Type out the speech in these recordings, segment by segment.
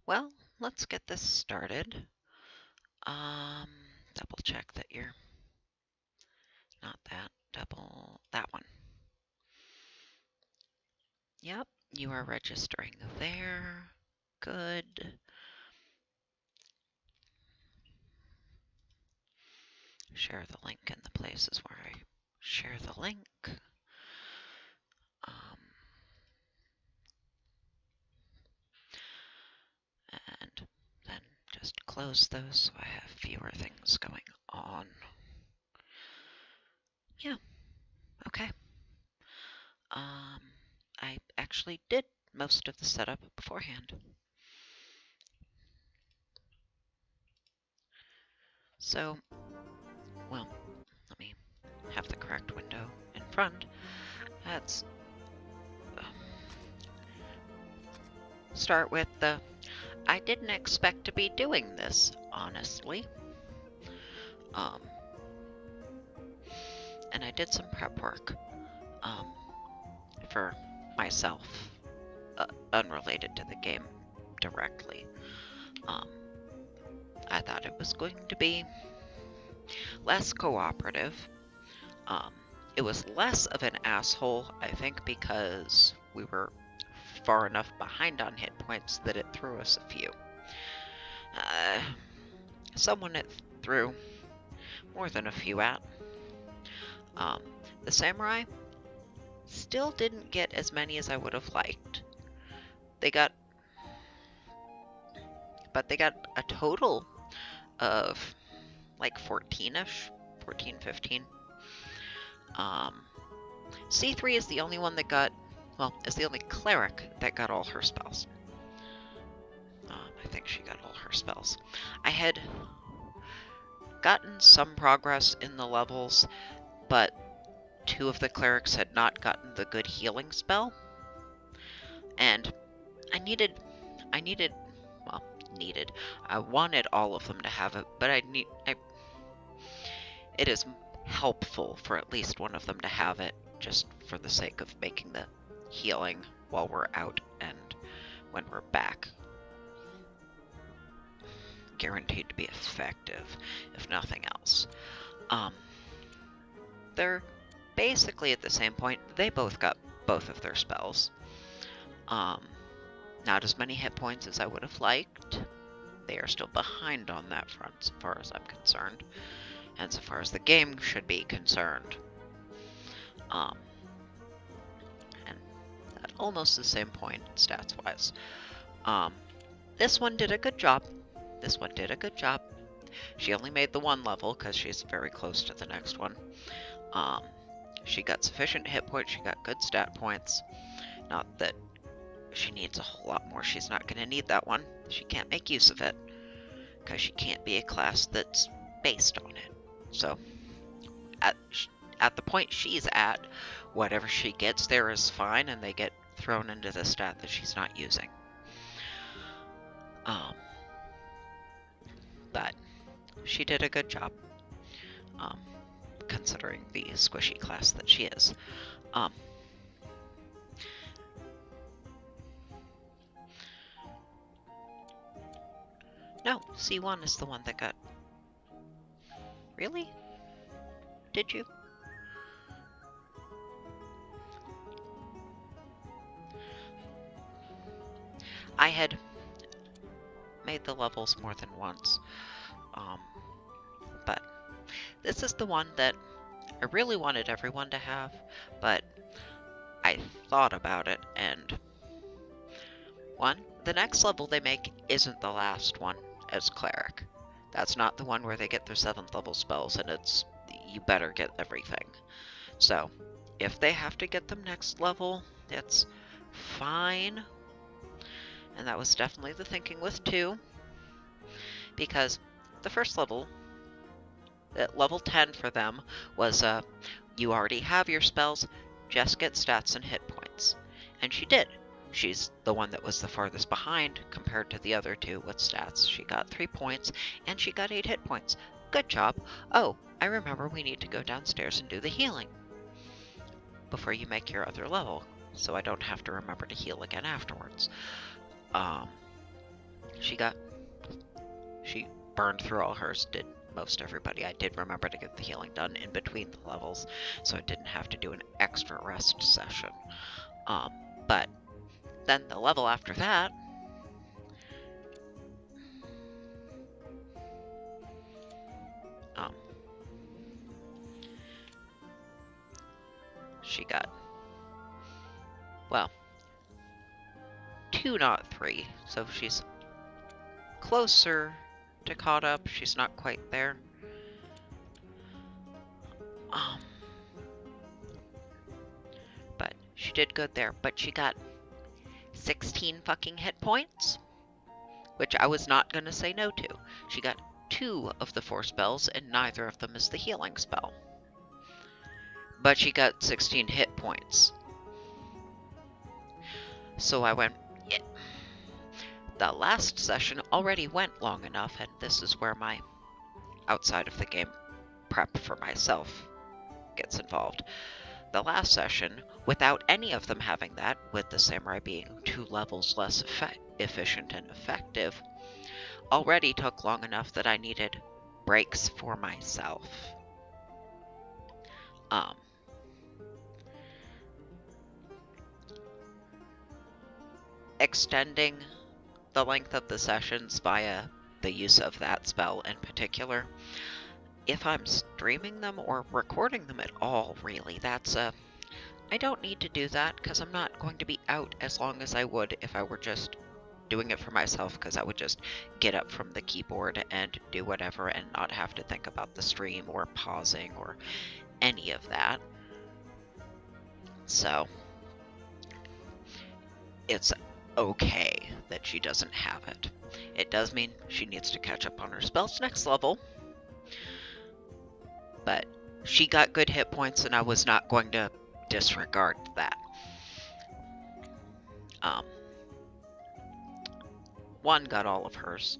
Well, let's get this started. Double check that you're not that, double that one. Yep, you are registering there. Good. Share the link in the places where I share the link. Um, and then just close those so I have fewer things going on. Yeah, okay. I actually did most of the setup beforehand. So, well, let me have the correct window in front. Let's start with the, I didn't expect to be doing this, honestly. And I did some prep work for myself, unrelated to the game directly. I thought it was going to be less cooperative. It was less of an asshole, I think, because we were far enough behind on hit points that it threw us a few. Someone it threw more than a few at. The samurai still didn't get as many as I would have liked. They got a total of like 14-ish, 14, 15. C3 is the only one that got, well, is the only cleric that got all her spells. I think she got all her spells. I had gotten some progress in the levels, but 2 of the clerics had not gotten the good healing spell. And I wanted all of them to have it, but it is helpful for at least one of them to have it, just for the sake of making the healing while we're out and when we're back guaranteed to be effective, if nothing else. They're basically at the same point. They both got both of their spells. Not as many hit points as I would have liked. They are still behind on that front, so far as I'm concerned, and so far as the game should be concerned. And at almost the same point, stats-wise. This one did a good job. She only made the 1 level, because she's very close to the next one. She got sufficient hit points, she got good stat points. Not that she needs a whole lot more. She's not going to need that one. She can't make use of it, because she can't be a class that's based on it. So, at the point she's at, whatever she gets there is fine, and they get thrown into the stat that she's not using. But she did a good job, considering the squishy class that she is. No, C1 is the one that got... Really? Did you? I had made the levels more than once, but this is the one that I really wanted everyone to have, but I thought about it, and the next level they make isn't the last one as cleric. That's not the one where they get their 7th level spells, and it's, you better get everything. So, if they have to get them next level, it's fine. And that was definitely the thinking with 2, because the first level, level 10 for them, was you already have your spells, just get stats and hit points. And she did. She's the one that was the farthest behind compared to the other 2 with stats. She got 3 points, and she got 8 hit points. Good job. Oh, I remember we need to go downstairs and do the healing before you make your other level, so I don't have to remember to heal again afterwards. She burned through all hers, did most everybody. I did remember to get the healing done in between the levels, so I didn't have to do an extra rest session. But then the level after that, she got, well, 2, not 3, so she's closer to caught up. She's not quite there. But she did good there. But she got 16 fucking hit points, which I was not gonna say no to. She got 2 of the 4 spells, and neither of them is the healing spell. But she got 16 hit points. So I went, yeah. The last session already went long enough, and this is where my outside of the game prep for myself gets involved. The last session, without any of them having that, with the samurai being 2 levels less efficient and effective, already took long enough that I needed breaks for myself. Extending the length of the sessions via the use of that spell in particular, if I'm streaming them or recording them at all, really, I don't need to do that because I'm not going to be out as long as I would if I were just doing it for myself, because I would just get up from the keyboard and do whatever and not have to think about the stream or pausing or any of that. So it's okay that she doesn't have it. It does mean she needs to catch up on her spells next level, but she got good hit points and I was not going to disregard that. One got all of hers.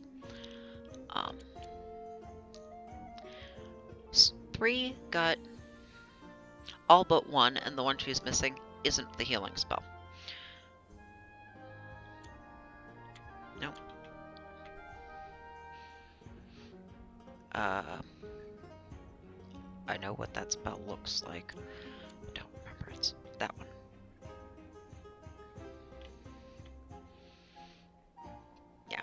3 got all but 1, and the one she's missing isn't the healing spell. No. I know what that spell looks like. I don't remember. It's that one. Yeah.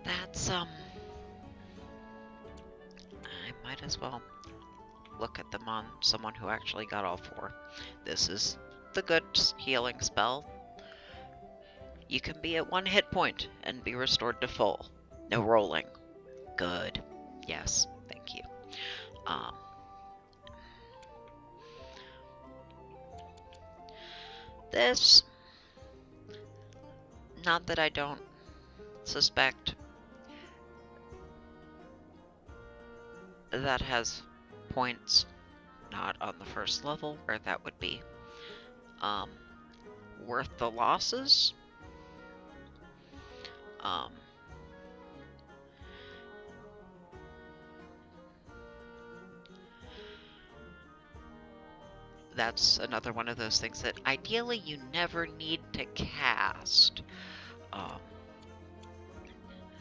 That's, I might as well look at them on someone who actually got all 4. This is the good healing spell. You can be at 1 hit point and be restored to full. No rolling. Good. Yes, thank you. This, not that I don't suspect that has points not on the first level, where that would be worth the losses. That's another one of those things that ideally you never need to cast. And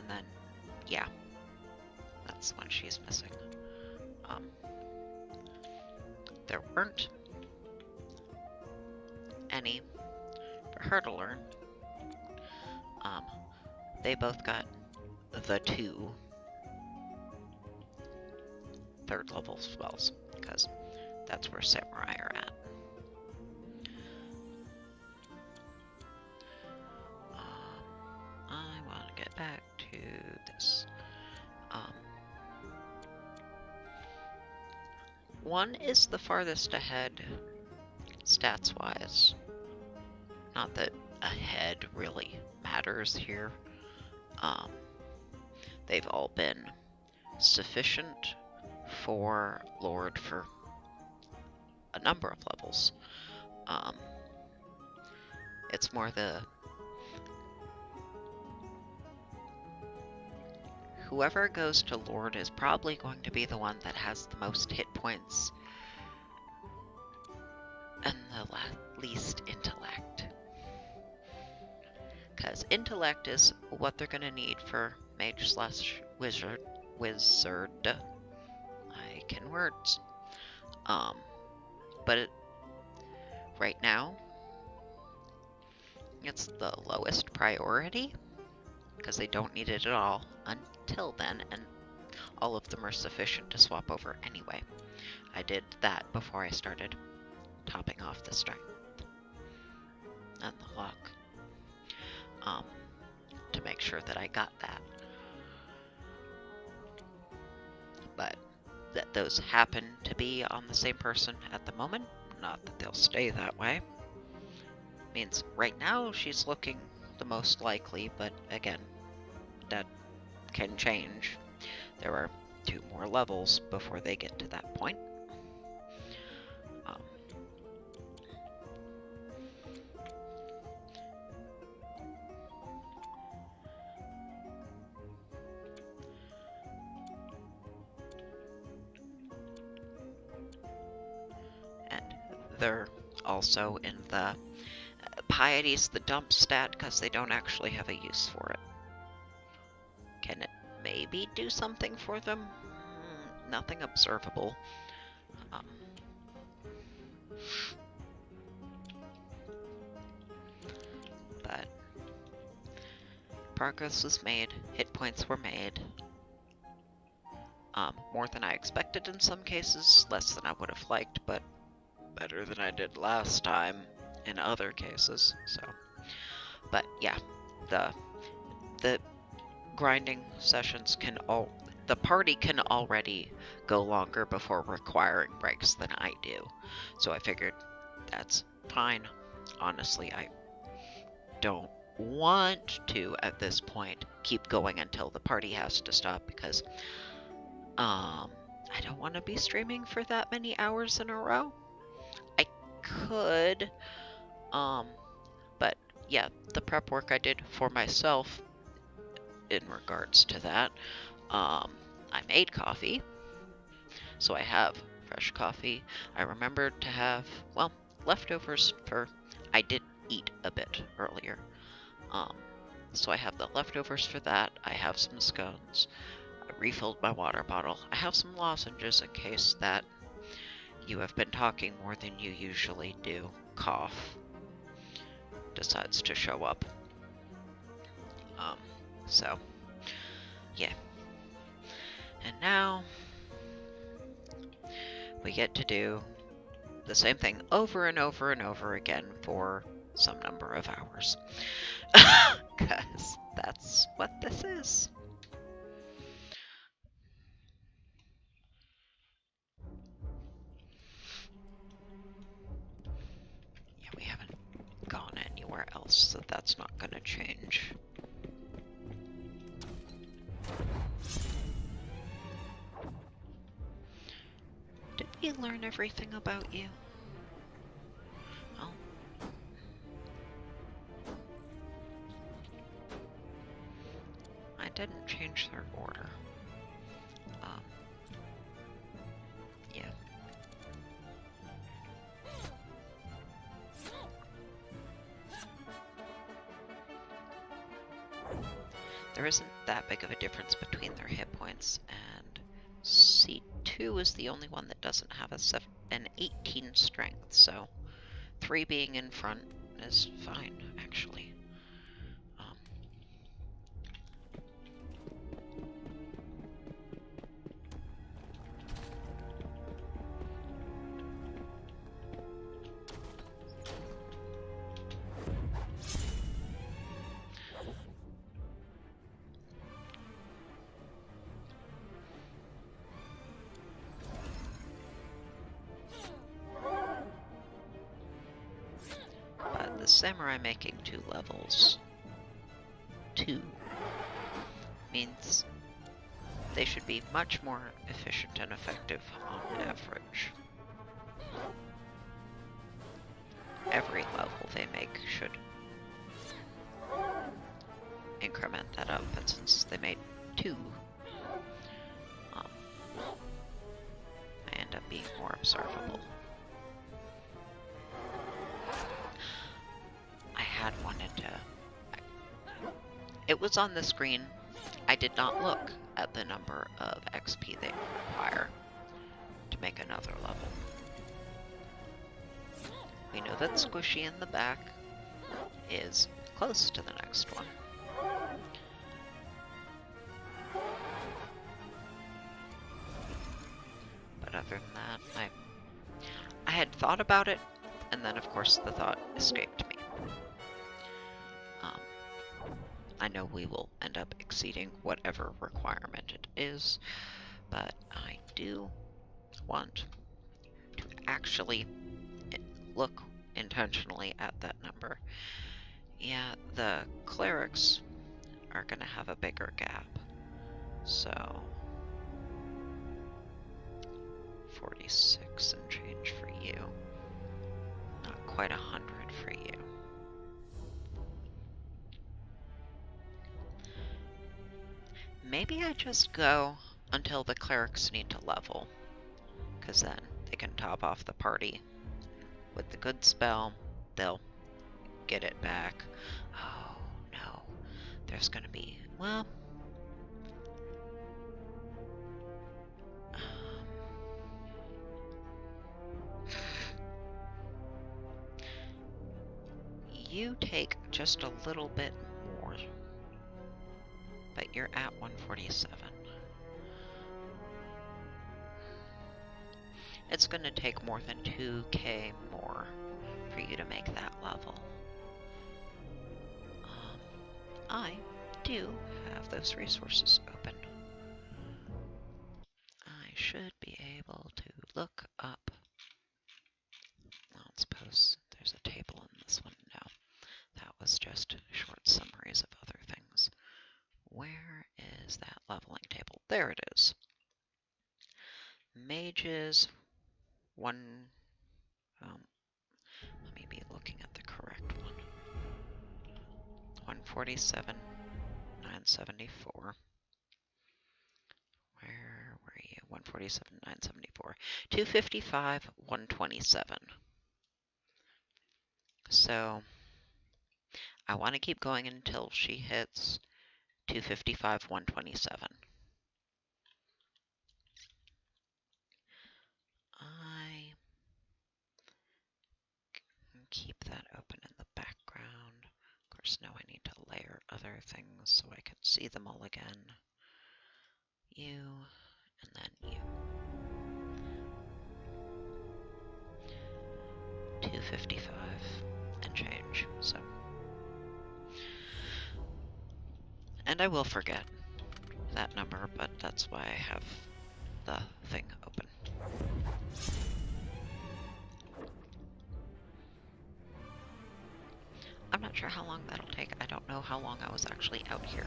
then, yeah, that's the one she's missing. There weren't any for her to learn. They both got the 2 3rd level spells, because that's where samurai are at. I want to get back to this. 1 is the farthest ahead, stats-wise. Not that ahead really matters here. They've all been sufficient for Lord for a number of levels. It's more whoever goes to Lord is probably going to be the one that has the most hit points and the least intellect. Because intellect is what they're going to need for mage/wizard. I can words. But right now, it's the lowest priority, because they don't need it at all until then, and all of them are sufficient to swap over anyway. I did that before I started topping off the strength and the luck, to make sure that I got that. But that those happen to be on the same person at the moment, not that they'll stay that way. Means right now she's looking the most likely, but again, that can change. There are 2 more levels before they get to that point. And they're also in the Piety's the dump stat because they don't actually have a use for it. Can it maybe do something for them? Nothing observable. But progress was made, hit points were made. More than I expected in some cases, less than I would have liked, but better than I did last time in other cases. So, but yeah, the grinding sessions can the party can already go longer before requiring breaks than I do. So I figured that's fine. Honestly, I don't want to at this point keep going until the party has to stop, because I don't want to be streaming for that many hours in a row. I could, but yeah, the prep work I did for myself in regards to that, I made coffee, so I have fresh coffee. I remembered to have, well, leftovers I did eat a bit earlier, so I have the leftovers for that. I have some scones. I refilled my water bottle. I have some lozenges in case that you have been talking more than you usually do. Cough decides to show up. So, yeah. And now we get to do the same thing over and over and over again for some number of hours. Because that's what this is. Yeah, we haven't gone anywhere else, so that's not going to change. Did we learn everything about you? Oh. I didn't change their order. Yeah. There isn't that big of a difference between their hit points, and C2 is the only one that doesn't have an 18 strength, so 3 being in front is fine, actually. The samurai making 2 levels 2 means they should be much more efficient and effective on average. Every level they make should increment that up, but since they made 2, reservable. I had wanted to... It was on the screen. I did not look at the number of XP they require to make another level. We know that Squishy in the back is close to the next one. But other than that, I had thought about it, and then of course the thought escaped me. I know we will end up exceeding whatever requirement it is, but I do want to actually look intentionally at that number. Yeah, the clerics are going to have a bigger gap, so 46 and change for you, not quite 100 for you. Maybe I just go until the clerics need to level, because then they can top off the party with the good spell. They'll get it back. Oh no, there's gonna be, well, you take just a little bit more, but you're at 147. It's gonna take more than 2k more for you to make that level. I do have those resources open. I should be able to look up. Let's suppose there's a table in this one. No, that was just short summaries of other things. Where is that leveling table? There it is. Mages, let me be looking at the correct one. 147, 974. Where were you? 147, 974. 255, 127. So I want to keep going until she hits 255, 127. I can keep that open in the background. Of course, now I need to layer other things so I can see them all again. You, and then you. 255 and change, so. And I will forget that number, but that's why I have the thing open. I'm not sure how long that'll take. I don't know how long I was actually out here,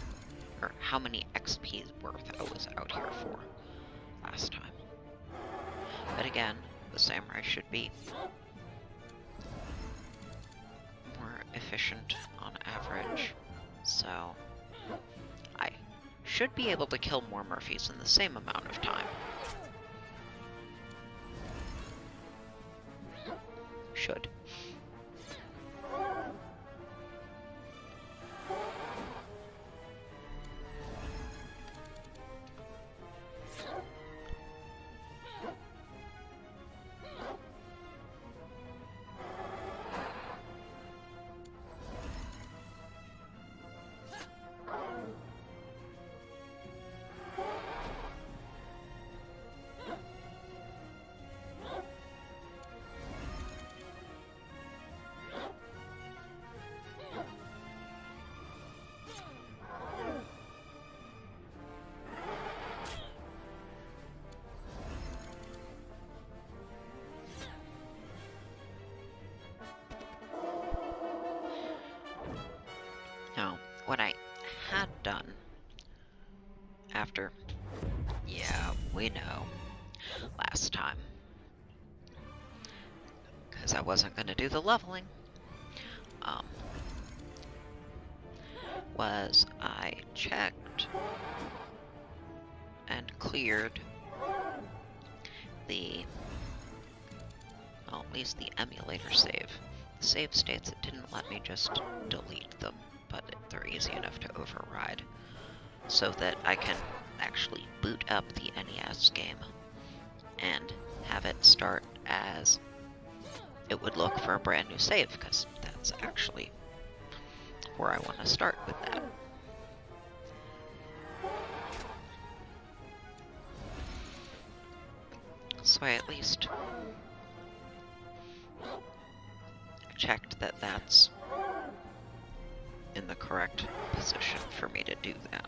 or how many XP worth I was out here for last time. But again, the samurai should be more efficient on average, so I should be able to kill more Murphys in the same amount of time. Should. Now, what I had done after, yeah, we know, last time, because I wasn't going to do the leveling, was I checked and cleared the well, at least the emulator save. The save states it didn't let me just delete them, but they're easy enough to override, so that I can actually boot up the NES game and have it start as it would look for a brand new save, because that's actually where I want to start with that. So I at least checked that that's in the correct position for me to do that.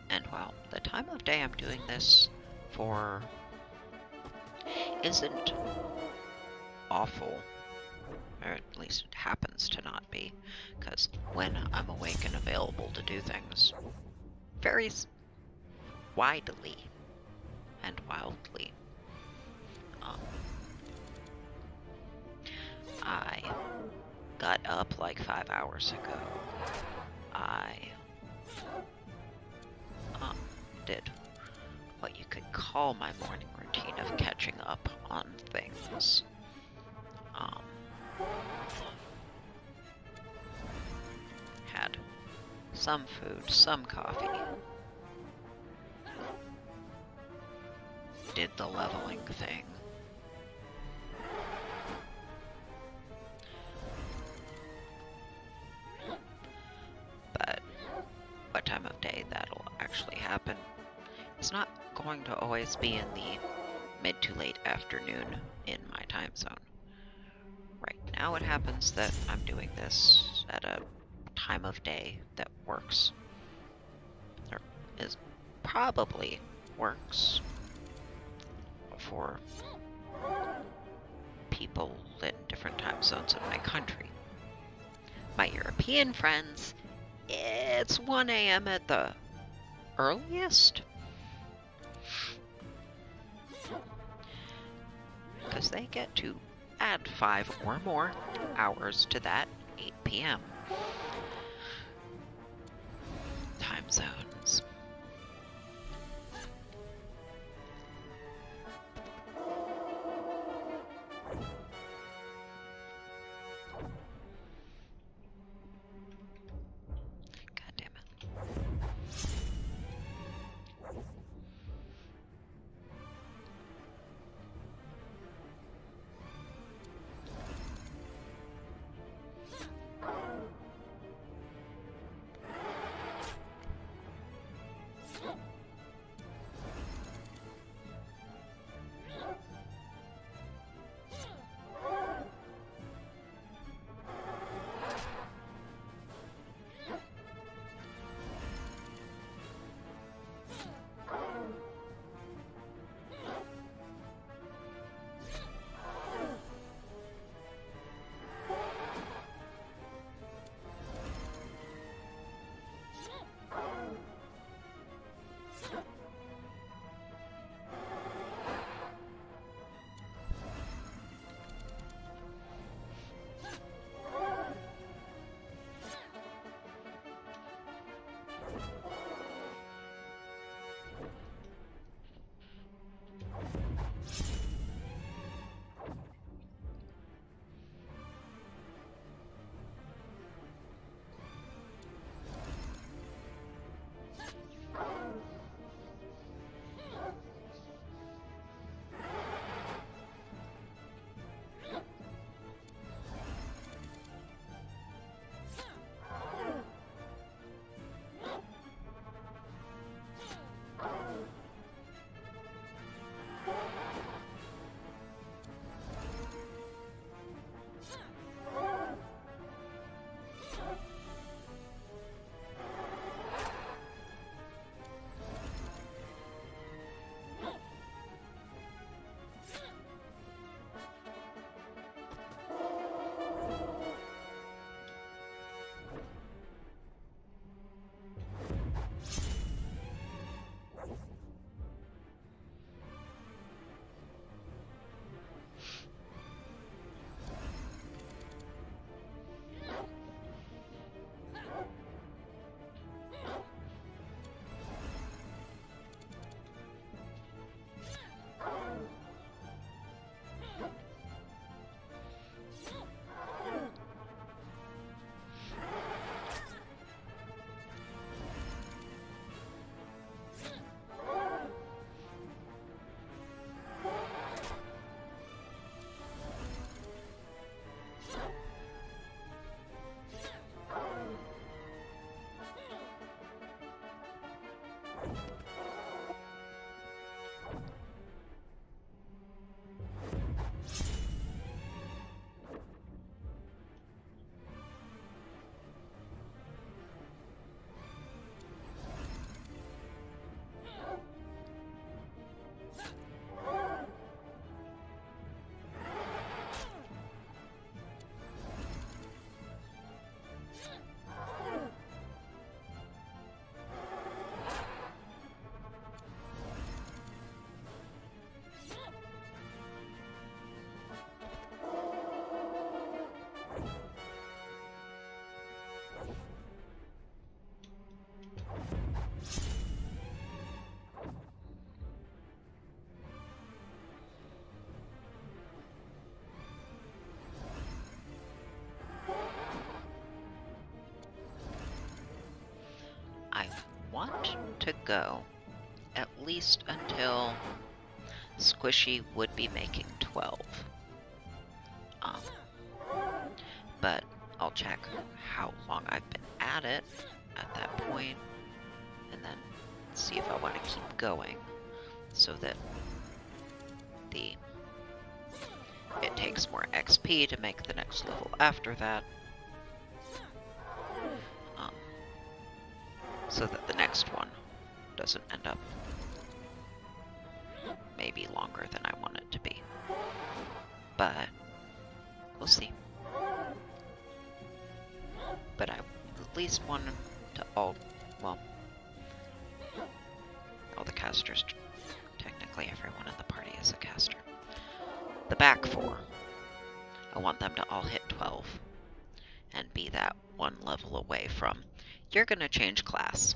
And well, the time of day I'm doing this for isn't awful, or at least it happens to not be, because when I'm awake and available to do things varies widely and wildly. I got up like 5 hours ago. I did what you could call my morning routine of catching up on things. Had some food, some coffee. Did the leveling thing. But what time of day that'll actually happen, it's not going to always be in the mid to late afternoon in my time zone. Right now it happens that I'm doing this at a time of day that works, or is probably works for people in different time zones in my country. My European friends, it's 1 a.m. at the earliest, because they get to add 5 or more hours to that 8 p.m. time zones. God damn it. I want to go at least until Squishy would be making 12. But I'll check how long I've been at it at that point, and then see if I want to keep going so that it takes more XP to make the next level after that, so that the next one doesn't end up maybe longer than I want it to be. But we'll see. But I at least want them to all the casters, technically everyone in the party is a caster. The back 4, I want them to all hit 12 and be that one level away from, you're gonna change class.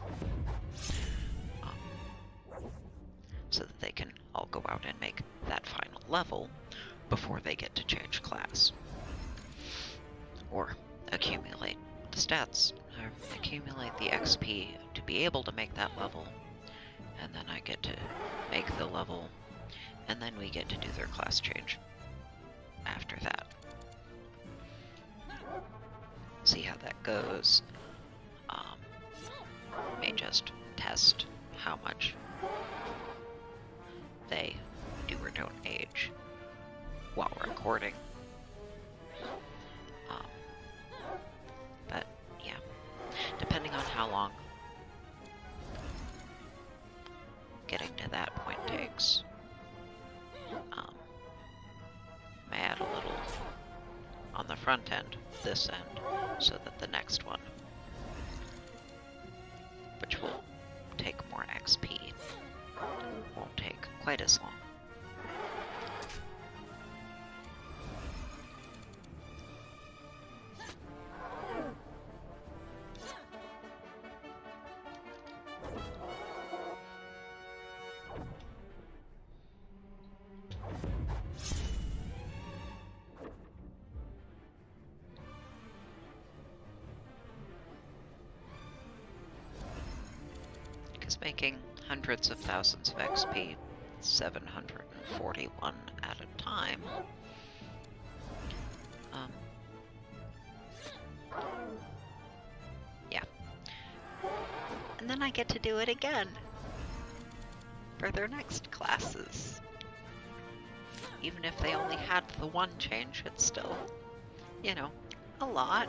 So that they can all go out and make that final level before they get to change class. Or accumulate the stats, or accumulate the XP to be able to make that level, and then I get to make the level, and then we get to do their class change after that. See how that goes. May just test how much they do or don't age while recording. But yeah, depending on how long getting to that point takes, may add a little on the front end, this end, so that the next one, which will take more XP, won't take quite as long. Making hundreds of thousands of XP, 741 at a time. Yeah. And then I get to do it again for their next classes. Even if they only had the one change, it's still, you know, a lot.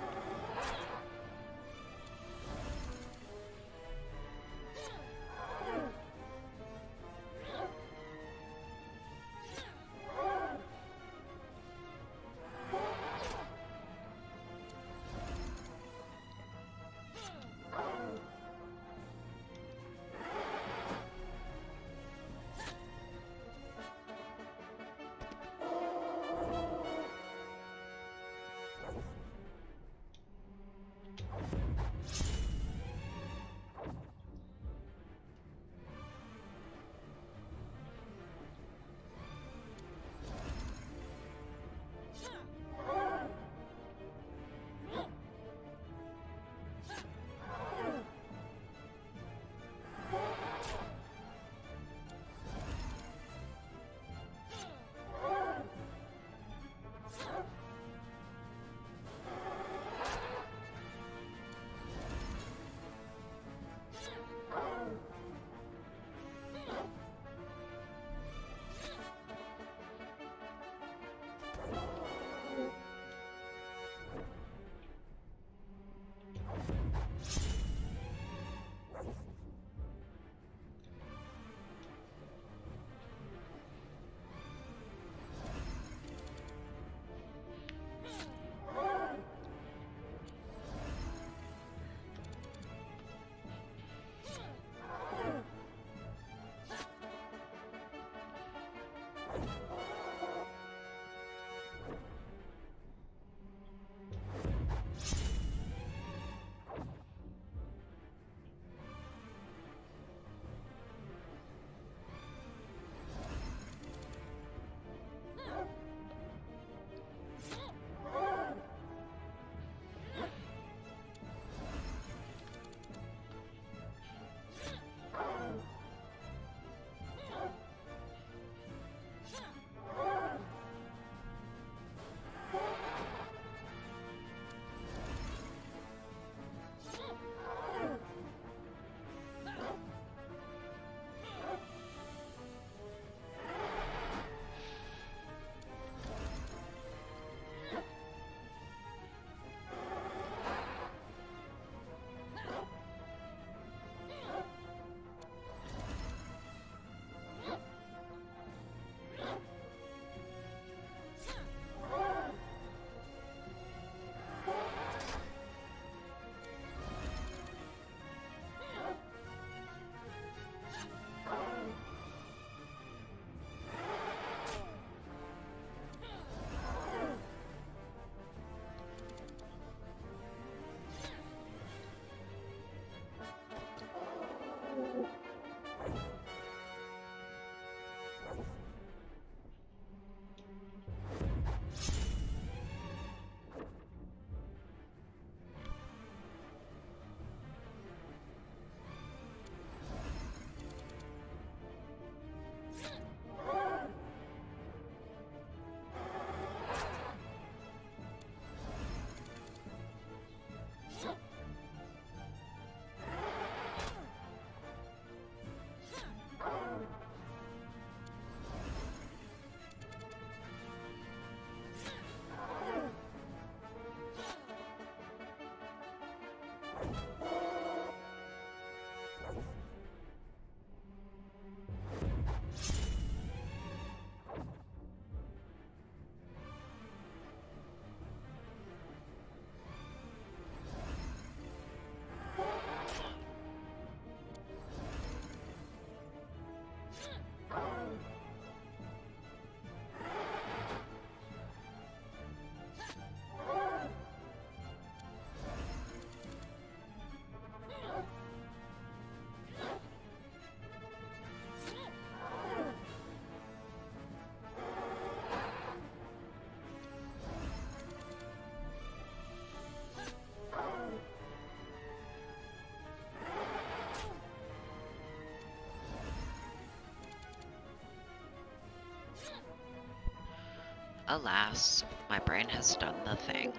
Alas, my brain has done the thing.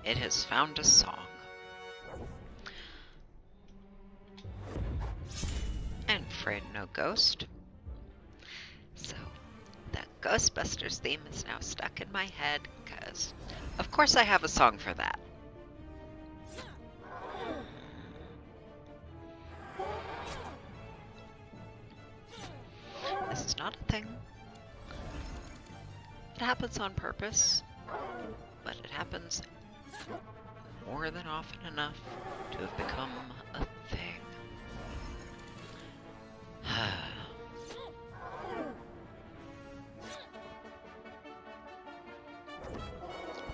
It has found a song. And afraid no ghost. So, the Ghostbusters theme is now stuck in my head, because of course I have a song for that. This is not a thing. It happens on purpose, but it happens more than often enough to have become a thing.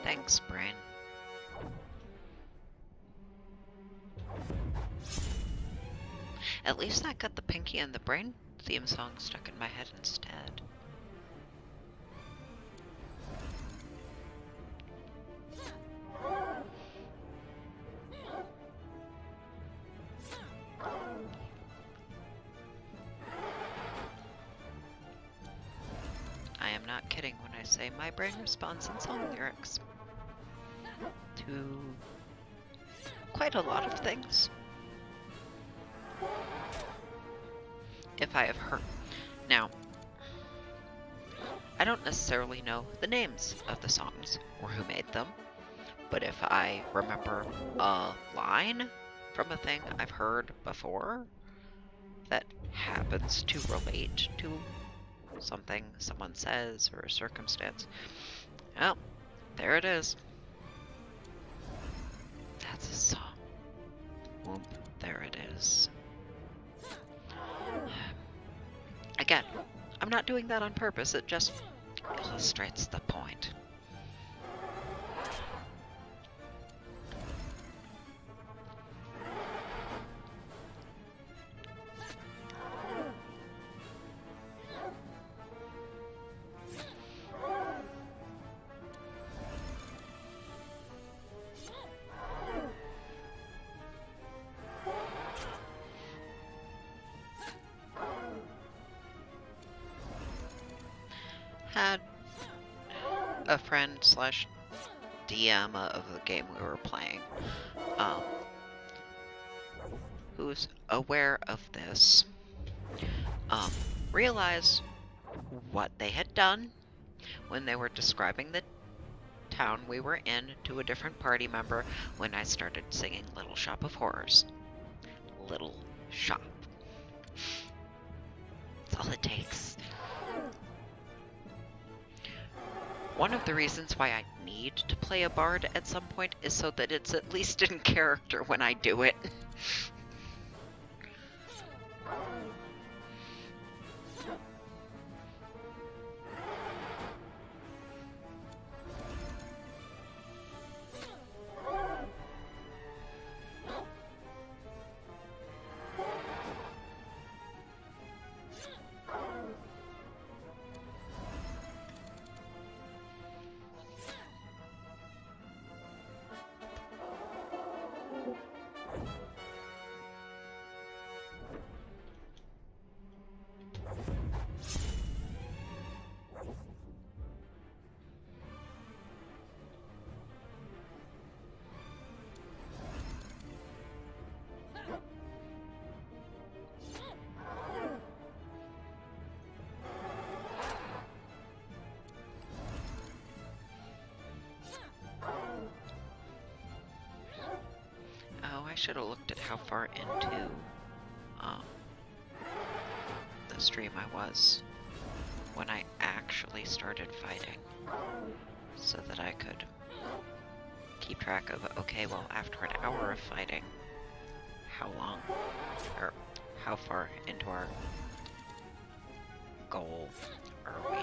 Thanks, brain. At least I got the Pinky and the Brain theme song stuck in my head instead. I am not kidding when I say my brain responds in song lyrics to quite a lot of things. If I have heard. Now, I don't necessarily know the names of the songs or who made them, but if I remember a line from a thing I've heard before that happens to relate to something someone says or a circumstance, well, there it is. That's a song. Whoop, there it is. Again, I'm not doing that on purpose, it just illustrates the point. Had a friend slash DM of the game we were playing, who's aware of this, realize what they had done when they were describing the town we were in to a different party member when I started singing Little Shop of Horrors. Little Shop. That's all it takes. One of the reasons why I need to play a bard at some point is so that it's at least in character when I do it. I should have looked at how far into the stream I was when I actually started fighting, so that I could keep track of, okay, well, after an hour of fighting, how long, or how far into our goal are we?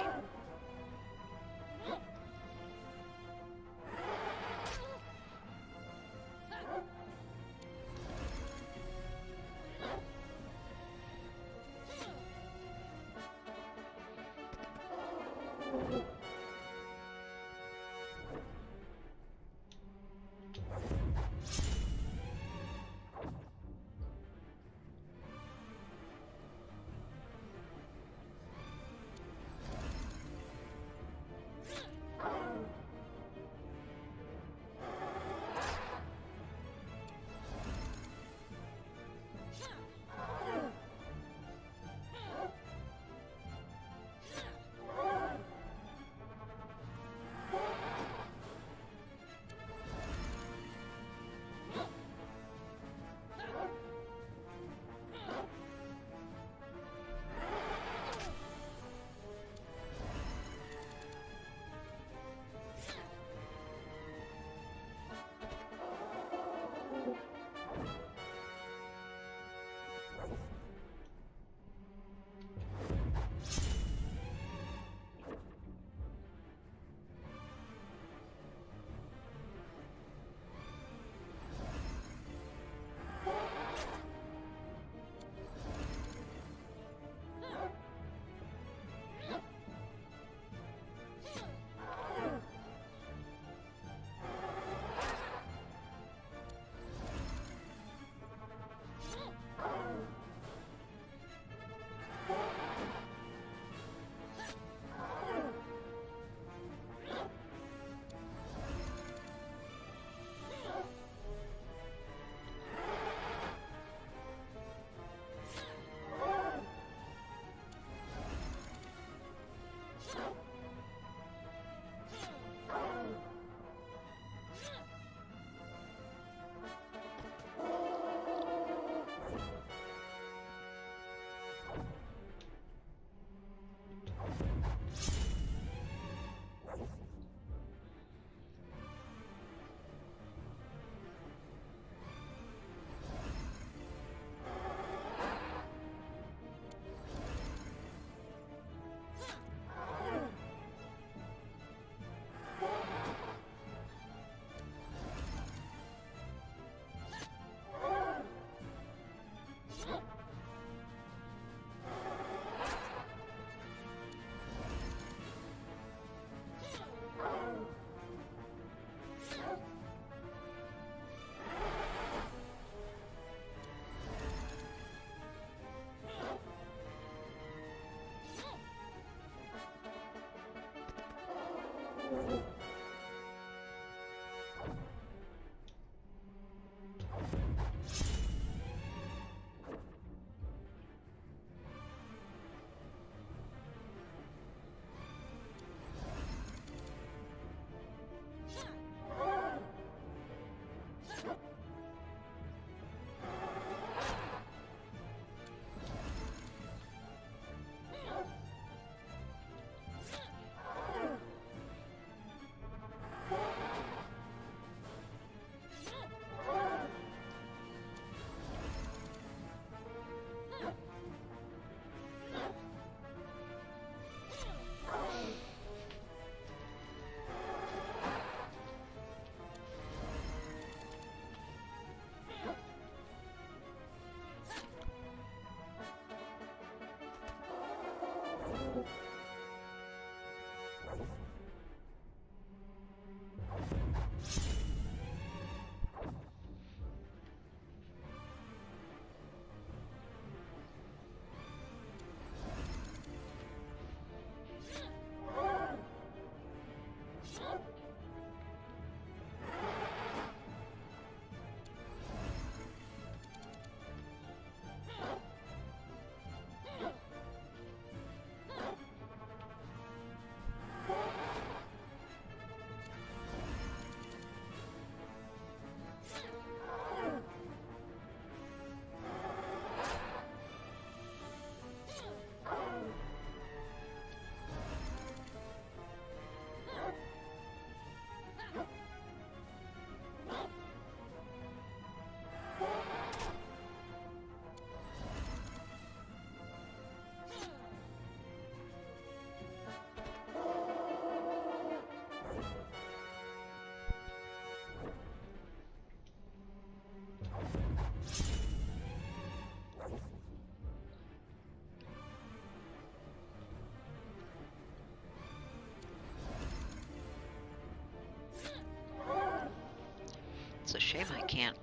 Shame I can't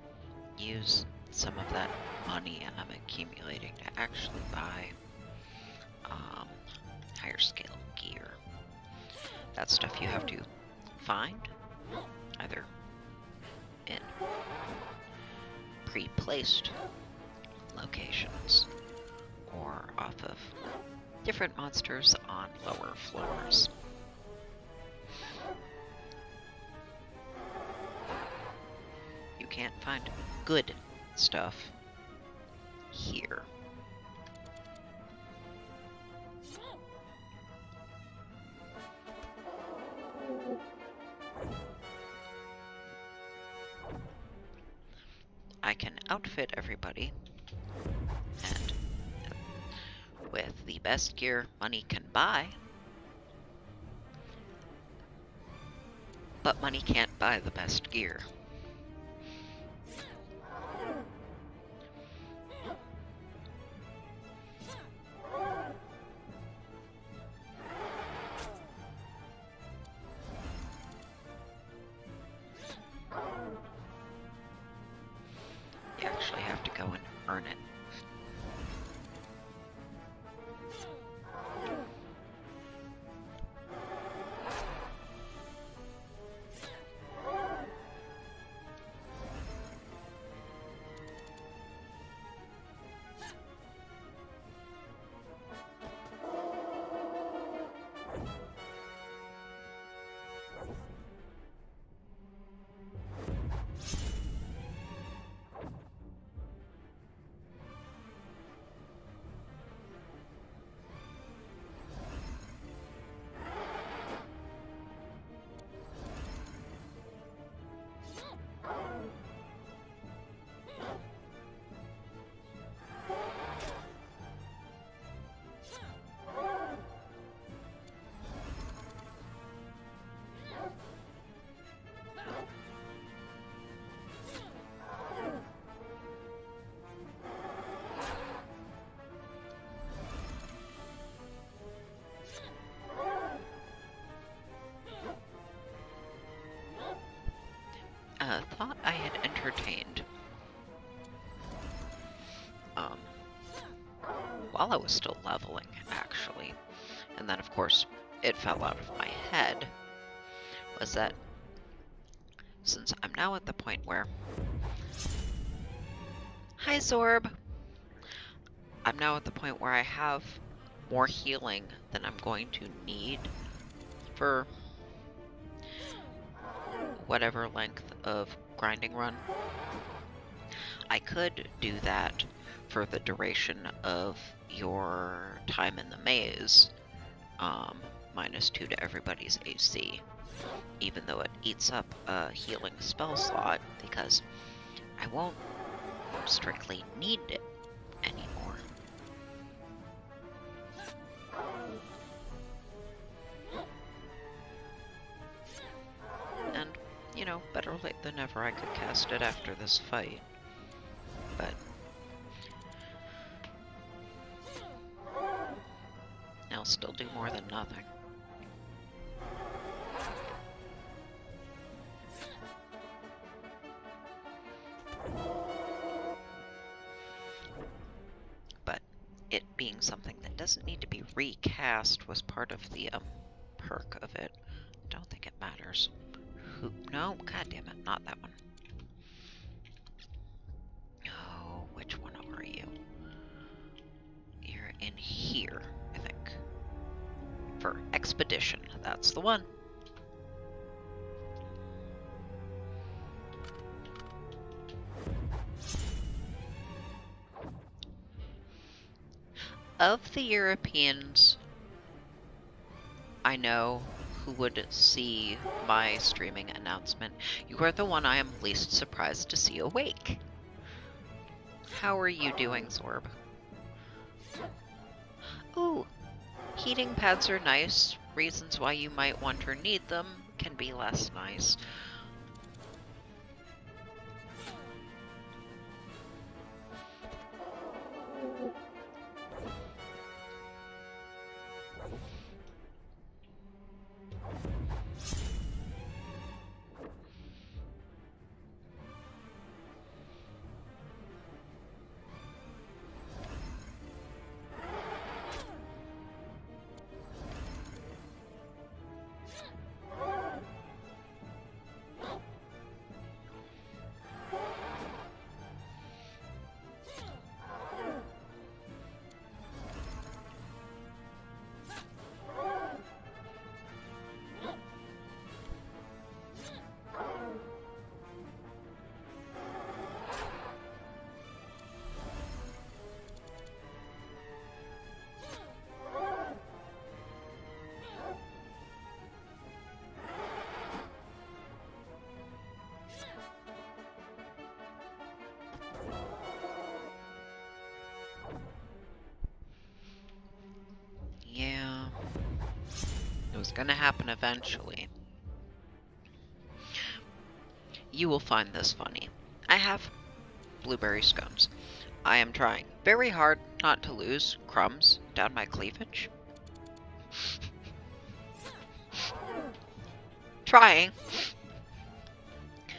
use some of that money I'm accumulating to actually buy higher scale gear. That stuff you have to find either in pre-placed locations or off of different monsters on lower floors. You can't find good stuff here. I can outfit everybody, and with the best gear money can buy, but money can't buy the best gear. You actually have to go and earn it. Thought I had entertained while I was still leveling, actually, and then of course it fell out of my head, was that since I'm now at the point where... Hi, Zorb! I'm now at the point where I have more healing than I'm going to need for whatever length of grinding run. I could do that for the duration of your time in the maze, -2 to everybody's AC, even though it eats up a healing spell slot, because I won't strictly need it anymore. And, you know, better late than never. I could cast it after this fight, but I'll still do more than nothing. But it being something that doesn't need to be recast was part of the perk of it. I don't think it matters. Who? No, god damn it, not that one. Oh, which one are you? You're in here, I think. For expedition, that's the one. Of the Europeans I know who would see my streaming announcement, you are the one I am least surprised to see awake. How are you doing, Zorb? Ooh, heating pads are nice. Reasons why you might want or need them can be less nice. was gonna happen eventually. You will find this funny. I have blueberry scones. I am trying very hard not to lose crumbs down my cleavage. Trying.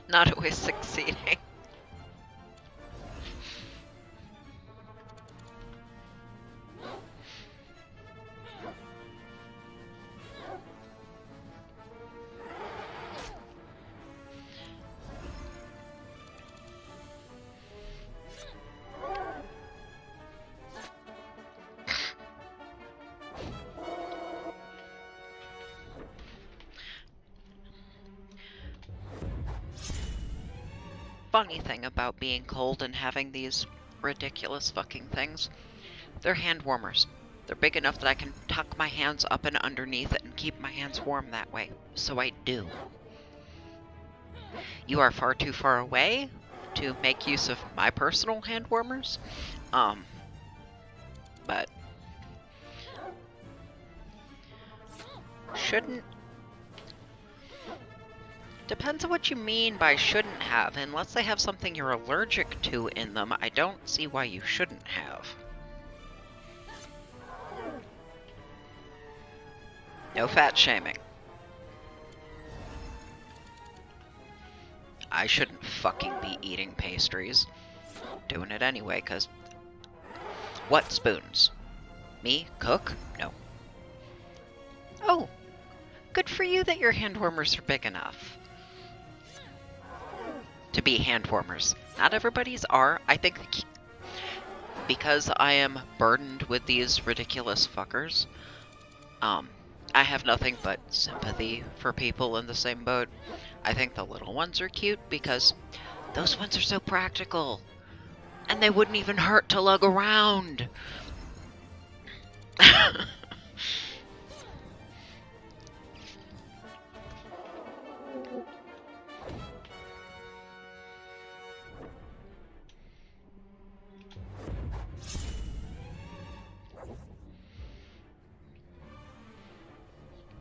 Not always succeeding. Funny thing about being cold and having these ridiculous fucking things, they're hand warmers. They're big enough that I can tuck my hands up and underneath it and keep my hands warm that way. So I do. You are far too far away to make use of my personal hand warmers. But shouldn't. Depends on what you mean by shouldn't have. Unless they have something you're allergic to in them, I don't see why you shouldn't have. No fat shaming. I shouldn't fucking be eating pastries. Doing it anyway, cause... What spoons? Me? Cook? No. Oh! Good for you that your hand warmers are big enough to be hand warmers. Not everybody's are. I think because I am burdened with these ridiculous fuckers, I have nothing but sympathy for people in the same boat. I think the little ones are cute because those ones are so practical. And they wouldn't even hurt to lug around.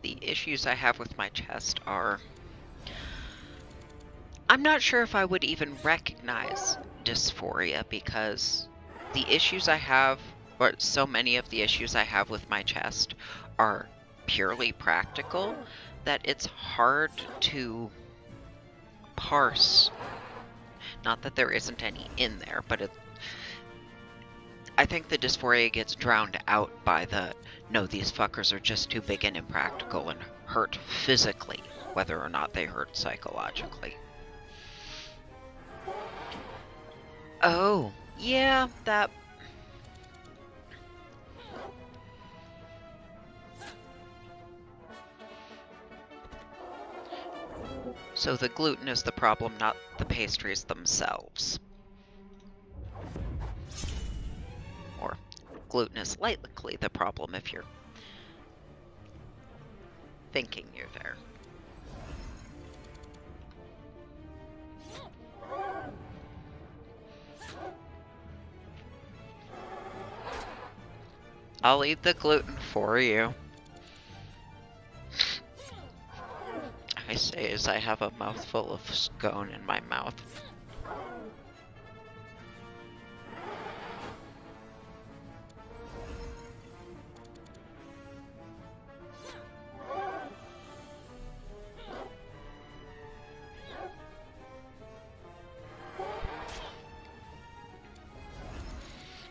The issues I have with my chest are... I'm not sure if I would even recognize dysphoria because the issues I have, or so many of the issues I have with my chest are purely practical that it's hard to parse. Not that there isn't any in there, but I think the dysphoria gets drowned out by the, no, these fuckers are just too big and impractical and hurt physically, whether or not they hurt psychologically. Oh, yeah, that... So the gluten is the problem, not the pastries themselves. Or gluten is likely the problem if you're thinking you're there. I'll eat the gluten for you. I say as I have a mouthful of scone in my mouth.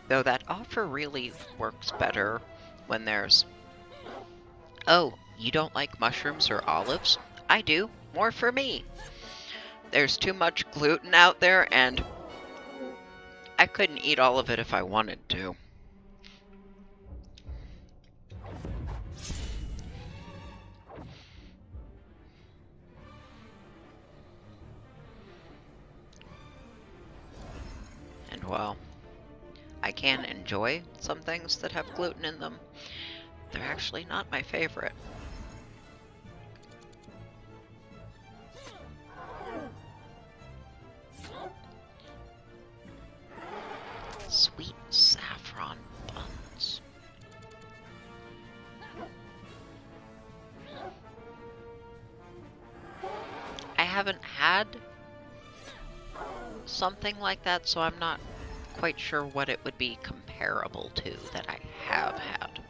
Though that offer really works better when there's... Oh, you don't like mushrooms or olives? I do. More for me. There's too much gluten out there, and I couldn't eat all of it if I wanted to. And well, I can enjoy some things that have gluten in them. They're actually not my favorite. Sweet saffron buns. had something like that, so I'm not quite sure what it would be comparable to that I have had.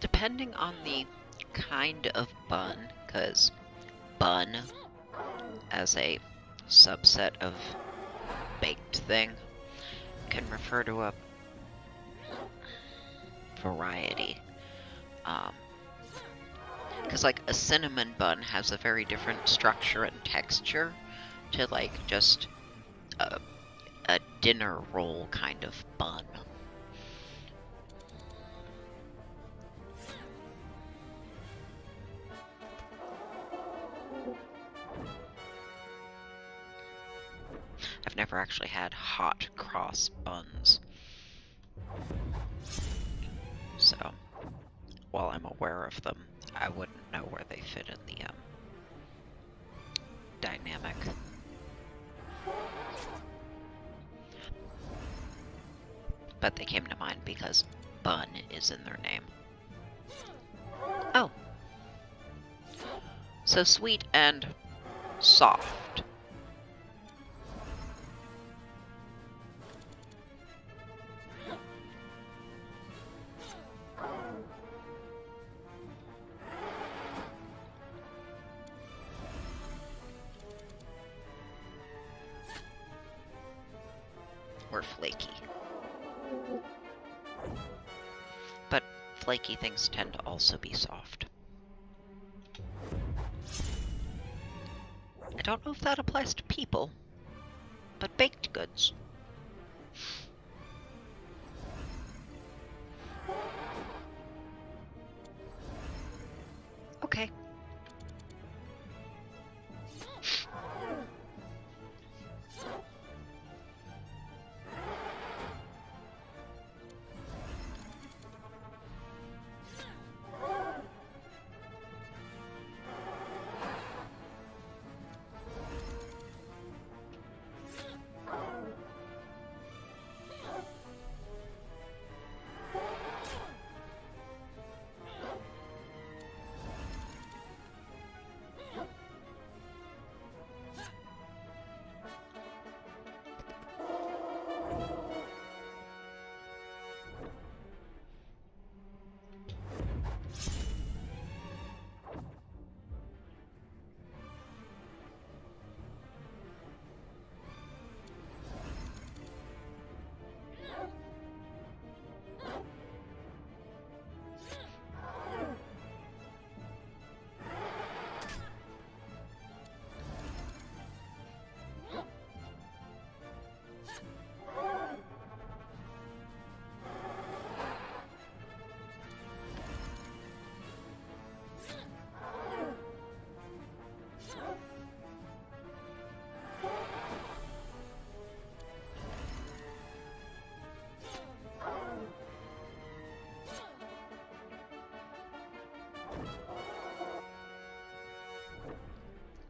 Depending on the kind of bun, because bun as a subset of baked thing can refer to a variety. Because like a cinnamon bun has a very different structure and texture to like just a dinner roll kind of bun. I've never actually had hot cross buns. So, while I'm aware of them, I wouldn't know where they fit in the dynamic. But they came to mind because bun is in their name. Oh. So sweet and soft. Or flaky. But flaky things tend to also be soft. I don't know if that applies to people, but baked goods. Okay.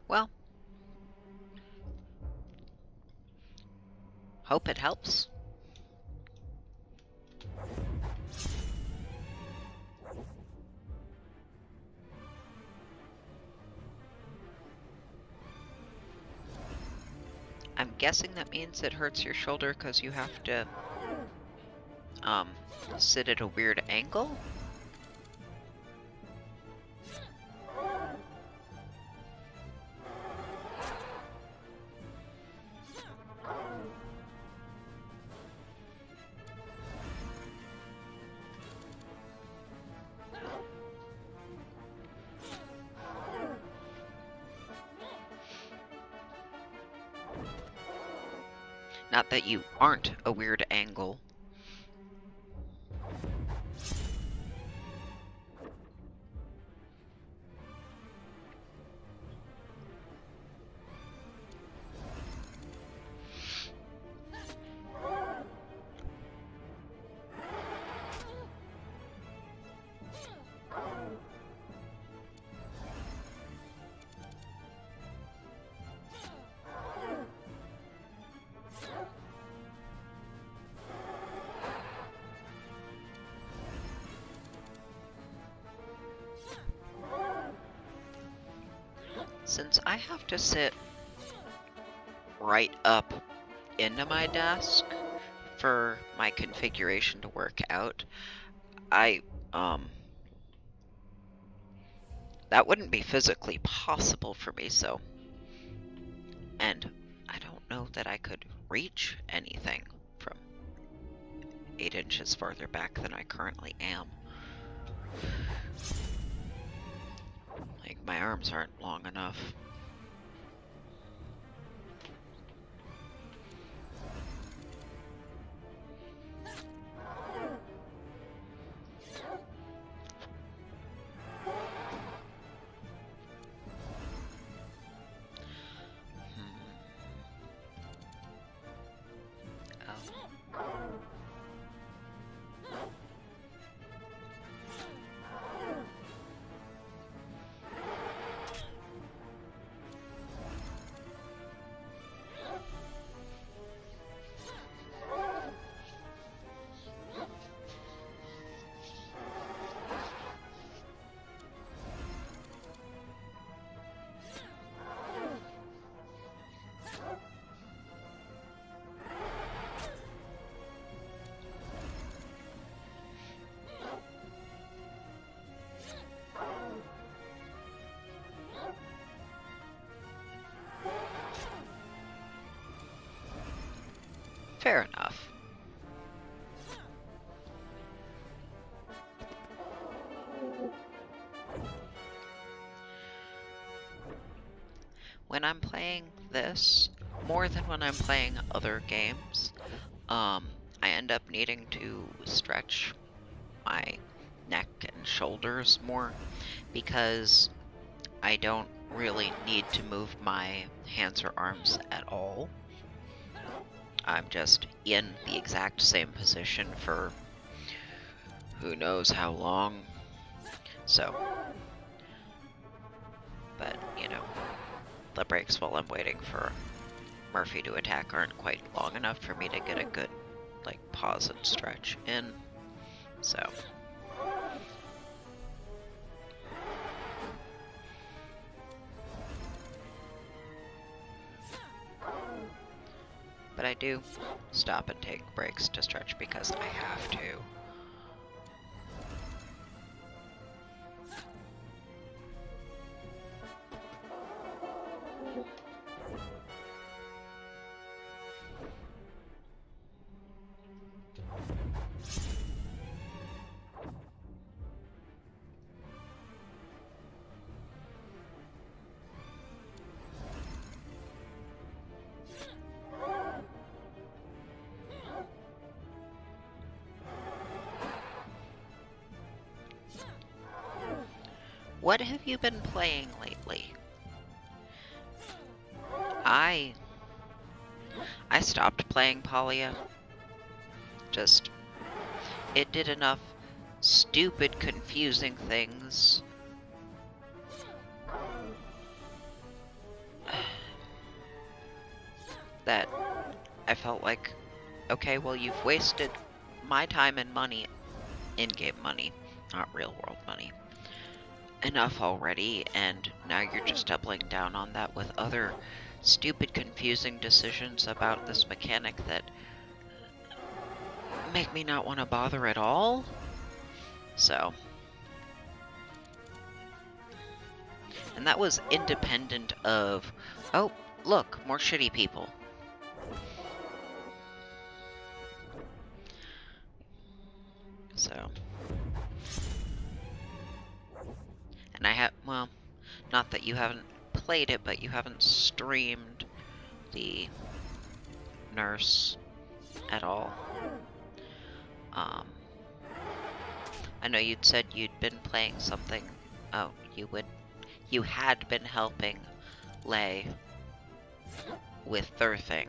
Well, hope it helps. I'm guessing that means it hurts your shoulder because you have to sit at a weird angle. Not that you aren't a weird angle. Since I have to sit right up into my desk for my configuration to work out, that wouldn't be physically possible for me, so. And I don't know that I could reach anything from 8 inches farther back than I currently am. Like, my arms aren't long enough. Fair enough. When I'm playing this, more than when I'm playing other games, I end up needing to stretch my neck and shoulders more because I don't really need to move my hands or arms at all. I'm just in the exact same position for who knows how long. So, but, you know, the breaks while I'm waiting for Murphy to attack aren't quite long enough for me to get a good, like, pause and stretch in. So. But I do stop and take breaks to stretch because I have to. What have you been playing lately? I stopped playing Polya. Just, it did enough stupid, confusing things that I felt like, okay, well, you've wasted my time and money, in-game money, not real-world money, enough already, and now you're just doubling down on that with other stupid, confusing decisions about this mechanic that make me not want to bother at all. So. And that was independent of, oh, look, more shitty people. So. And I have, well, not that you haven't played it, but you haven't streamed the nurse at all. I know you'd said you'd been playing something. Oh, you had been helping Lay with their thing.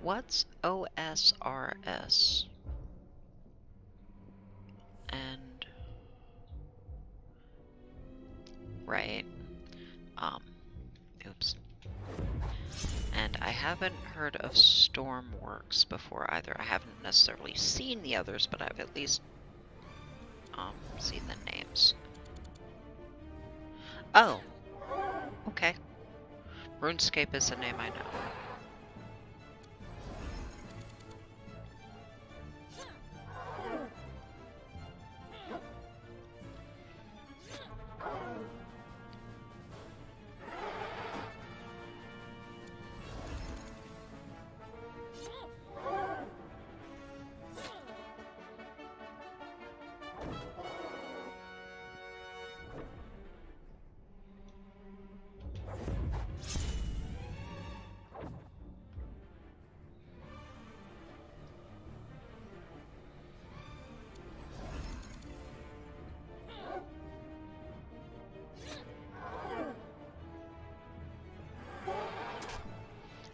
What's OSRS? And right. Oops. And I haven't heard of Stormworks before either. I haven't necessarily seen the others, but I've at least seen the names. Oh. Okay. RuneScape is a name I know.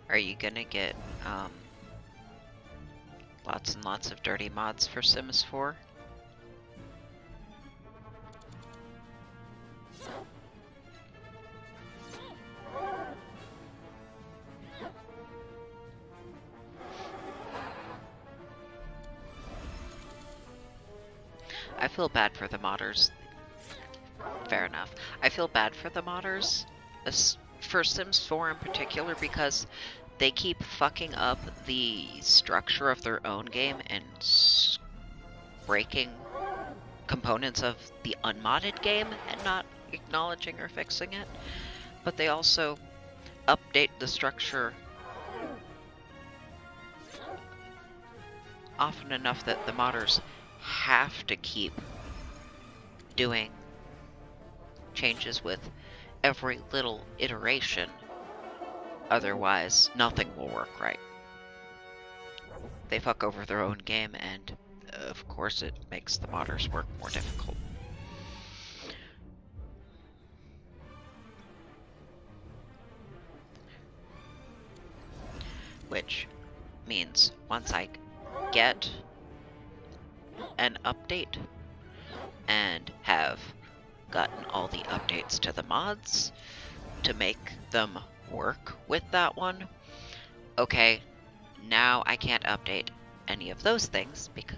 Are you gonna get, Lots and lots of dirty mods for Sims 4. I feel bad for the modders. Fair enough. I feel bad for the modders, for Sims 4 in particular, because they keep fucking up the structure of their own game and breaking components of the unmodded game and not acknowledging or fixing it. But they also update the structure often enough that the modders have to keep doing changes with every little iteration. Otherwise, nothing will work right. They fuck over their own game, and of course it makes the modders' work more difficult. Which means once I get an update and have gotten all the updates to the mods to make them work with that one, okay, now I can't update any of those things, because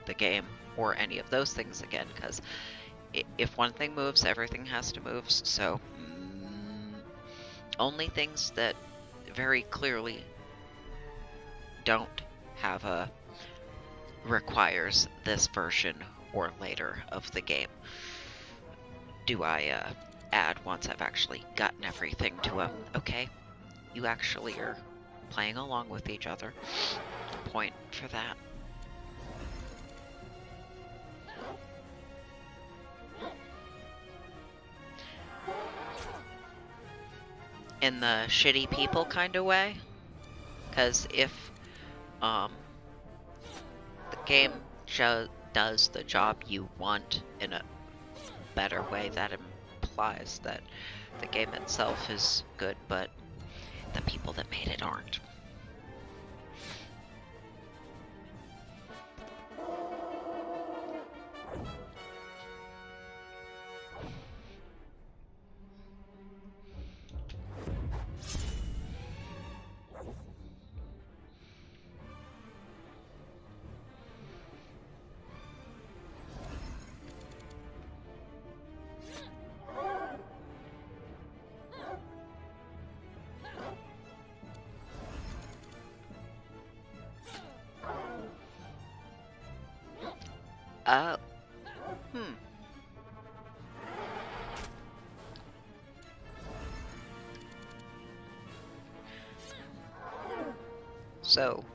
the game, or any of those things again, because if one thing moves, everything has to move. So only things that very clearly don't have a requires this version or later of the game do I add once I've actually gotten everything to a, okay, you actually are playing along with each other. Point for that. In the shitty people kind of way, because if the game does the job you want in a better way, that implies that the game itself is good, but the people that made it aren't. So,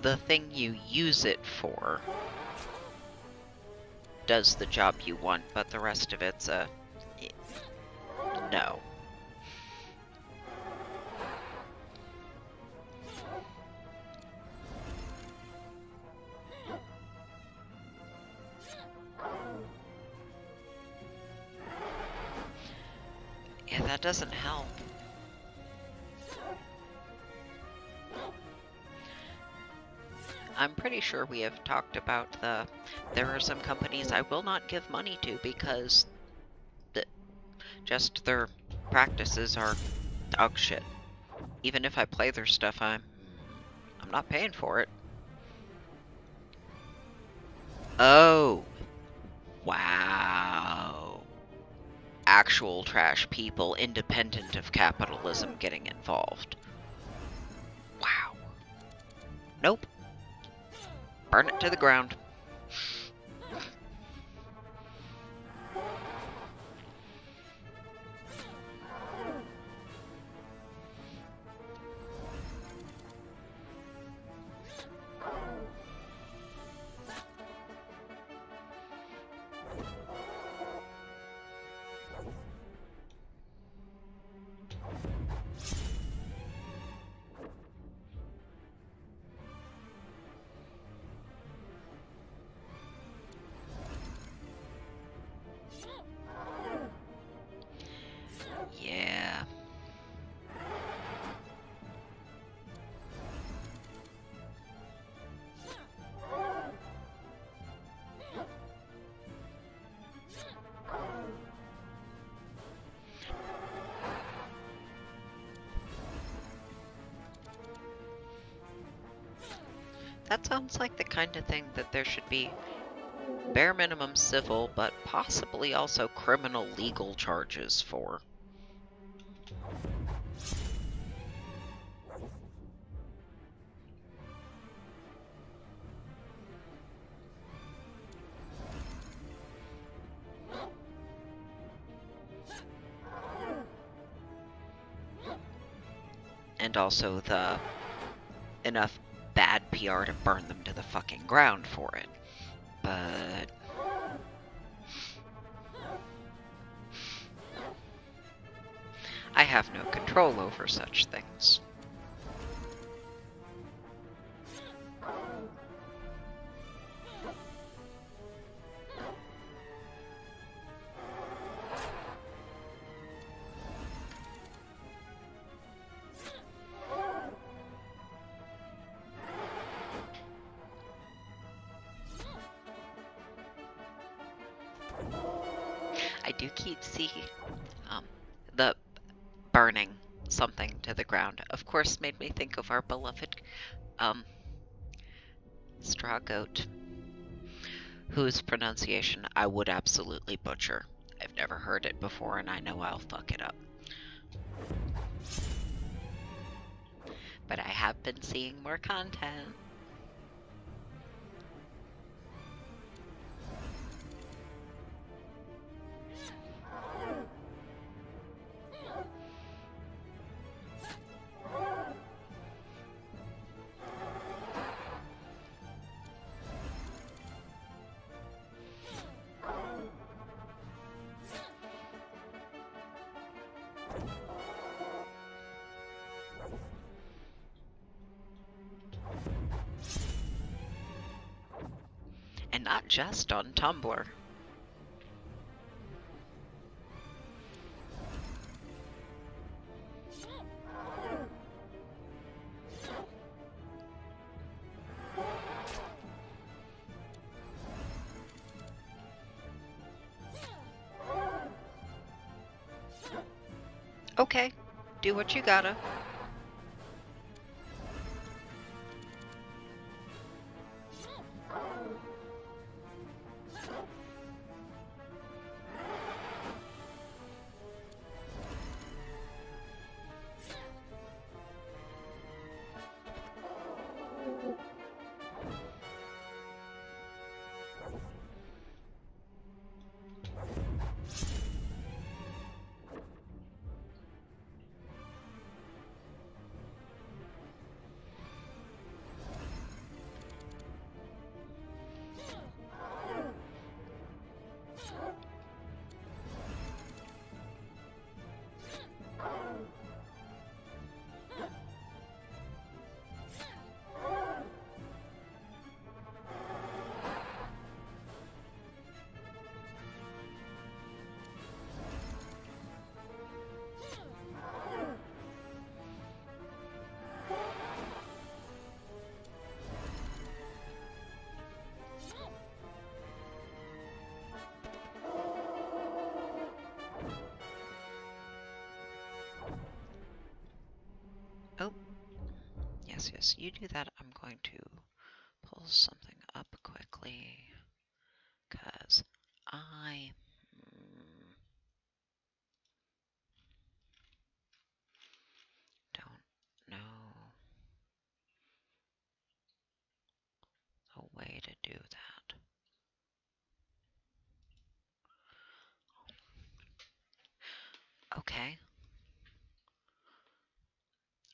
the thing you use it for does the job you want, but the rest of it's a no. Yeah, that doesn't help. I'm pretty sure we have talked about there are some companies I will not give money to because just their practices are dog shit. Even if I play their stuff, I'm not paying for it. Oh. Wow. Actual trash people independent of capitalism getting involved. Wow. Nope. Burn it to the ground. That sounds like the kind of thing that there should be bare minimum civil, but possibly also criminal legal charges for. And also the enough bad PR to burn them to the fucking ground for it. But I have no control over such things. I do keep seeing the burning something to the ground. Of course, made me think of our beloved straw goat, whose pronunciation I would absolutely butcher. I've never heard it before, and I know I'll fuck it up. But I have been seeing more content. And not just on Tumblr. Okay, do what you gotta. Oh, yes, you do that. I'm going to pull something up quickly, because I don't know a way to do that. Okay.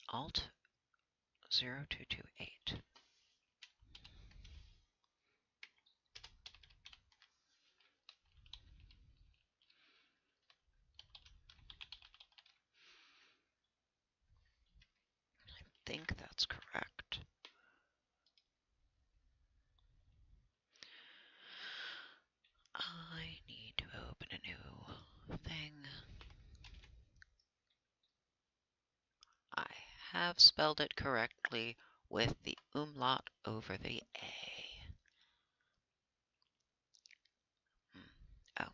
Alt 0228. I think that's correct. I need to open a new thing. I have spelled it correctly with the umlaut over the A. Oh,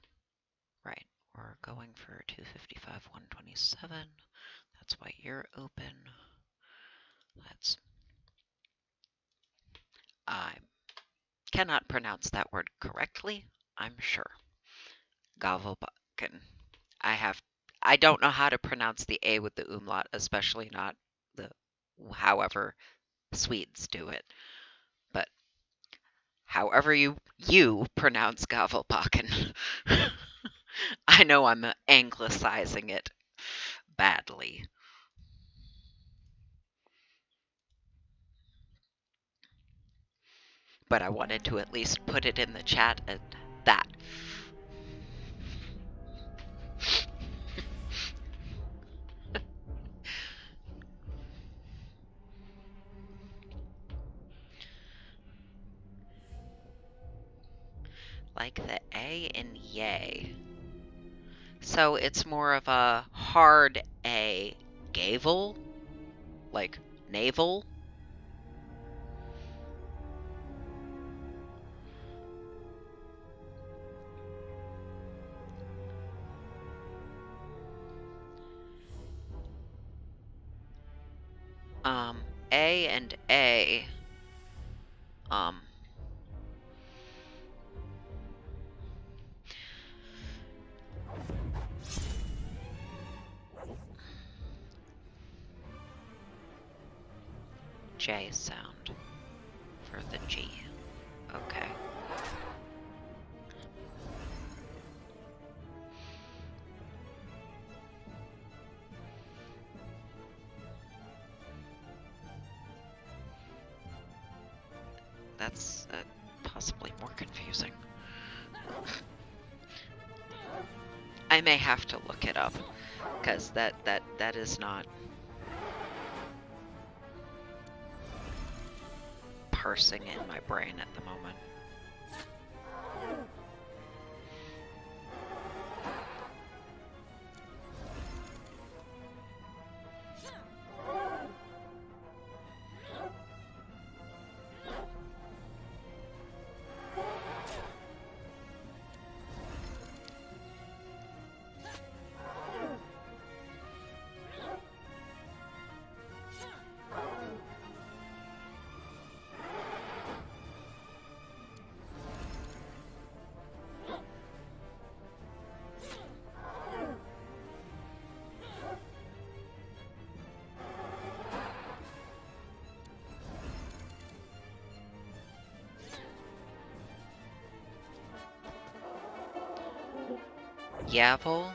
right. We're going for 255, 127. That's why you're open. Let's I cannot pronounce that word correctly, I'm sure. Gavelbakken. I don't know how to pronounce the A with the umlaut, especially not the however Swedes do it. But however you pronounce Gavelbakken. I know I'm anglicizing it badly. But I wanted to at least put it in the chat at that. Like the A in yay. So it's more of a hard A. Gavel? Like navel? A and A. J sound for the G. Okay. That's possibly more confusing. I may have to look it up, because that is not parsing in my brain at the moment. Yavel?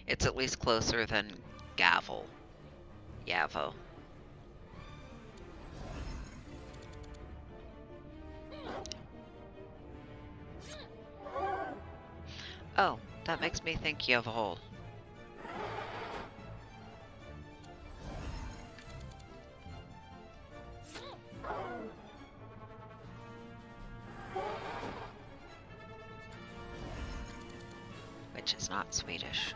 It's at least closer than gavel. Yavo. Oh, that makes me think Yavol. Which is not Swedish.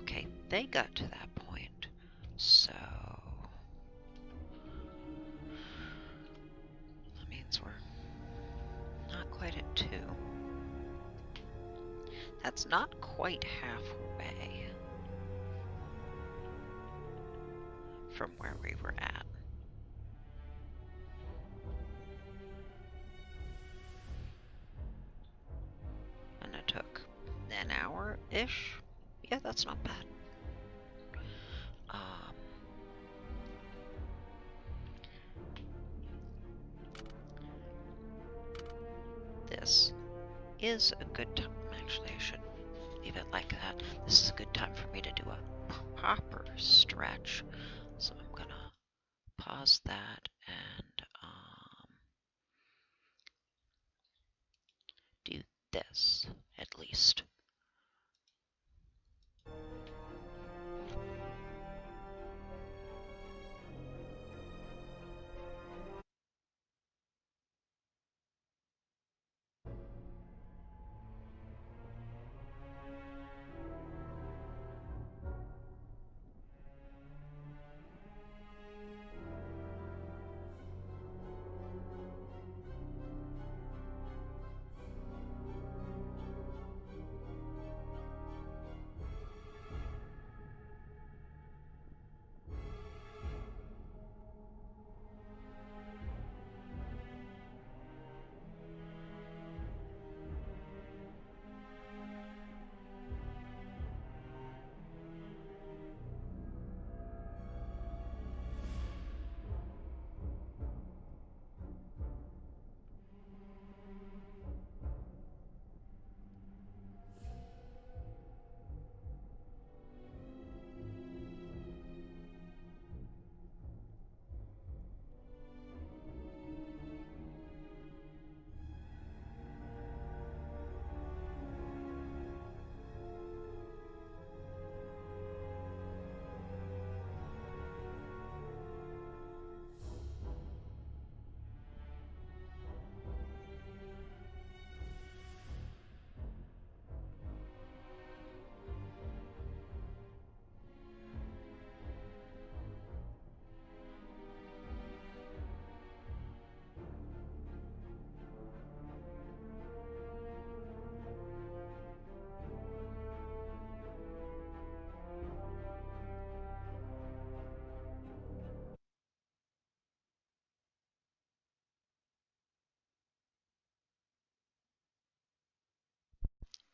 Okay, they got to that point, so that means we're not quite at 2. That's not quite halfway from where we were at. And it took an hour-ish? Yeah, that's not bad. This is a good time. Actually, I should leave it like that. This is a good time for me to do a proper stretch. So I'm gonna pause that and do this at least.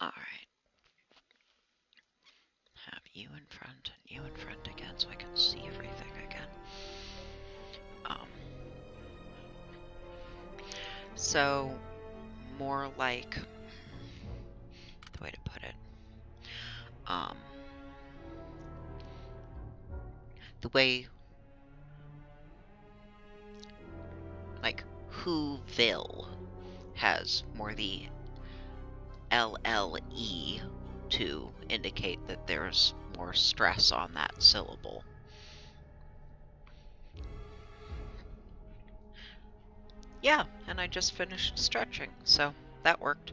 Alright. Have you in front and you in front again so I can see everything again. So, more like, the way to put it, the way, like, Whoville has more the LLE to indicate that there's more stress on that syllable. Yeah, and I just finished stretching, so that worked.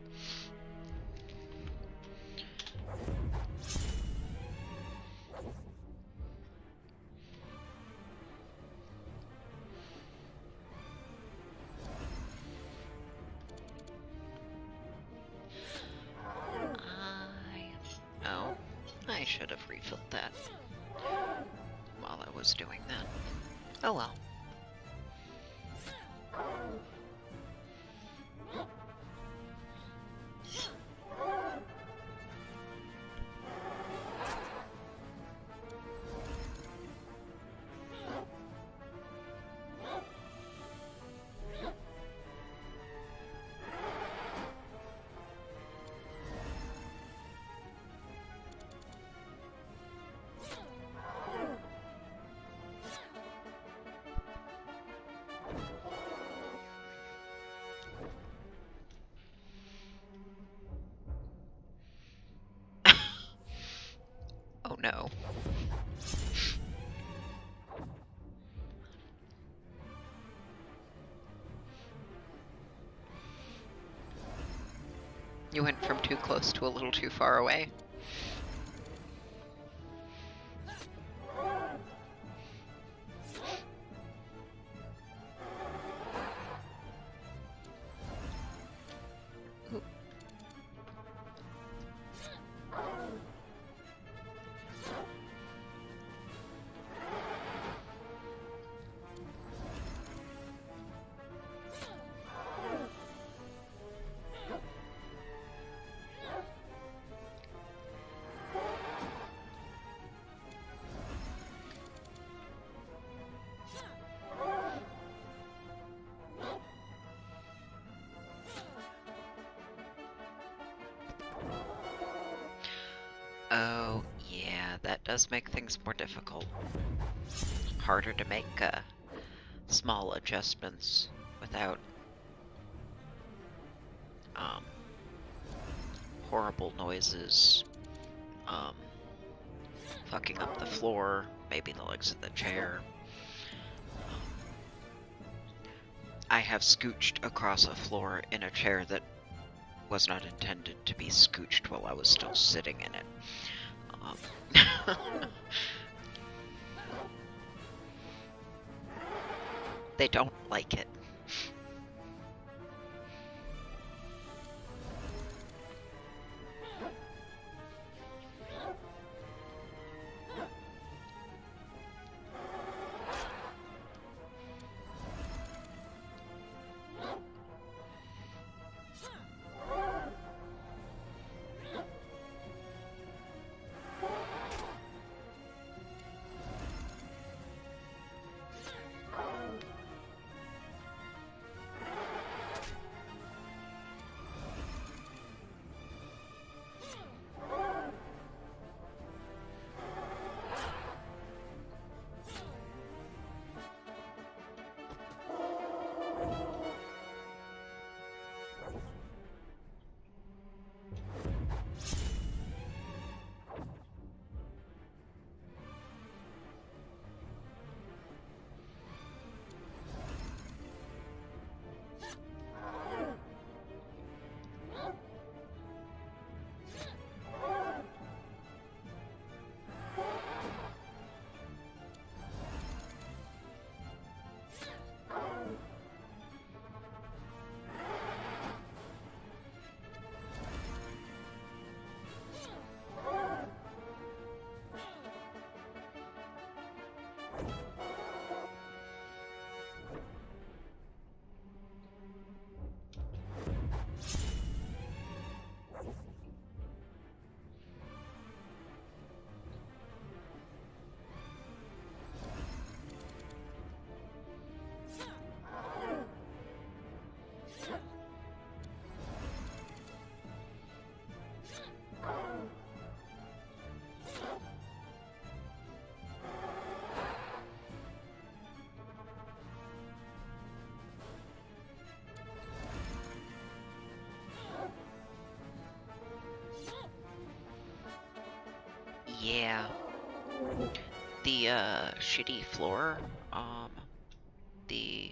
I should have refilled that while I was doing that. Oh well. Oh no. You went from too close to a little too far away. Ooh. Oh, yeah, that does make things more difficult. Harder to make small adjustments without horrible noises, fucking up the floor, maybe the legs of the chair. I have scooched across a floor in a chair that was not intended to be scooched while I was still sitting in it. They don't like it. Yeah. The shitty floor, the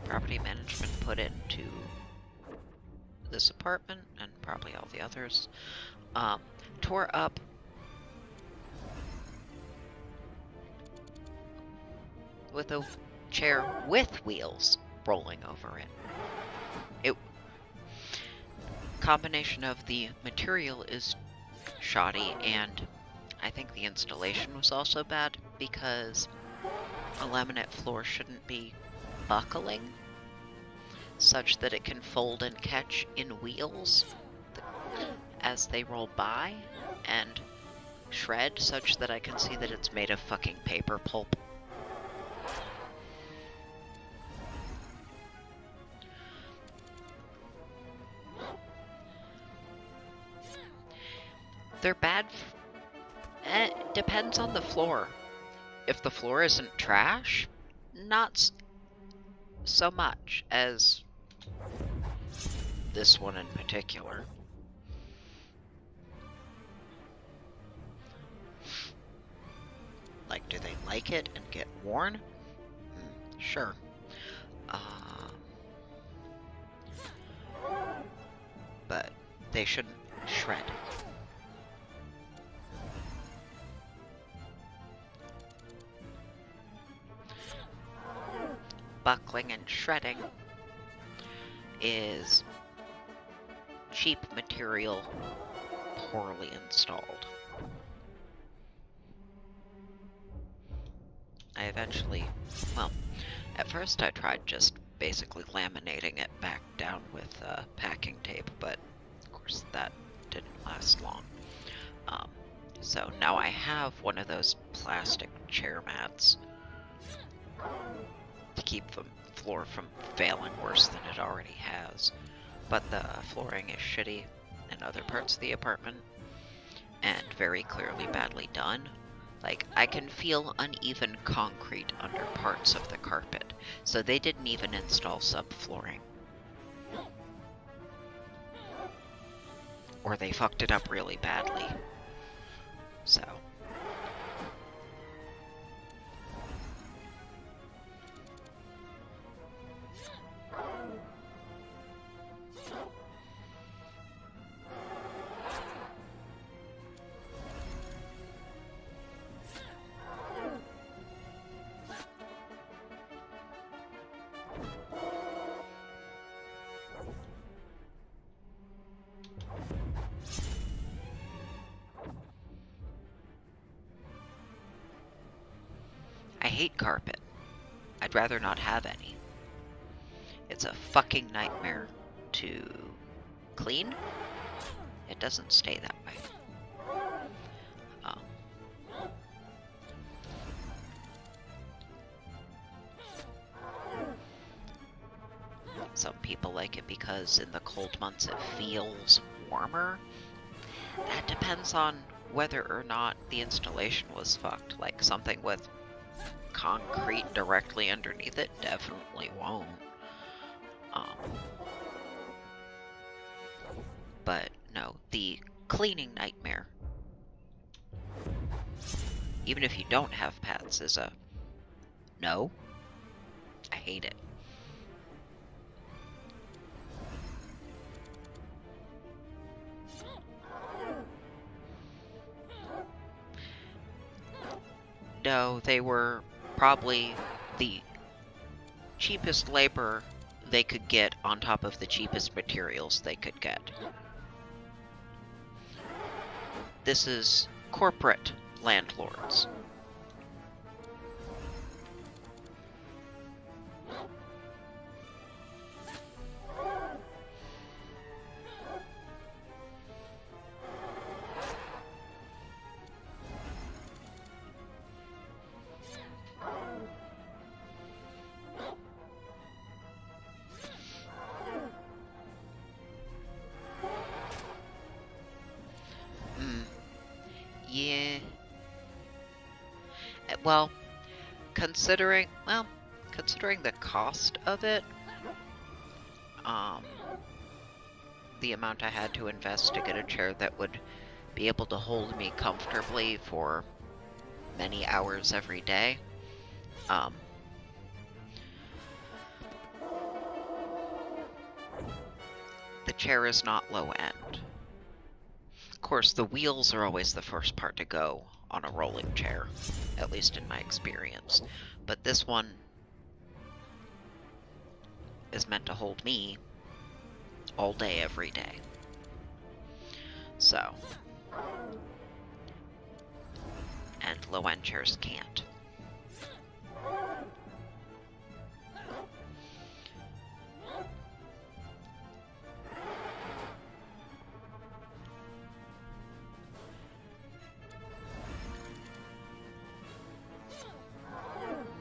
property management put into this apartment, and probably all the others, tore up with a chair with wheels rolling over it. Combination of the material is shoddy, and I think the installation was also bad, because a laminate floor shouldn't be buckling such that it can fold and catch in wheels as they roll by, and shred such that I can see that it's made of fucking paper pulp. They're bad. Depends on the floor. If the floor isn't trash, not so much as this one in particular. Like, do they like it and get worn? Sure. But they shouldn't shred. Buckling and shredding is cheap material poorly installed. I eventually, well, at first I tried just basically laminating it back down with packing tape, but of course that didn't last long. So now I have one of those plastic chair mats to keep the floor from failing worse than it already has. But the flooring is shitty in other parts of the apartment, and very clearly badly done. Like, I can feel uneven concrete under parts of the carpet, so they didn't even install subflooring. Or they fucked it up really badly. So... I hate carpet. I'd rather not have any. It's a fucking nightmare to clean. It doesn't stay that way. Some people like it because in the cold months it feels warmer. That depends on whether or not the installation was fucked. Like, something with concrete directly underneath it definitely won't. But no, the cleaning nightmare, even if you don't have pets, is a no. I hate it. No, they were probably the cheapest labor they could get on top of the cheapest materials they could get. This is corporate landlords. Yeah. Well, considering the cost of it, the amount I had to invest to get a chair that would be able to hold me comfortably for many hours every day. The chair is not low end. Of course, the wheels are always the first part to go on a rolling chair, at least in my experience. But this one is meant to hold me all day, every day. So, and low-end chairs can't.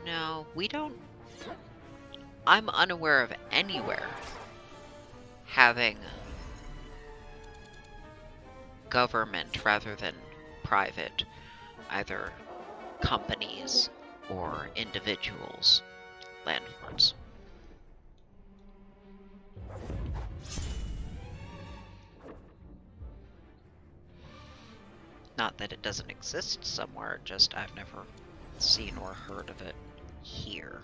No, we don't... I'm unaware of anywhere having government rather than private, either companies or individuals, landlords. Not that it doesn't exist somewhere, just I've never seen or heard of it here.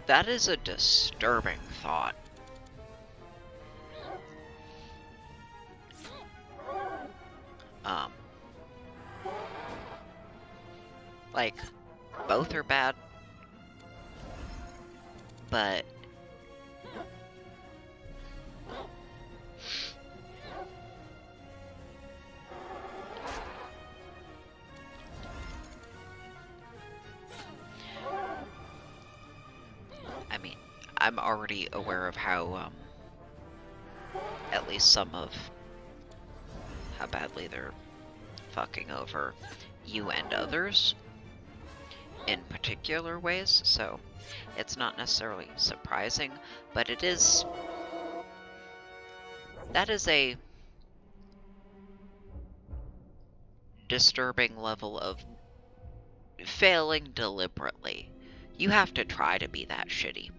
That is a disturbing thought. Like, both are bad, but I mean, I'm already aware of how, at least some of how badly they're fucking over you and others in particular ways, so it's not necessarily surprising, but it is... that is a disturbing level of failing deliberately. You have to try to be that shitty.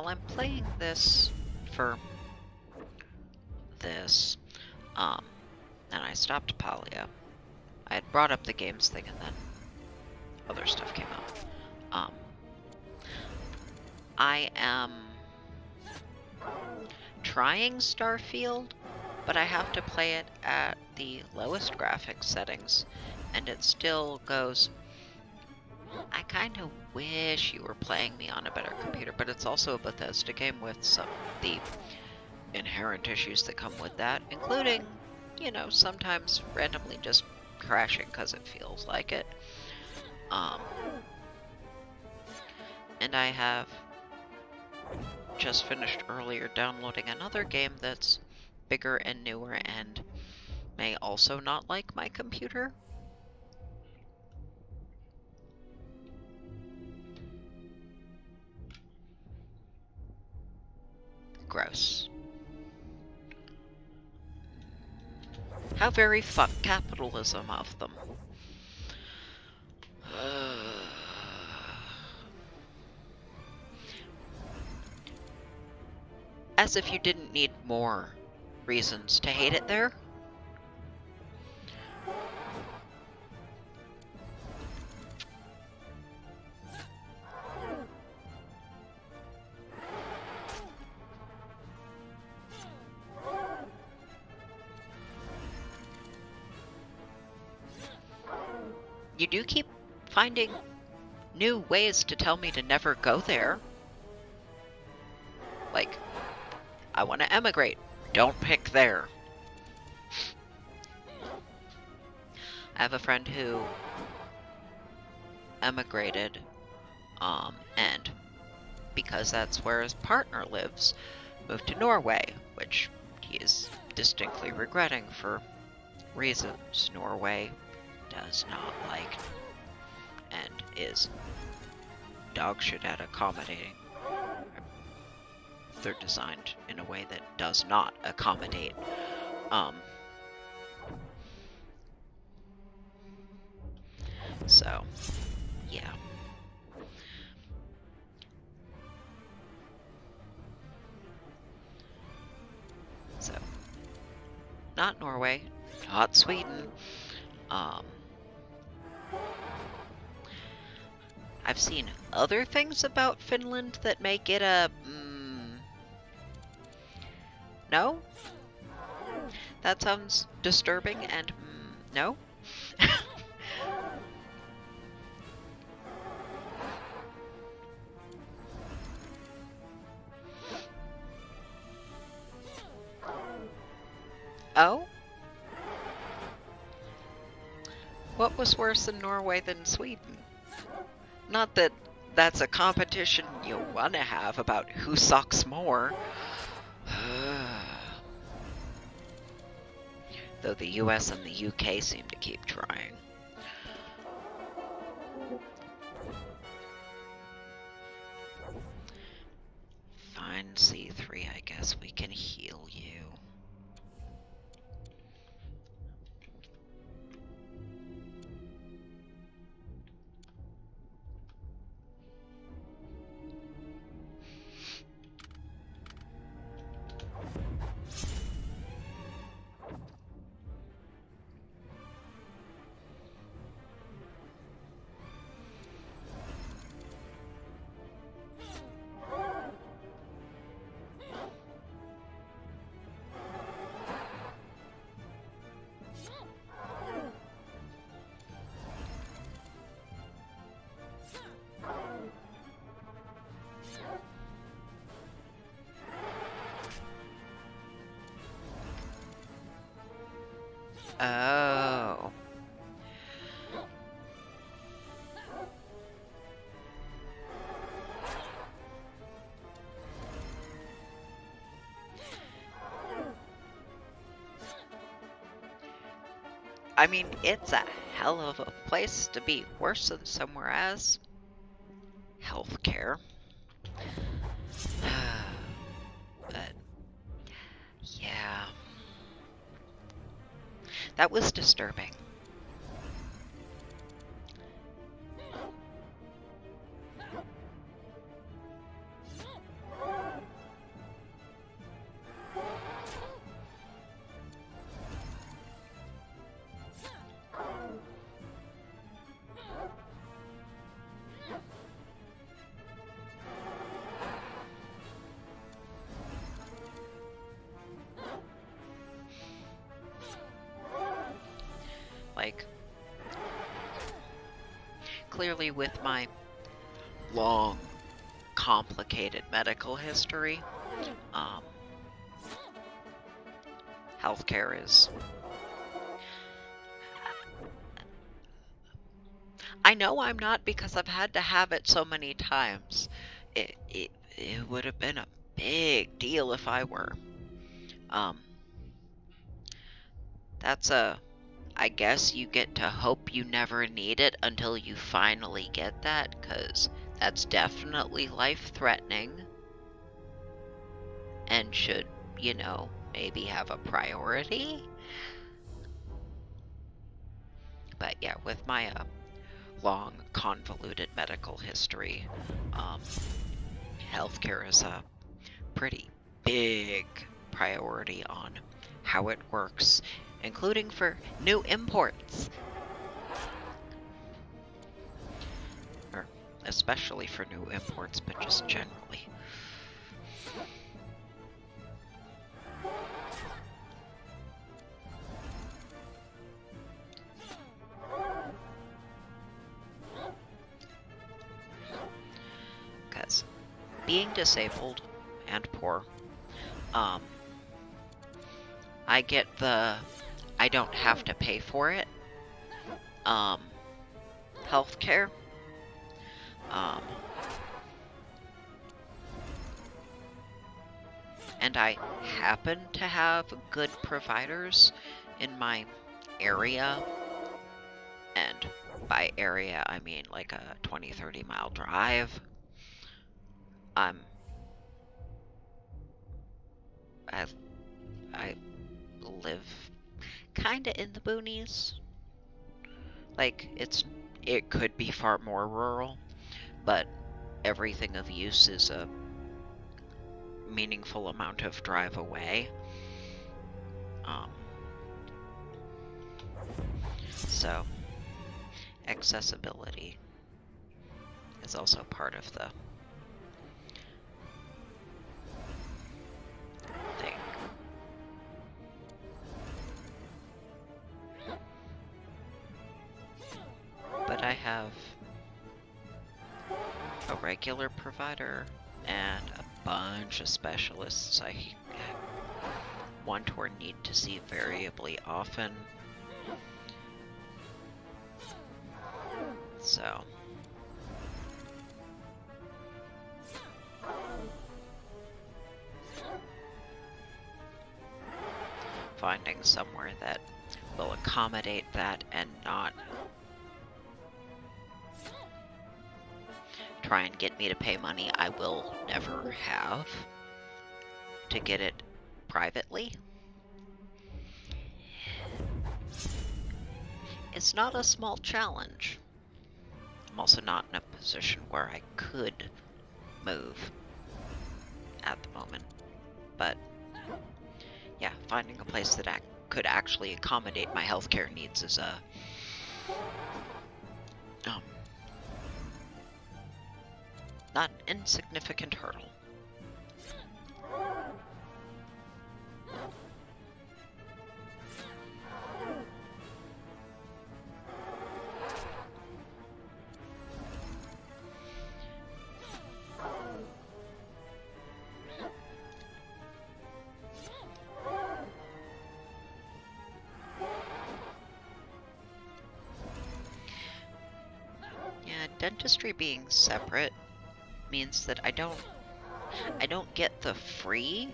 while I'm playing this for this, and I stopped Polio. I had brought up the games thing and then other stuff came up. I am trying Starfield, but I have to play it at the lowest graphics settings, and it still goes, I kind of wish you were playing me on a better computer, but it's also a Bethesda game with some of the inherent issues that come with that, including, you know, sometimes randomly just crashing because it feels like it. And I have just finished earlier downloading another game that's bigger and newer and may also not like my computer. Gross. How very fuck capitalism of them. As if you didn't need more reasons to hate it there. You do keep finding new ways to tell me to never go there. Like, I want to emigrate. Don't pick there. I have a friend who emigrated, and because that's where his partner lives, moved to Norway, which he is distinctly regretting for reasons Norway does not like and is dog shit at accommodating. They're designed in a way that does not accommodate. So, yeah. So, not Norway, not Sweden. I've seen other things about Finland that make it a no? That sounds disturbing and no? Oh? What was worse in Norway than Sweden? Not that that's a competition you want to have about who sucks more. Though the US and the UK seem to keep trying. Fine, C3, I guess we can heal you. Oh. I mean, it's a hell of a place to be, worse than somewhere as healthcare. But, yeah. That was disturbing. Like, clearly with my long, complicated medical history, healthcare is... I know I'm not, because I've had to have it so many times. It would have been a big deal if I were. That's I guess you get to hope you never need it until you finally get that, because that's definitely life-threatening. And should, you know, maybe have a priority. But yeah, with my long, convoluted medical history, healthcare is a pretty big priority on how it works, including for new imports. Or especially for new imports, but just generally. Because being disabled and poor, I get the I don't have to pay for it healthcare. And I happen to have good providers in my area, and by area I mean like a 20-30 mile drive. I live kinda in the boonies. Like, it could be far more rural, but everything of use is a meaningful amount of drive away. So accessibility is also part of the thing. But I have a regular provider and a bunch of specialists I want or need to see variably often. So finding somewhere that will accommodate that and not try and get me to pay money I will never have to get it privately. It's not a small challenge. I'm also not in a position where I could move at the moment. But yeah, finding a place that could actually accommodate my healthcare needs is a not an insignificant hurdle. Yeah, dentistry being separate means that I don't get the free,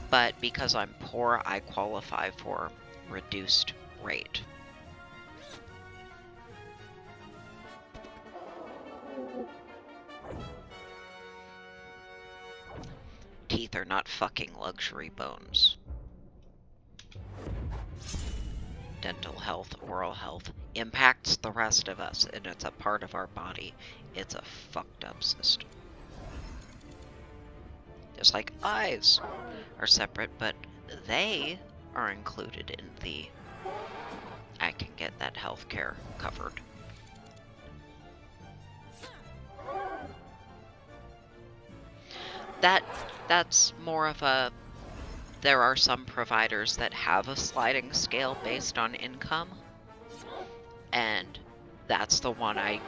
but because I'm poor, I qualify for reduced rate. Teeth are not fucking luxury bones. Dental health, oral health impacts the rest of us, and it's a part of our body. It's a fucked up system. Just like eyes are separate, but they are included in the I can get that healthcare covered. That's more of a there are some providers that have a sliding scale based on income, and that's the one I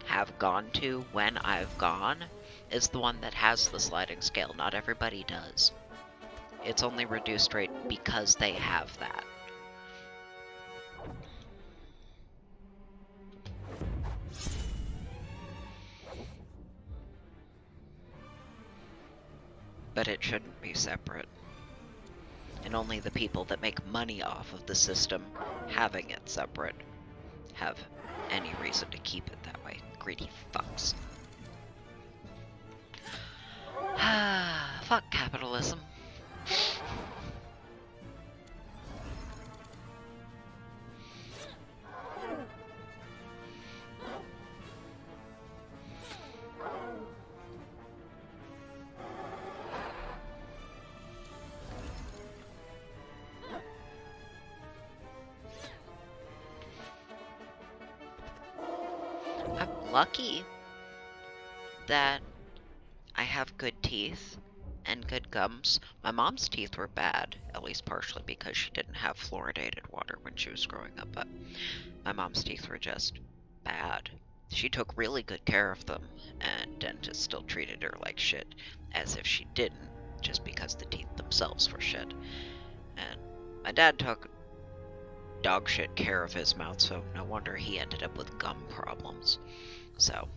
have gone to when I've gone, is the one that has the sliding scale. Not everybody does. It's only reduced rate because they have that. But it shouldn't be separate. And only the people that make money off of the system having it separate have any reason to keep it that way. Greedy fucks. Fuck capitalism. I'm lucky that I have good teeth and good gums. My mom's teeth were bad, at least partially because she didn't have fluoridated water when she was growing up, but my mom's teeth were just bad. She took really good care of them, and dentists still treated her like shit, as if she didn't, just because the teeth themselves were shit. And my dad took dog shit care of his mouth, so no wonder he ended up with gum problems. So,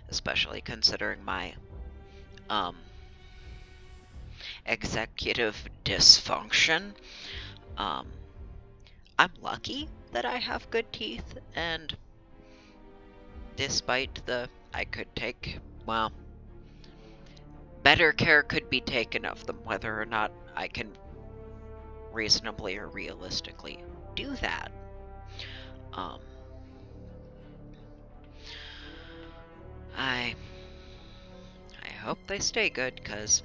especially considering my executive dysfunction, I'm lucky that I have good teeth, and despite I could take, well, better care could be taken of them, whether or not I can reasonably or realistically do that. I hope they stay good, because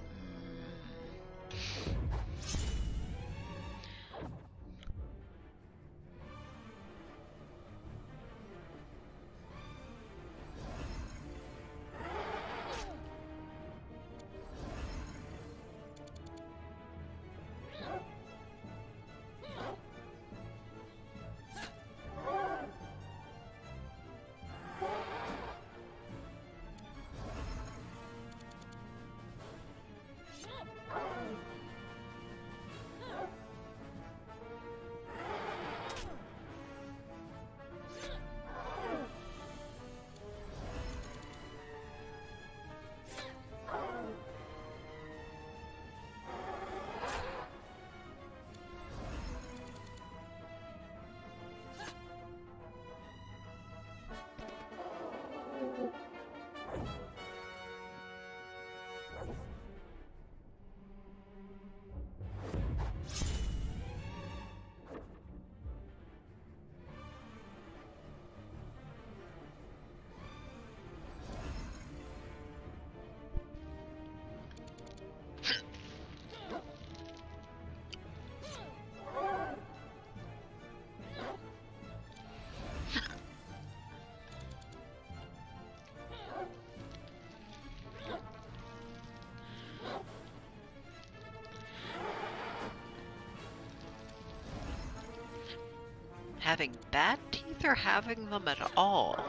having bad teeth or having them at all?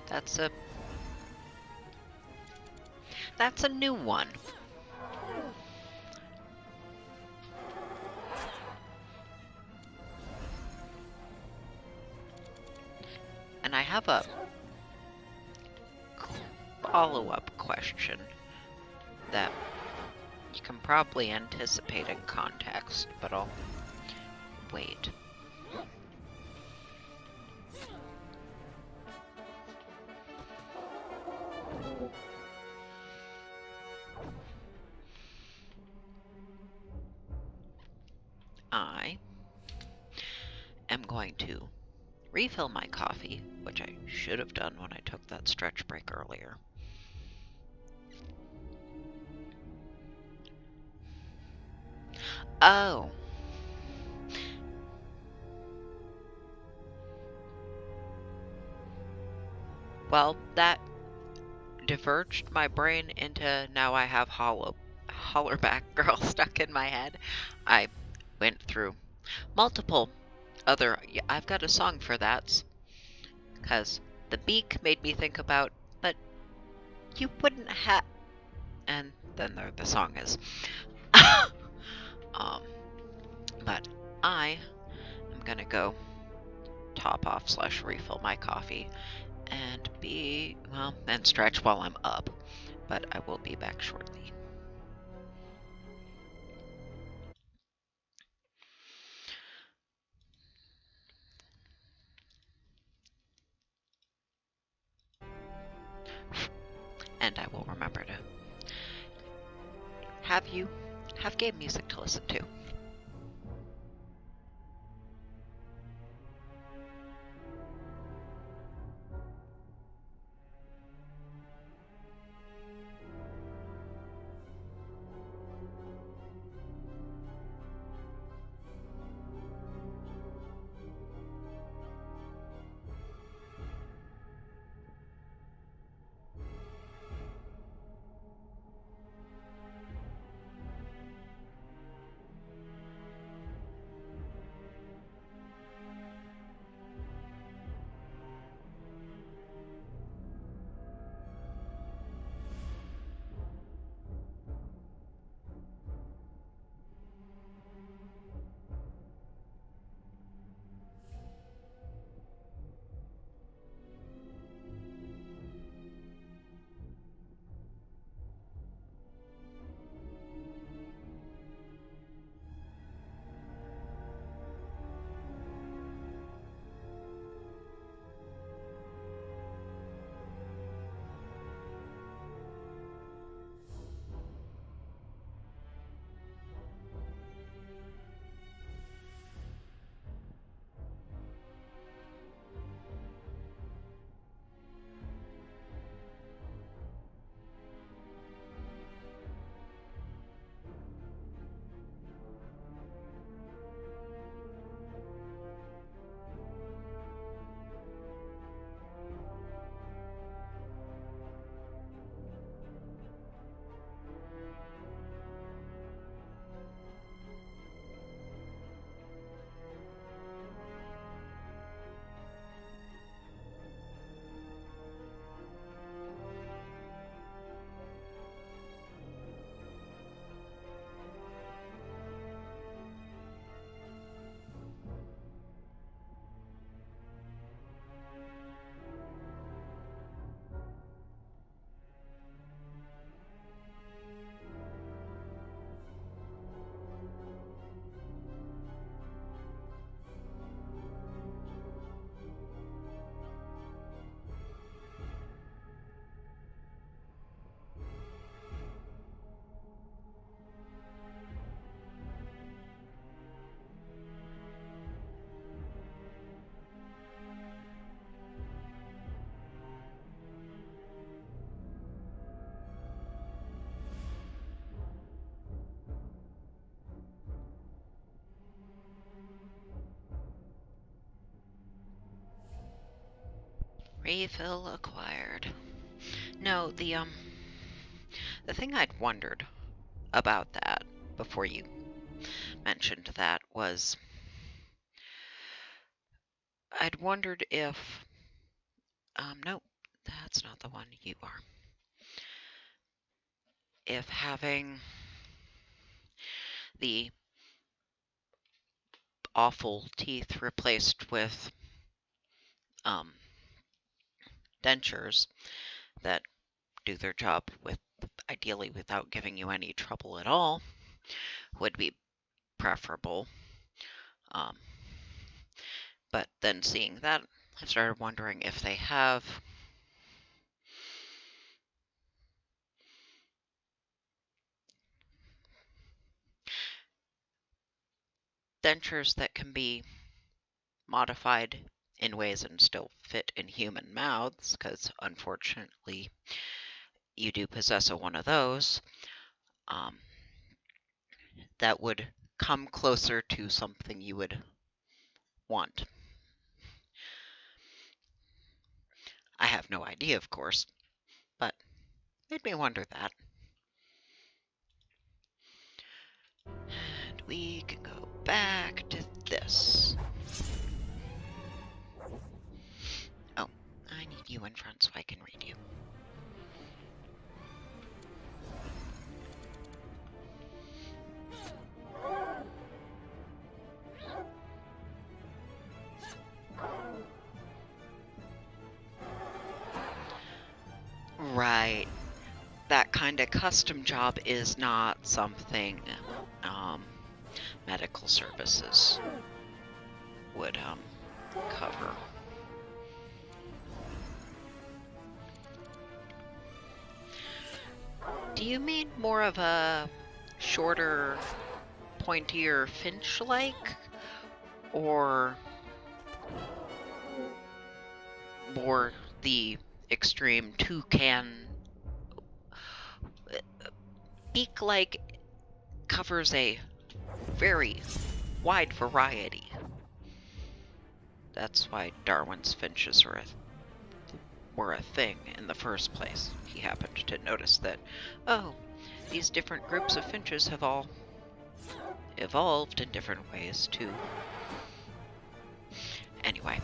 That's a new one. And I have a follow-up question that you can probably anticipate in context, but I'll wait. I am going to refill my coffee, which I should have done when I took that stretch break earlier. Oh. Well, that diverged my brain into now I have Hollerback Girl stuck in my head, I went through multiple other. I've got a song for that, because the beak made me think about, but you wouldn't have. And then there the song is. But I am gonna go top off / refill my coffee and and stretch while I'm up. But I will be back shortly. And I will remember to have game music to listen to. Refill acquired. No, the thing I'd wondered about that before you mentioned that was I'd wondered if no, that's not the one you are. If having the awful teeth replaced with dentures that do their job with ideally without giving you any trouble at all would be preferable. But then seeing that, I started wondering if they have dentures that can be modified in ways and still fit in human mouths, because unfortunately you do possess one of those, that would come closer to something you would want. I have no idea, of course, but Made me wonder that. And we can go back to this. Oh, I need you in front so I can read you. Right. That kind of custom job is not something medical services would cover. Do you mean more of a shorter, pointier finch-like, or more the extreme toucan beak-like covers a very wide variety? That's why Darwin's finches were a thing in the first place. He happened to notice that, oh, these different groups of finches have all evolved in different ways too. Anyway.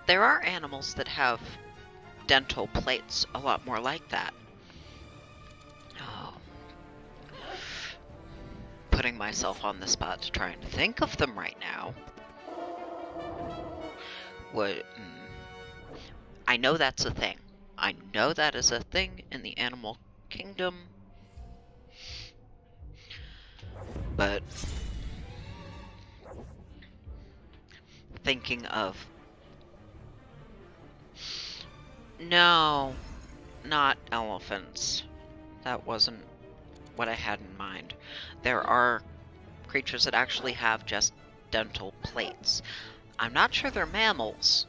There are animals that have dental plates a lot more like that. Oh. Putting myself on the spot to try and think of them right now. I know that's a thing. I know that is a thing in the animal kingdom. But thinking of... No, not elephants. That wasn't what I had in mind. There are creatures that actually have just dental plates. I'm not sure they're mammals.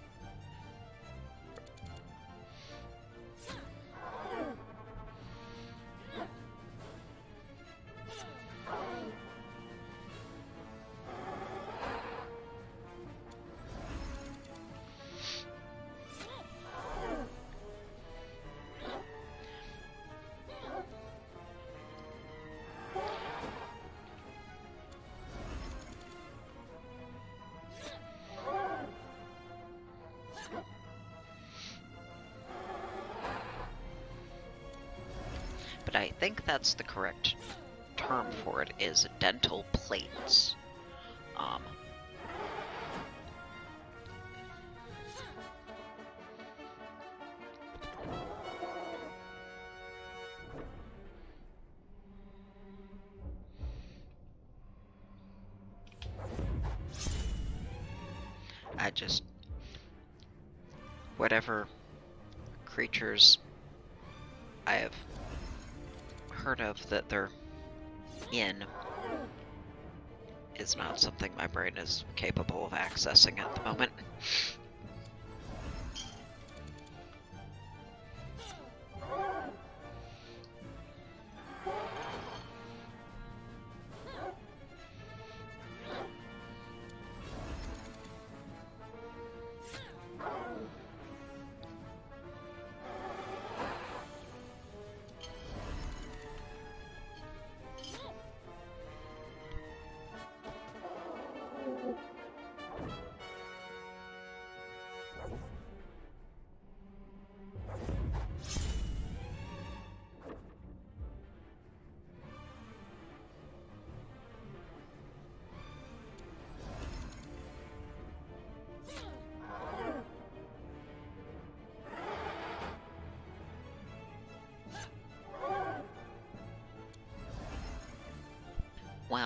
But I think that's the correct term for it, is dental plates. Whatever creatures I have heard of that they're in is not something my brain is capable of accessing at the moment.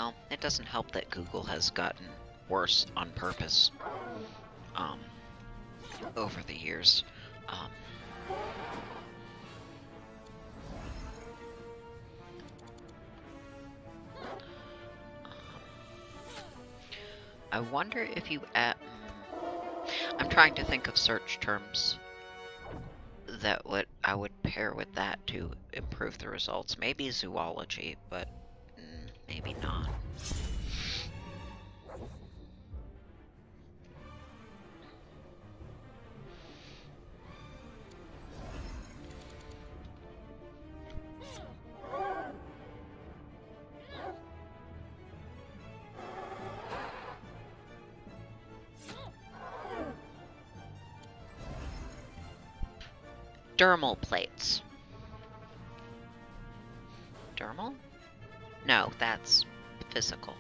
Well, it doesn't help that Google has gotten worse on purpose over the years. I wonder if you I'm trying to think of search terms that I would pair with that to improve the results. Maybe zoology, but maybe not. Dermal plates. Dermal? No, that's physical.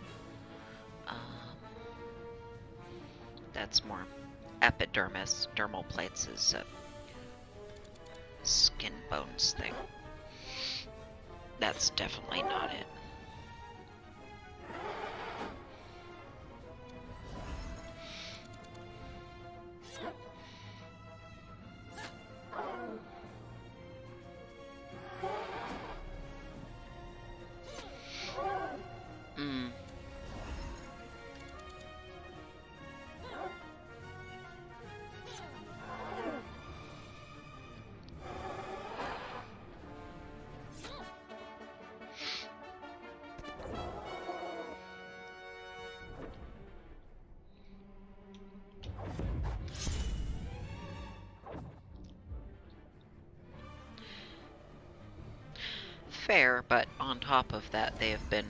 That's more epidermis. Dermal plates is a skin bones thing. That's definitely not it. Fair, but on top of that, they have been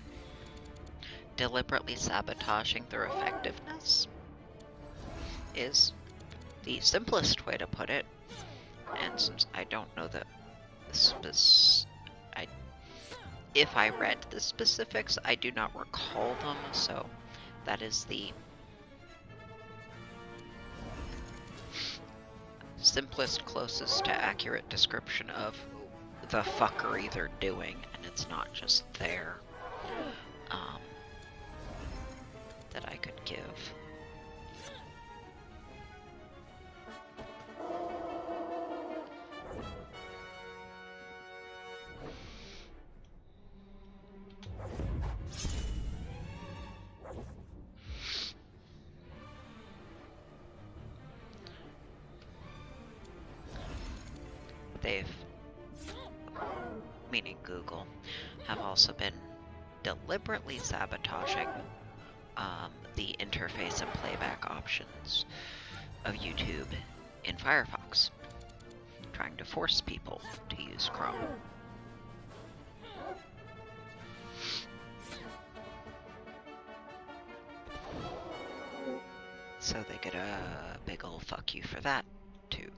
deliberately sabotaging their effectiveness, is the simplest way to put it. And since I don't know the if I read the specifics, I do not recall them, so that is the simplest, closest to accurate description of the fuckery they're doing, and it's not just there, that I could give. They've, meaning Google, have also been deliberately sabotaging the interface and playback options of YouTube in Firefox, trying to force people to use Chrome. So they get a big ol' fuck you for that, too.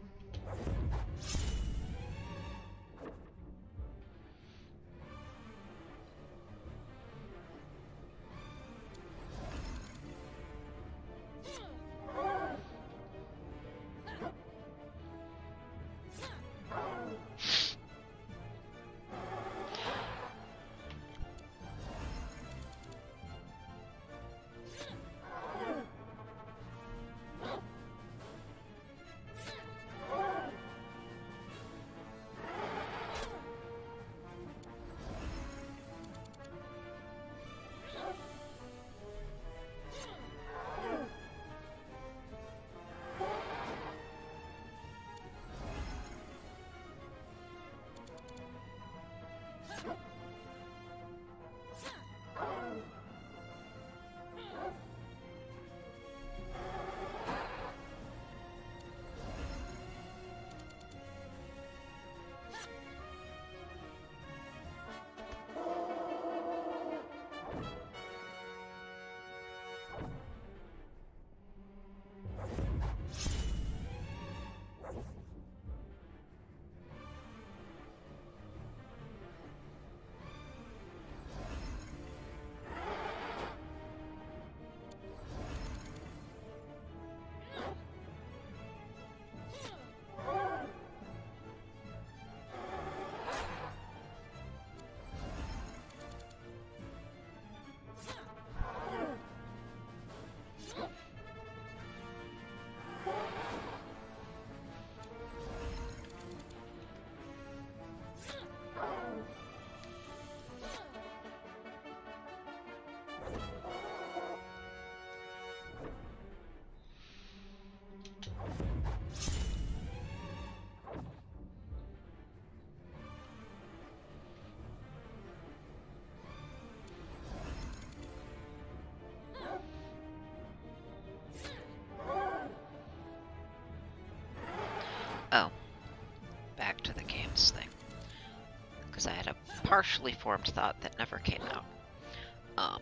partially formed thought that never came out,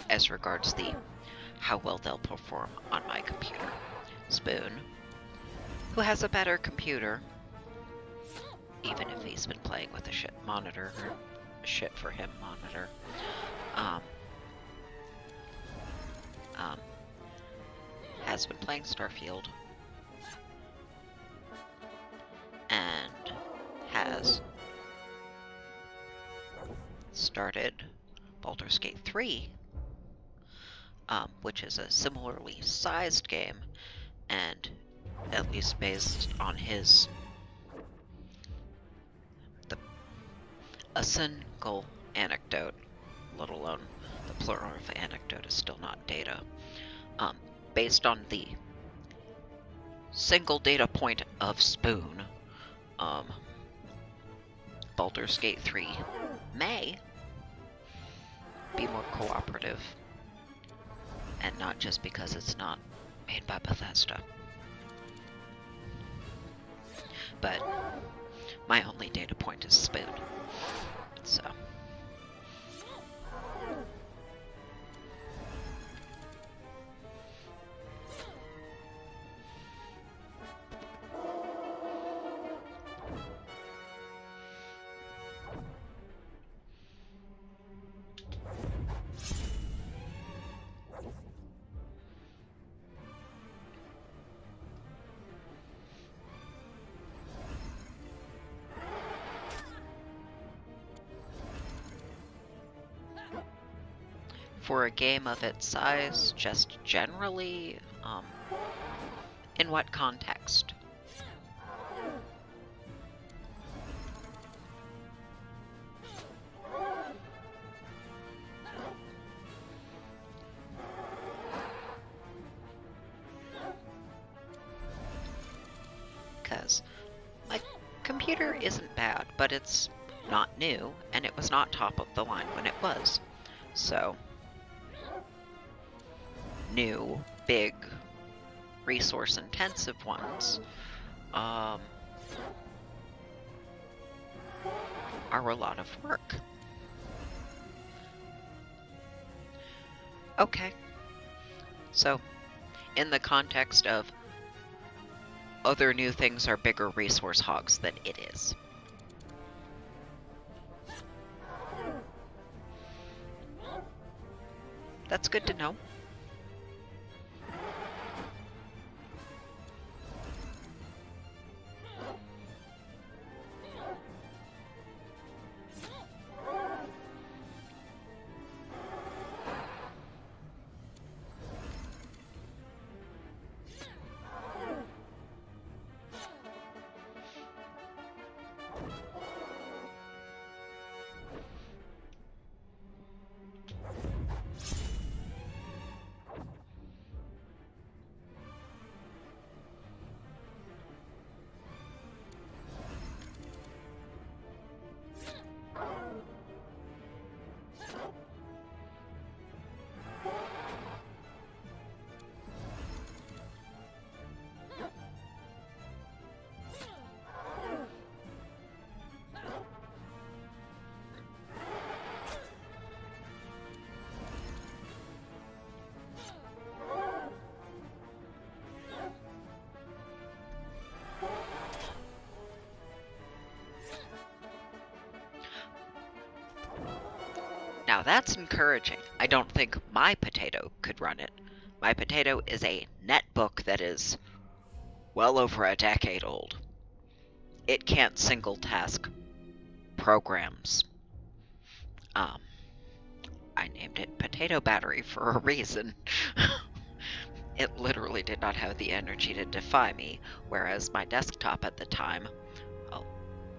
as regards how well they'll perform on my computer. Spoon, who has a better computer, even if he's been playing with a shit monitor, or a shit for him monitor, has been playing Starfield, and has started Baldur's Gate 3, which is a similarly sized game, and at least based on a single anecdote, let alone the plural of anecdote is still not data, based on the single data point of Spoon, Baldur's Gate 3 may be more cooperative, and not just because it's not made by Bethesda. But my only data point is Spoon, so... For a game of its size, just generally, in what context? Because my computer isn't bad, but it's not new, and it was not top of the line when it was. So... new, big, resource-intensive ones are a lot of work. Okay. So, in the context of other new things are bigger resource hogs than it is. That's good to know. Now that's encouraging. I don't think my potato could run it. My potato is a netbook that is well over a decade old. It can't single task programs. I named it Potato Battery for a reason. It literally did not have the energy to defy me, whereas my desktop at the time, a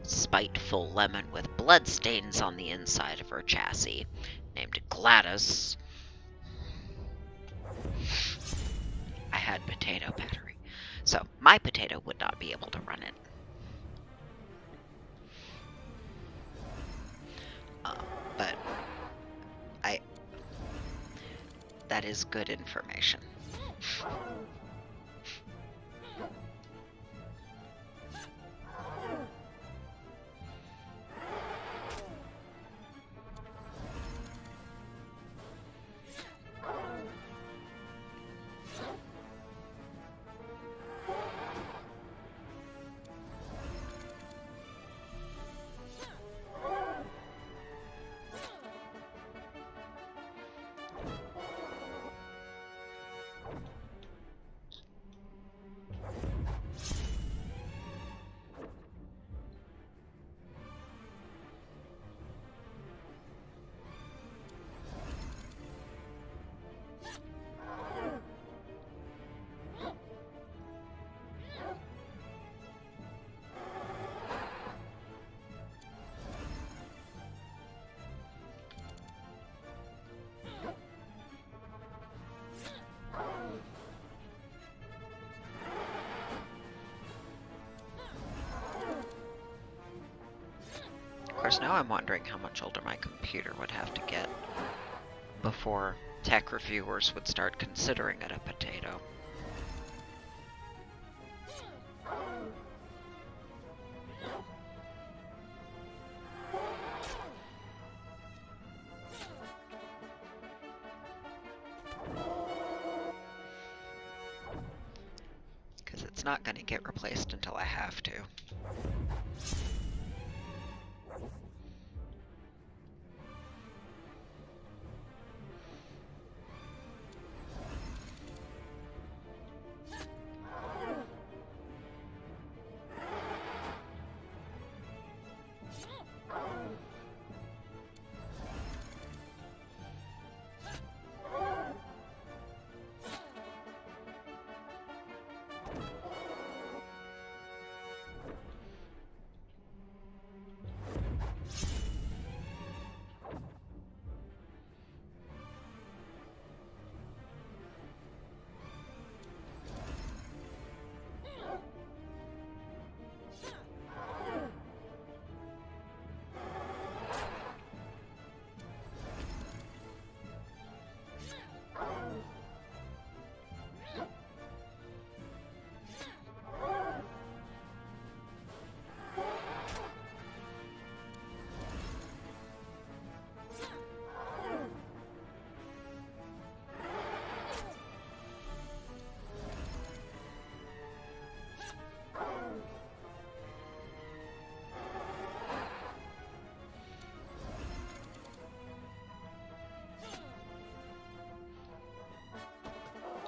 spiteful lemon with bloodstains on the inside of her chassis, named Gladys, I had Potato Battery. So my potato would not be able to run it. But that is good information. course, now I'm wondering how much older my computer would have to get before tech reviewers would start considering it a potato. Because it's not going to get replaced until I have to.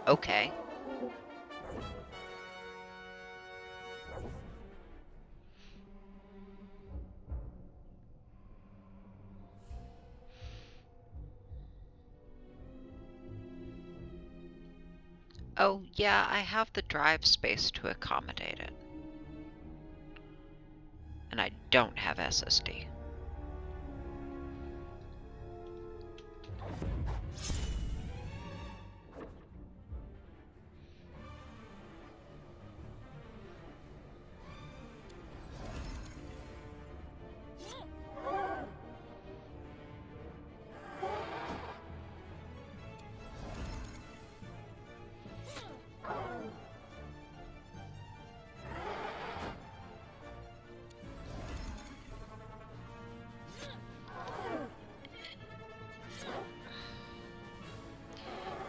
Okay. Oh, yeah, I have the drive space to accommodate it. And I don't have SSD.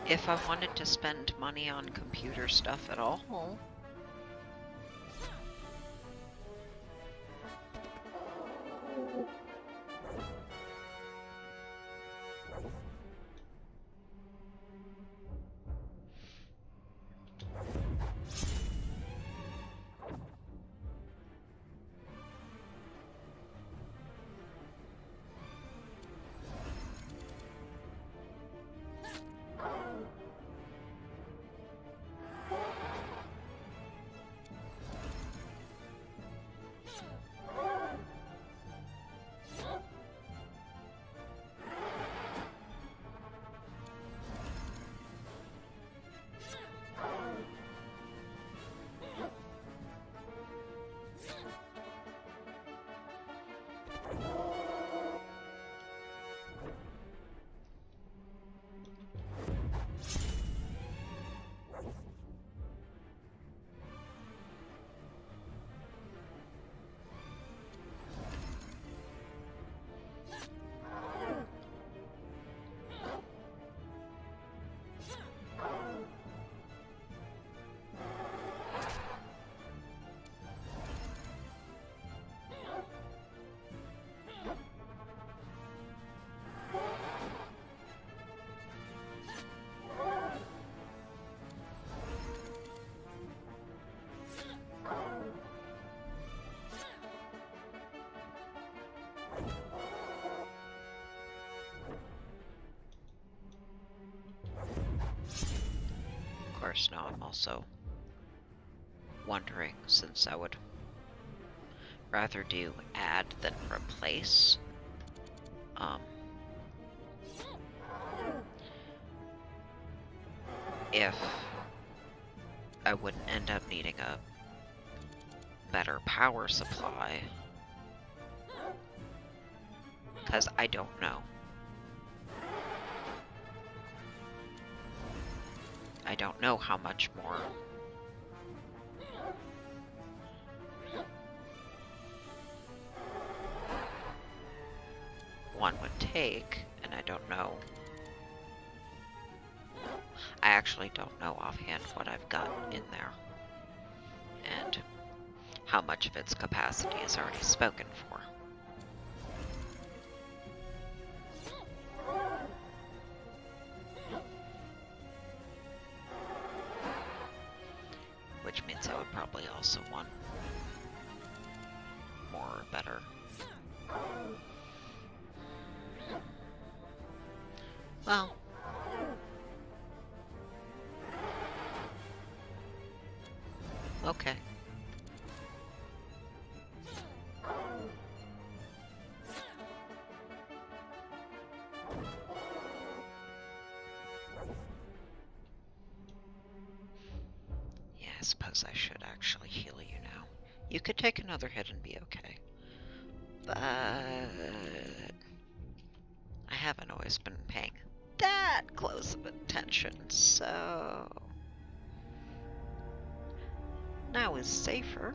If I wanted to spend money on computer stuff at all, of course, now I'm also wondering, since I would rather do add than replace, if I wouldn't end up needing a better power supply. Because I don't know. I don't know how much more one would take, and I don't know. I actually don't know offhand what I've got in there, and how much of its capacity is already spoken for. Which means I would probably also want more or better. Well, okay. Yeah, I suppose I should actually heal you now. You could take another hit and be okay. But I haven't always been paying that close of attention, so now is safer.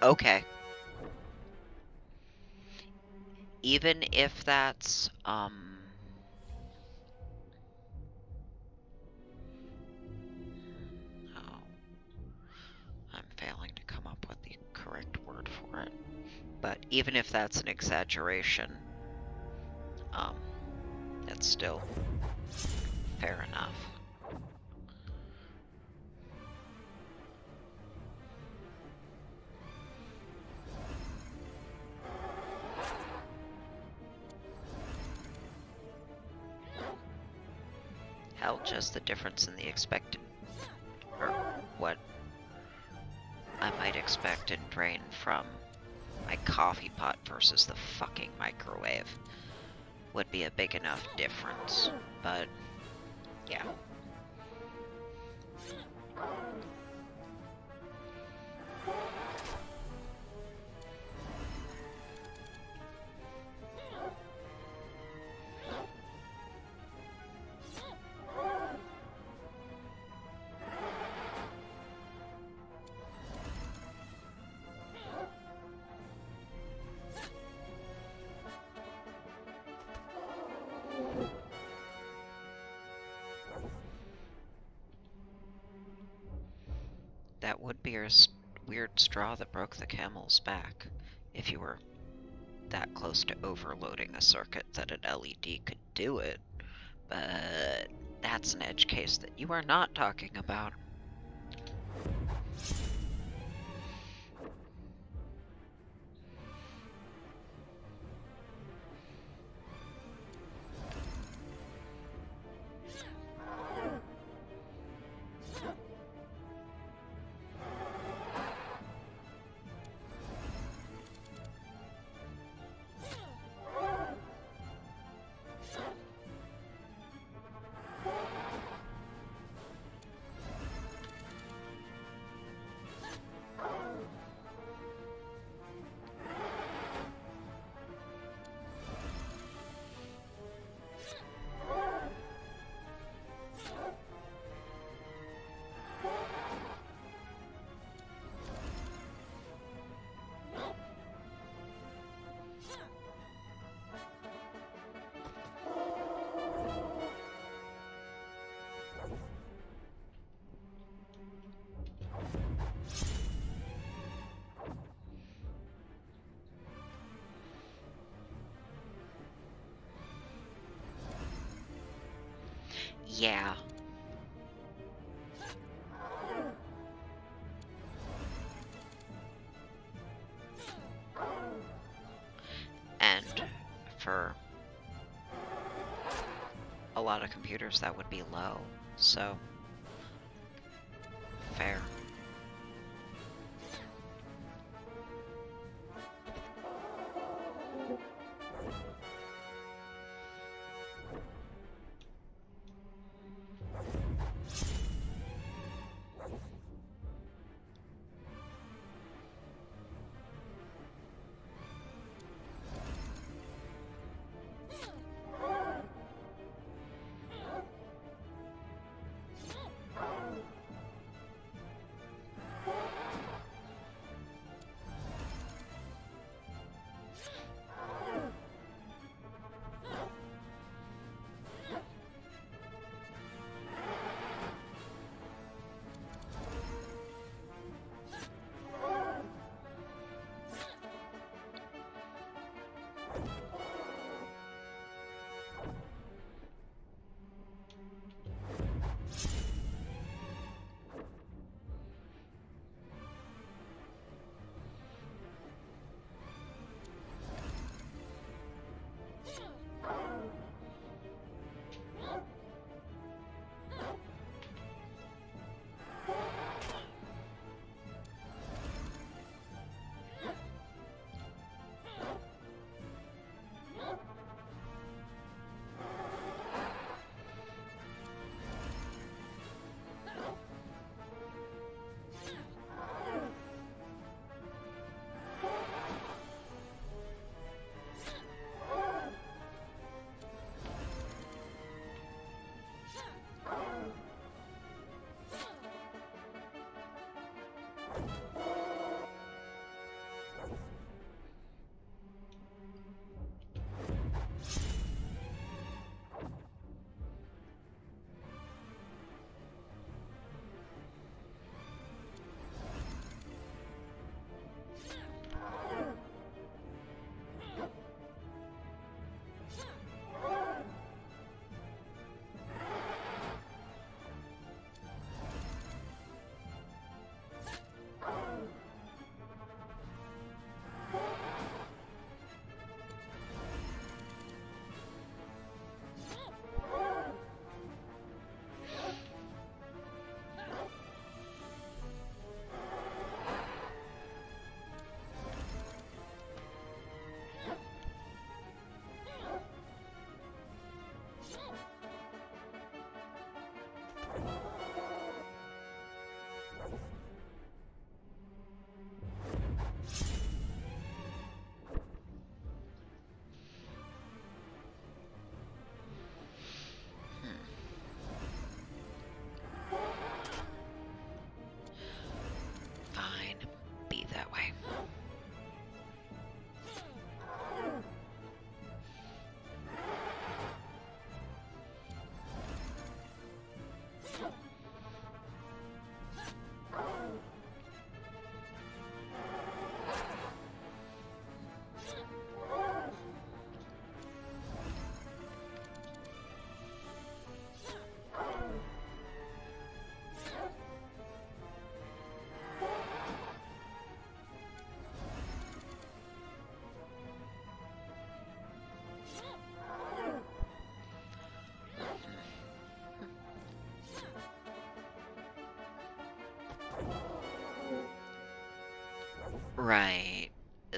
Okay. Even if that's, oh, I'm failing to come up with the correct word for it. But even if that's an exaggeration, it's still fair enough. Hell, just the difference in the expected, or what I might expect in drain from my coffee pot versus the fucking microwave would be a big enough difference, but yeah. That would be a weird straw that broke the camel's back, if you were that close to overloading a circuit that an LED could do it, but that's an edge case that you are not talking about. Yeah. And for a lot of computers that would be low, so fair. Fine. Be that way. Right.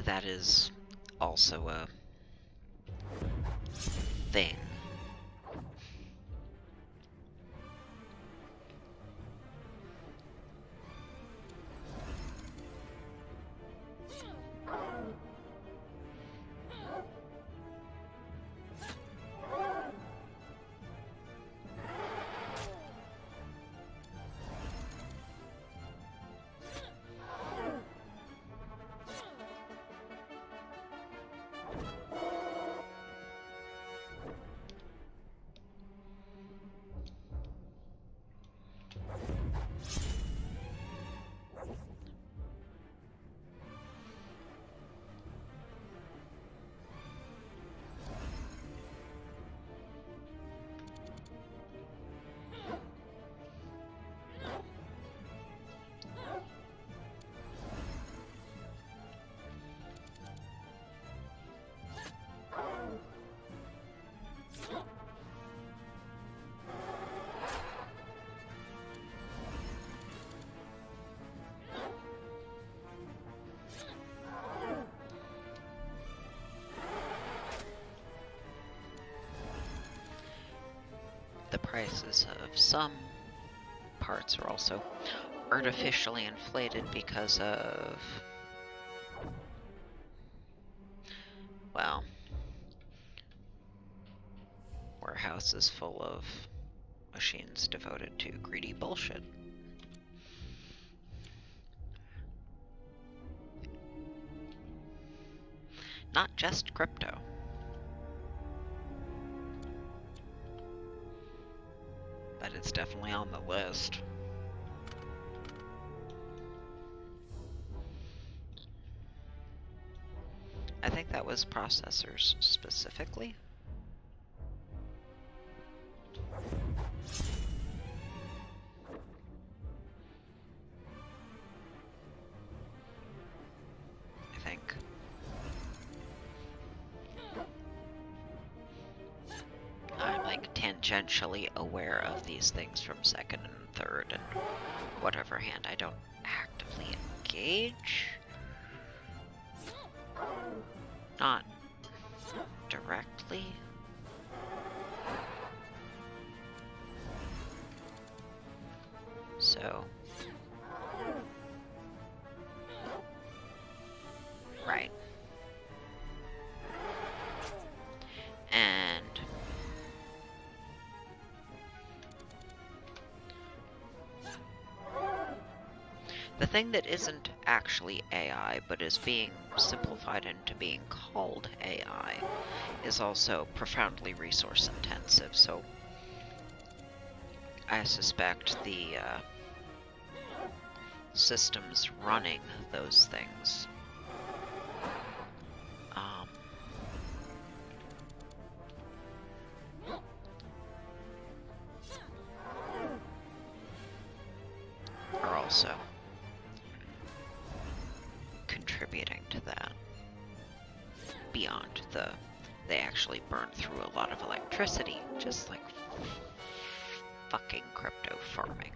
That is also a thing. prices of some parts are also artificially inflated because of, well, warehouses full of machines devoted to greedy bullshit. Not just crypto. But it's definitely on the list. I think that was processors specifically. I think. I'm like tangentially aware of these things from second and third and whatever hand I don't actively engage. Not directly. So, right. And the thing that isn't actually AI, but is being simplified into being called AI, is also profoundly resource intensive, so I suspect the systems running those things are also contributing to that. Beyond they actually burn through a lot of electricity, just like fucking crypto farming.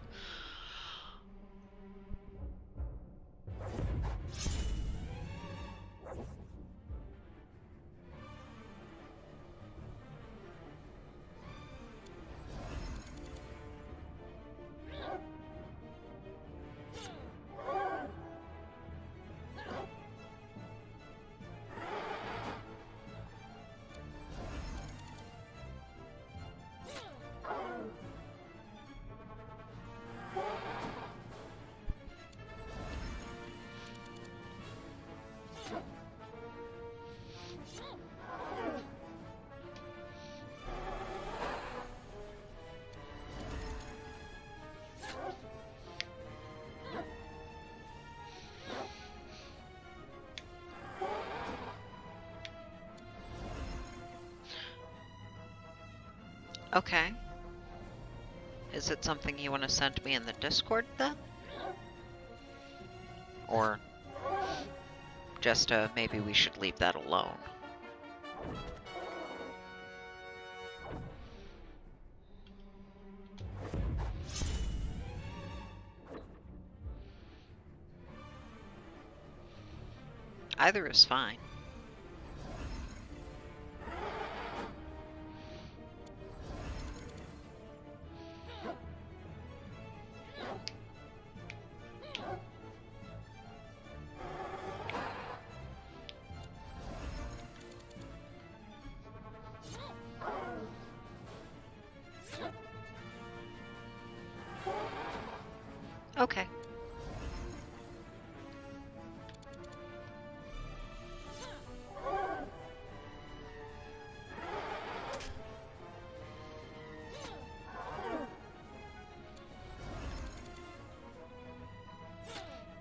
Okay. Is it something you want to send me in the Discord then? Or just maybe we should leave that alone? Either is fine. Okay.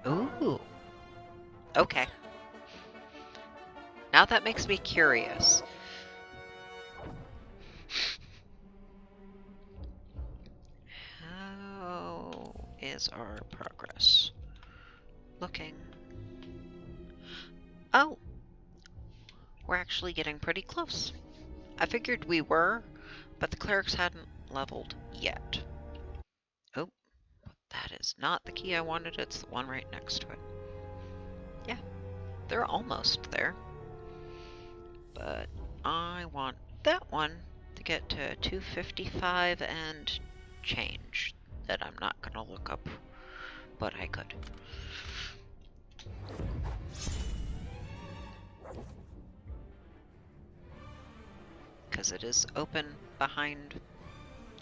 Ooh. Okay. Now that makes me curious. How is our progress looking? Oh! We're actually getting pretty close. I figured we were, but the clerics hadn't leveled yet. Oh, that is not the key I wanted, it's the one right next to it. Yeah, they're almost there. But I want that one to to get to 255 and change that I'm not gonna look up, but I could. Because it is open behind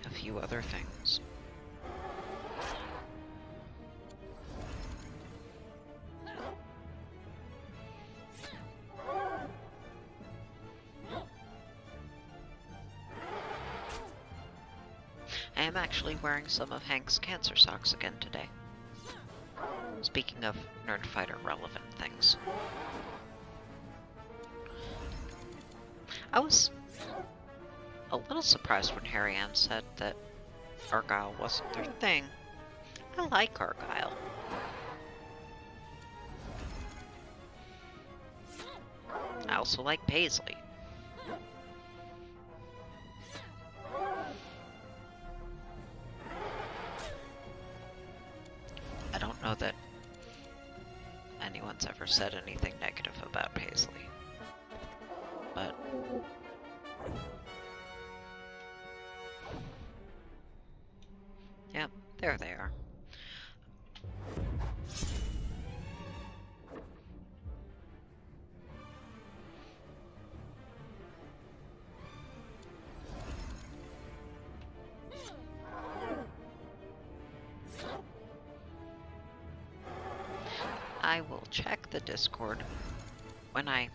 a few other things. I am actually wearing some of Hank's cancer socks again today. Speaking of Nerdfighter relevant things. I was a little surprised when Harry Ann said that Argyle wasn't their thing. I like Argyle. I also like Paisley. I don't know that anyone's ever said anything negative about Paisley. But yep, there they are. I will check the Discord when I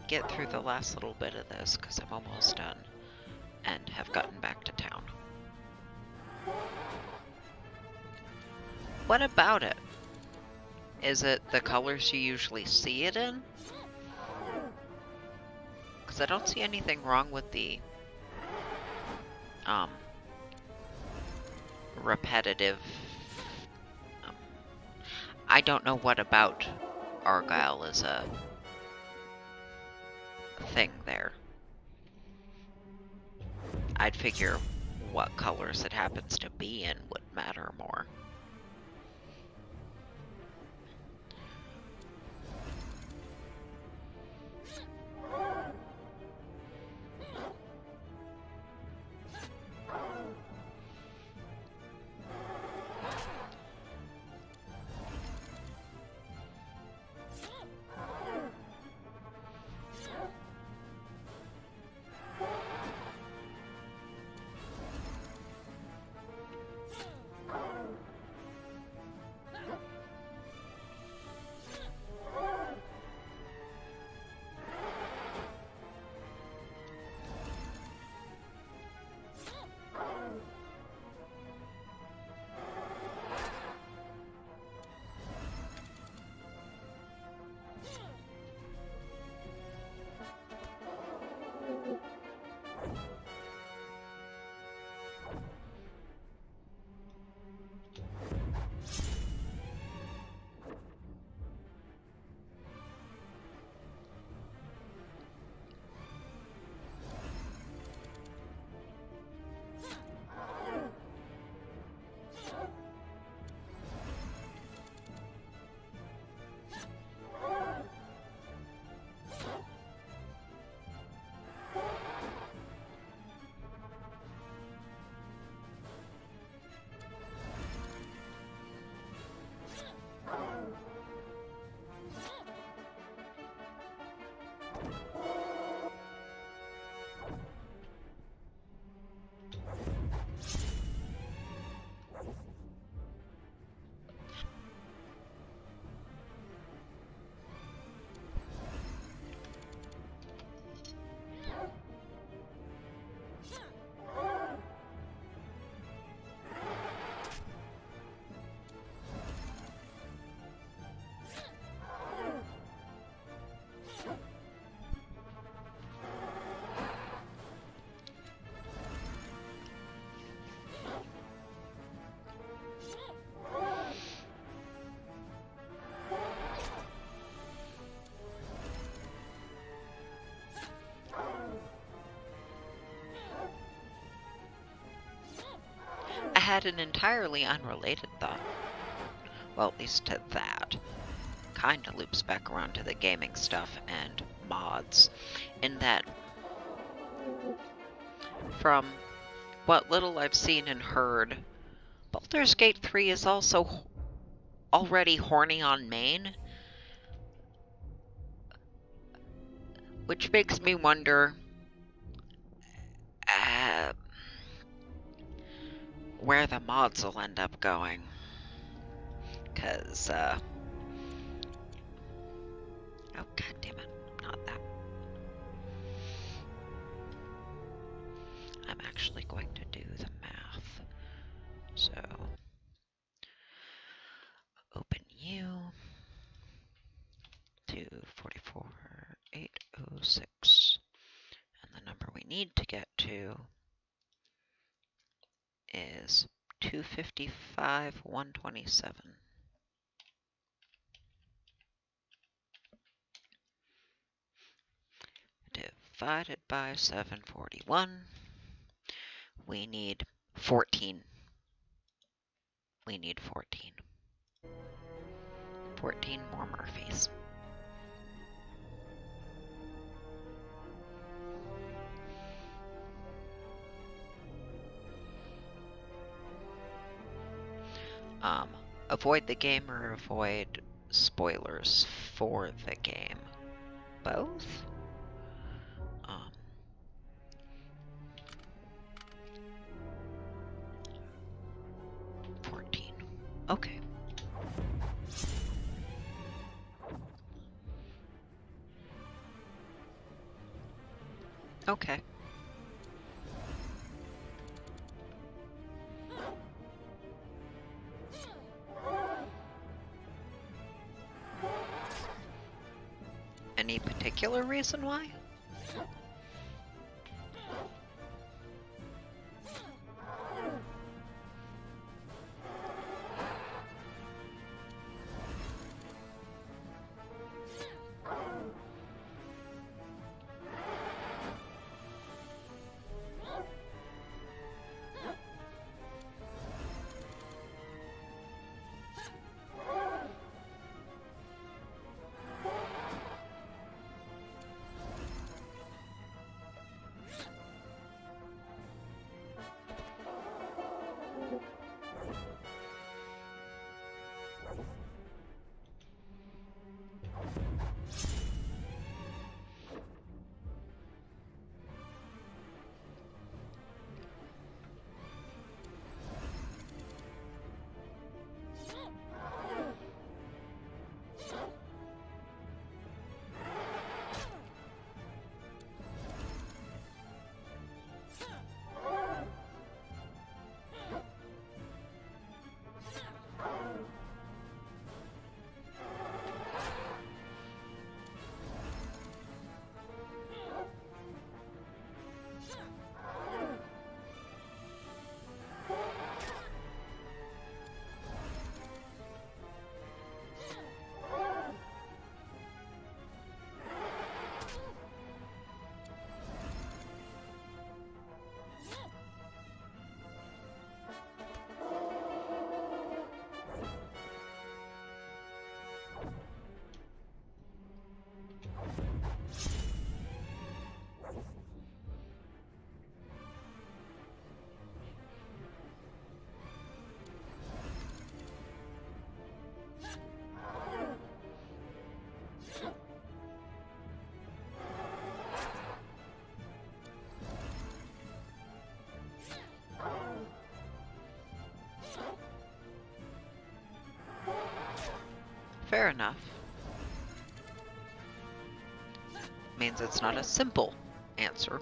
get through the last little bit of this, because I'm almost done and have gotten back to town. What about it? Is it the colors you usually see it in? Because I don't see anything wrong with the repetitive. I don't know what about Argyle is a thing there. I'd figure what colors it happens to be in would matter more. I had an entirely unrelated thought. Well, at least to that. Kinda loops back around to the gaming stuff and mods. In that, From what little I've seen and heard, Baldur's Gate 3 is also already horny on main, which makes me wonder where the mods will end up going. Because, oh, god damn it, not that. I'm actually going to do the math. So, open U to 44,806. And the number we need to get to is 255,127. Divided by 741. We need 14. We need 14. 14 more Murphys. Avoid the game or avoid spoilers for the game? Both? 14. Okay. Okay. Any particular reason why? Fair enough. Means it's not a simple answer.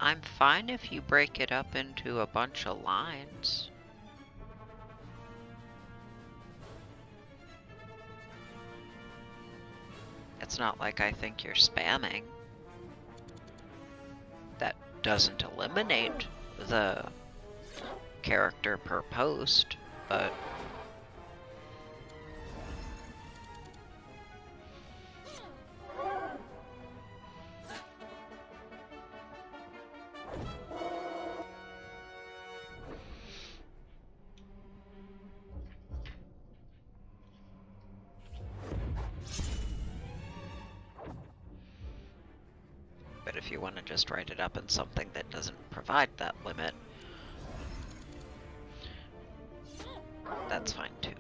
I'm fine if you break it up into a bunch of lines. It's not like I think you're spamming. That doesn't eliminate the character per post, but... But if you want to just write it up in something that doesn't provide that limit, that's fine too.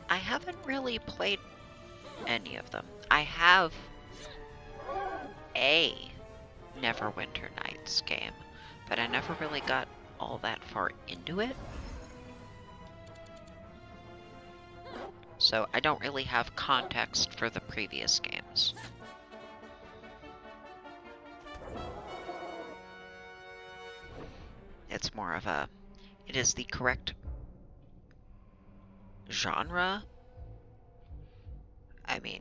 I haven't really played any of them. I have a Neverwinter Nights game, but I never really got all that far into it. So I don't really have context for the previous games. It's more of a... It is the correct genre. I mean,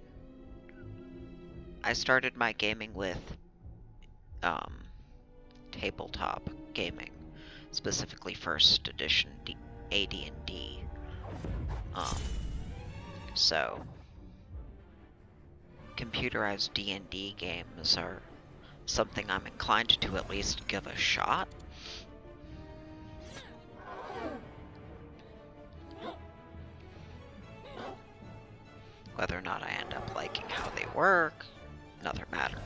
I started my gaming with tabletop gaming, specifically first edition AD&D. So computerized D&D games are something I'm inclined to at least give a shot. Whether or not I end up liking how they work, another matter.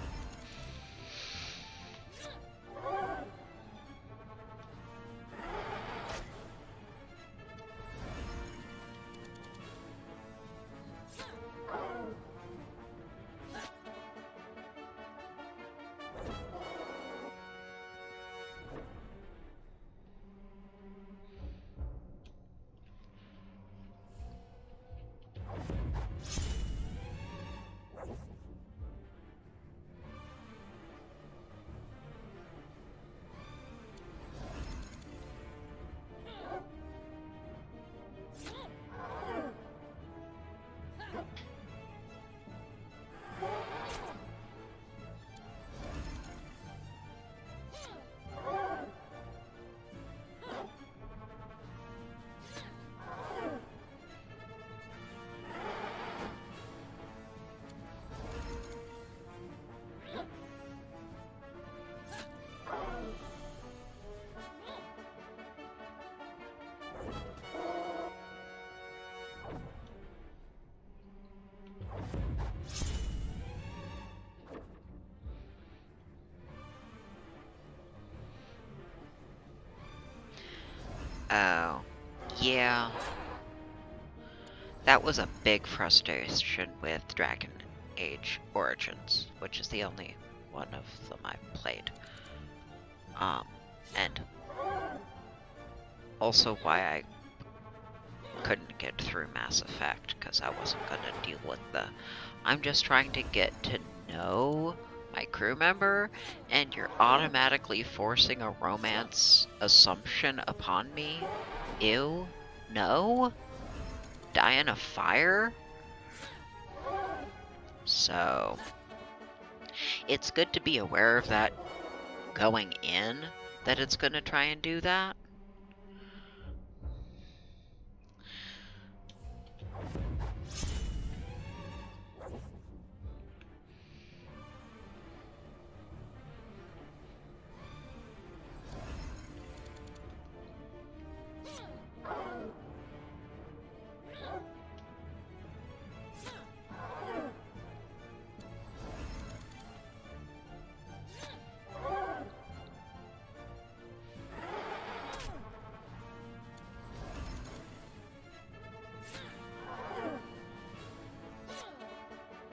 Oh, yeah. That was a big frustration with Dragon Age Origins, which is the only one of them I've played. And also why I couldn't get through Mass Effect, because I wasn't going to deal with the... I'm just trying to get to know my crew member, and you're automatically forcing a romance assumption upon me? Ew. No? die in a fire. So it's good to be aware of that going in, that it's going to try and do that.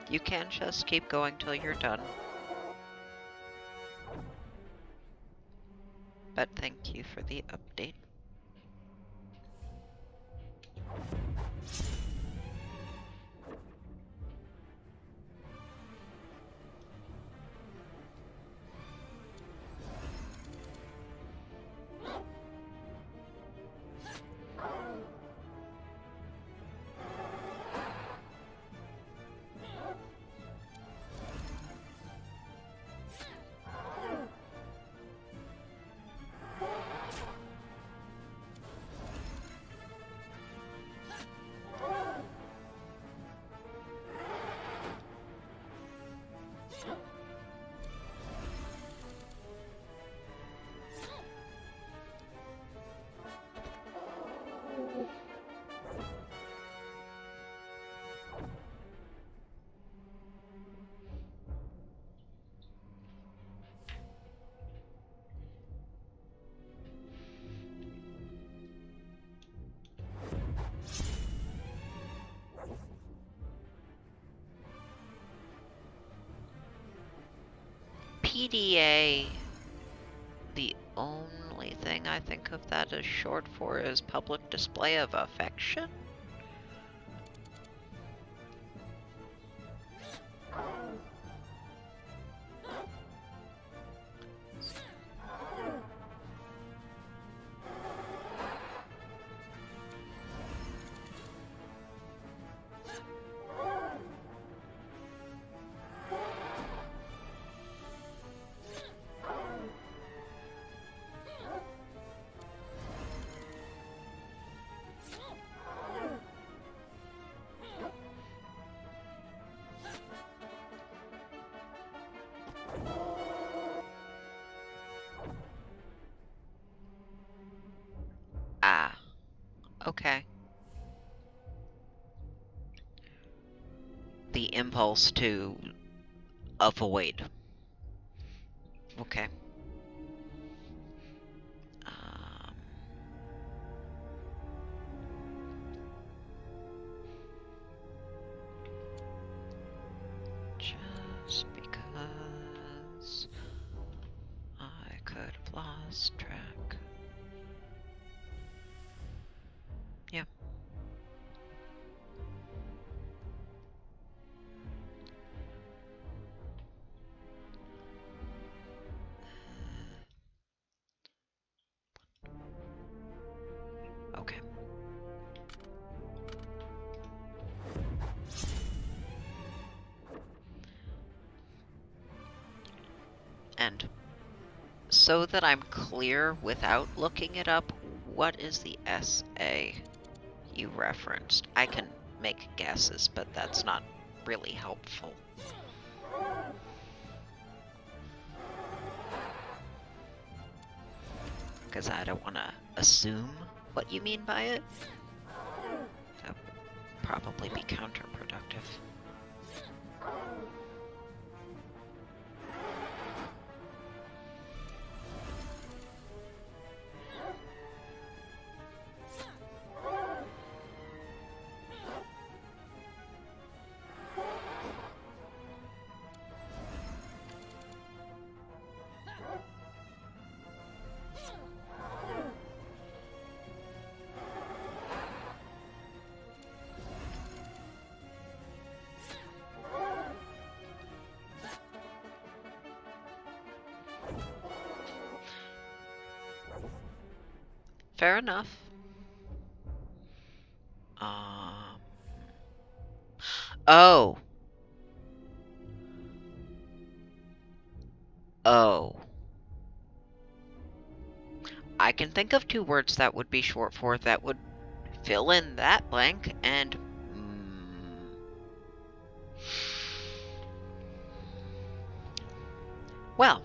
You can just keep going till you're done. But thank you for the update. PDA, the only thing I think of that is short for is public display of affection. Ah, okay. The impulse to avoid. Okay. Just because I could have lost track. Yeah. Okay. And so that I'm clear without looking it up, what is the SA you referenced? I can make guesses, but that's not really helpful. Because I don't want to assume what you mean by it. That would probably be counterproductive. Fair enough. Oh. Oh. I can think of 2 words that would be short for that would fill in that blank, and... Well.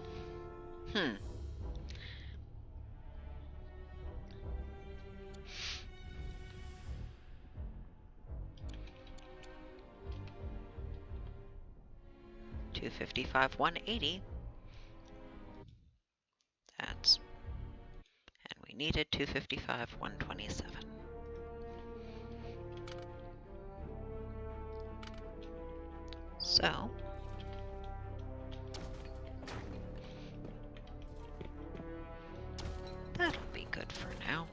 255, 180. That's... And we needed 255, 127. So... That'll be good for now.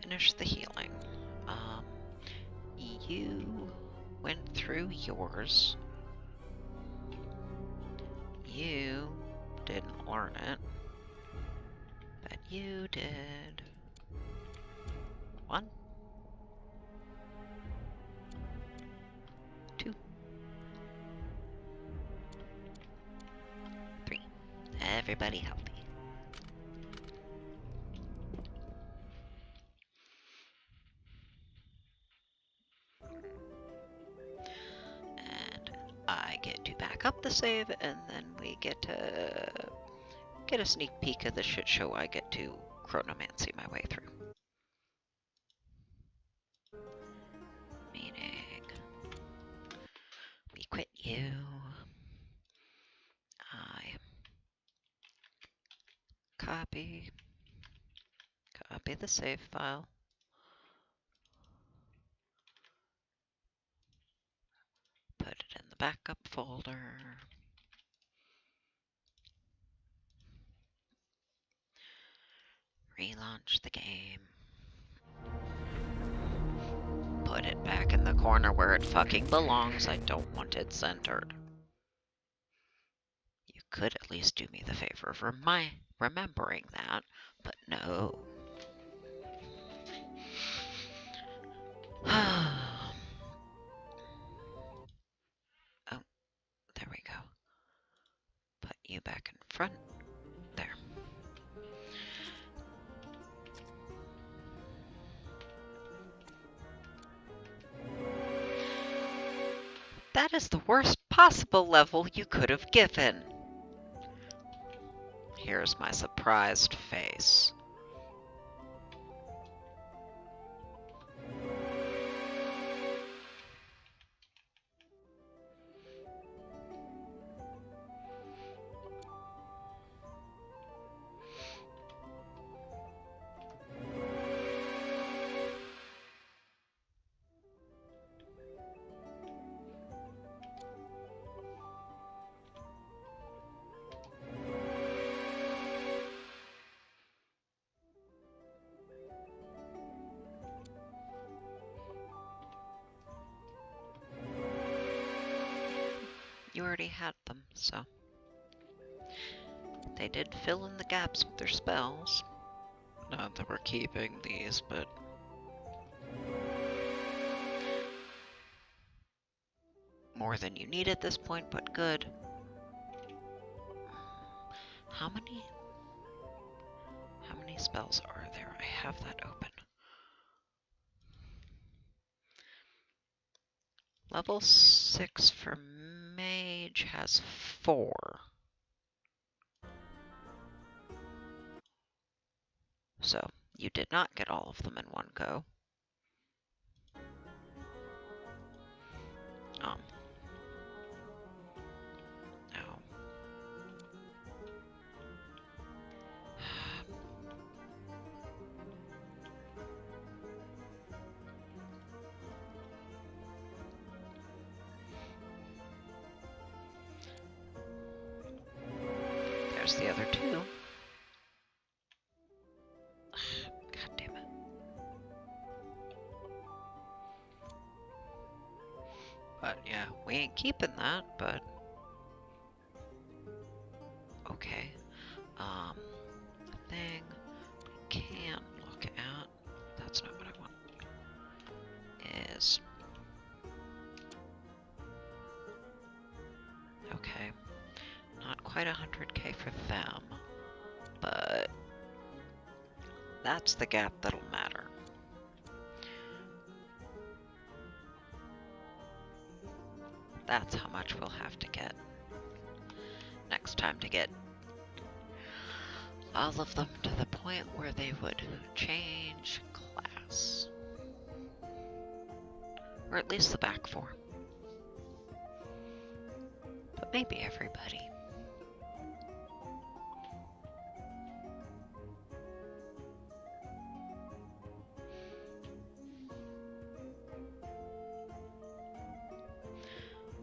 Finish the healing. You went through yours. You didn't learn it, but you did. 1, 2, 3. Everybody healthy. And I get to back up the save, and then we get to get a sneak peek of the shit show I get to chronomancy my way through. Meaning, we quit you. I copy the save file. Put it in the backup folder. Relaunch the game. Put it back in the corner where it fucking belongs. I don't want it centered. You could at least do me the favor of remembering that, but no. Oh, there we go. Put you back in front. There. That is the worst possible level you could have given. Here's my surprised face. You already had them, so... They did fill in the gaps with their spells. Not that we're keeping these, but... More than you need at this point, but good. How many spells are there? I have that open. Level 6 for Mage has 4. So, you did not get all of them in one go. No. there's the other two. God damn it. But yeah, we ain't keeping that, but okay. Thing we can look at, that's not what I want, is, okay, not quite 100k for them, but that's the gap that'll matter. That's how much we'll have to get next time to get all of them to the point where they would change class. Or at least the back four. But maybe everybody.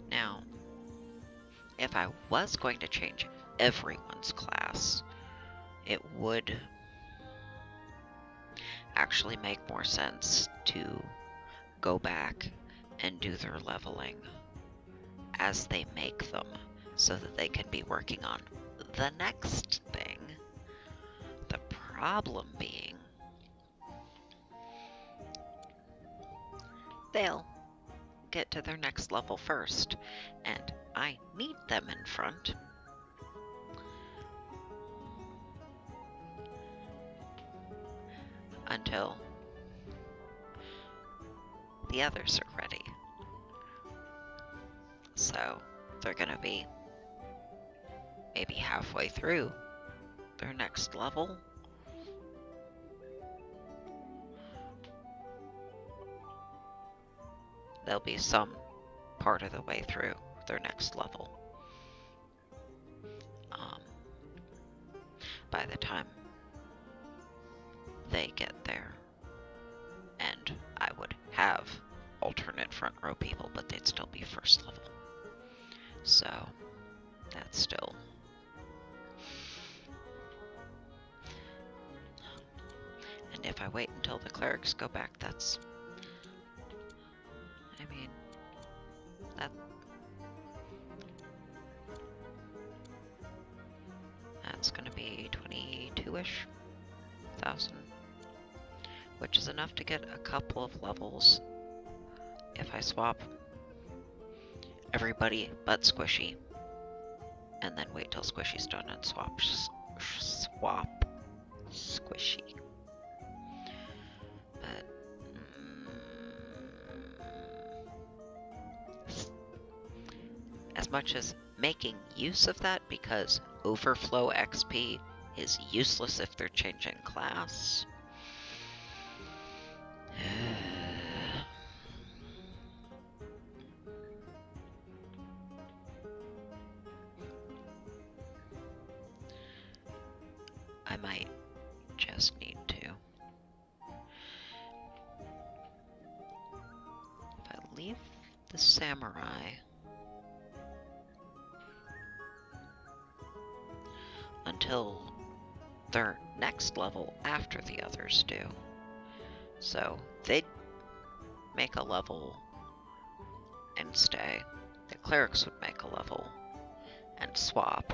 Now, if I was going to change everyone's class, it would actually make more sense to go back and do their leveling as they make them, so that they can be working on the next thing. The problem being, they'll get to their next level first, and I need them in front. Until the others are ready. So they're gonna be maybe halfway through their next level. They'll be some part of the way through their next level. By the time they get there. And I would have alternate front row people, but they'd still be first level. So that's still... And if I wait until the clerics go back, that's... I mean... That's gonna be 22-ish thousand. Which is enough to get a couple of levels if I swap everybody but Squishy, and then wait till Squishy's done and swap Squishy. But as much as making use of that, because overflow XP is useless if they're changing class. I might just need to. If I leave the samurai until their next level after the others do. So they'd make a level and stay. The clerics would make a level and swap.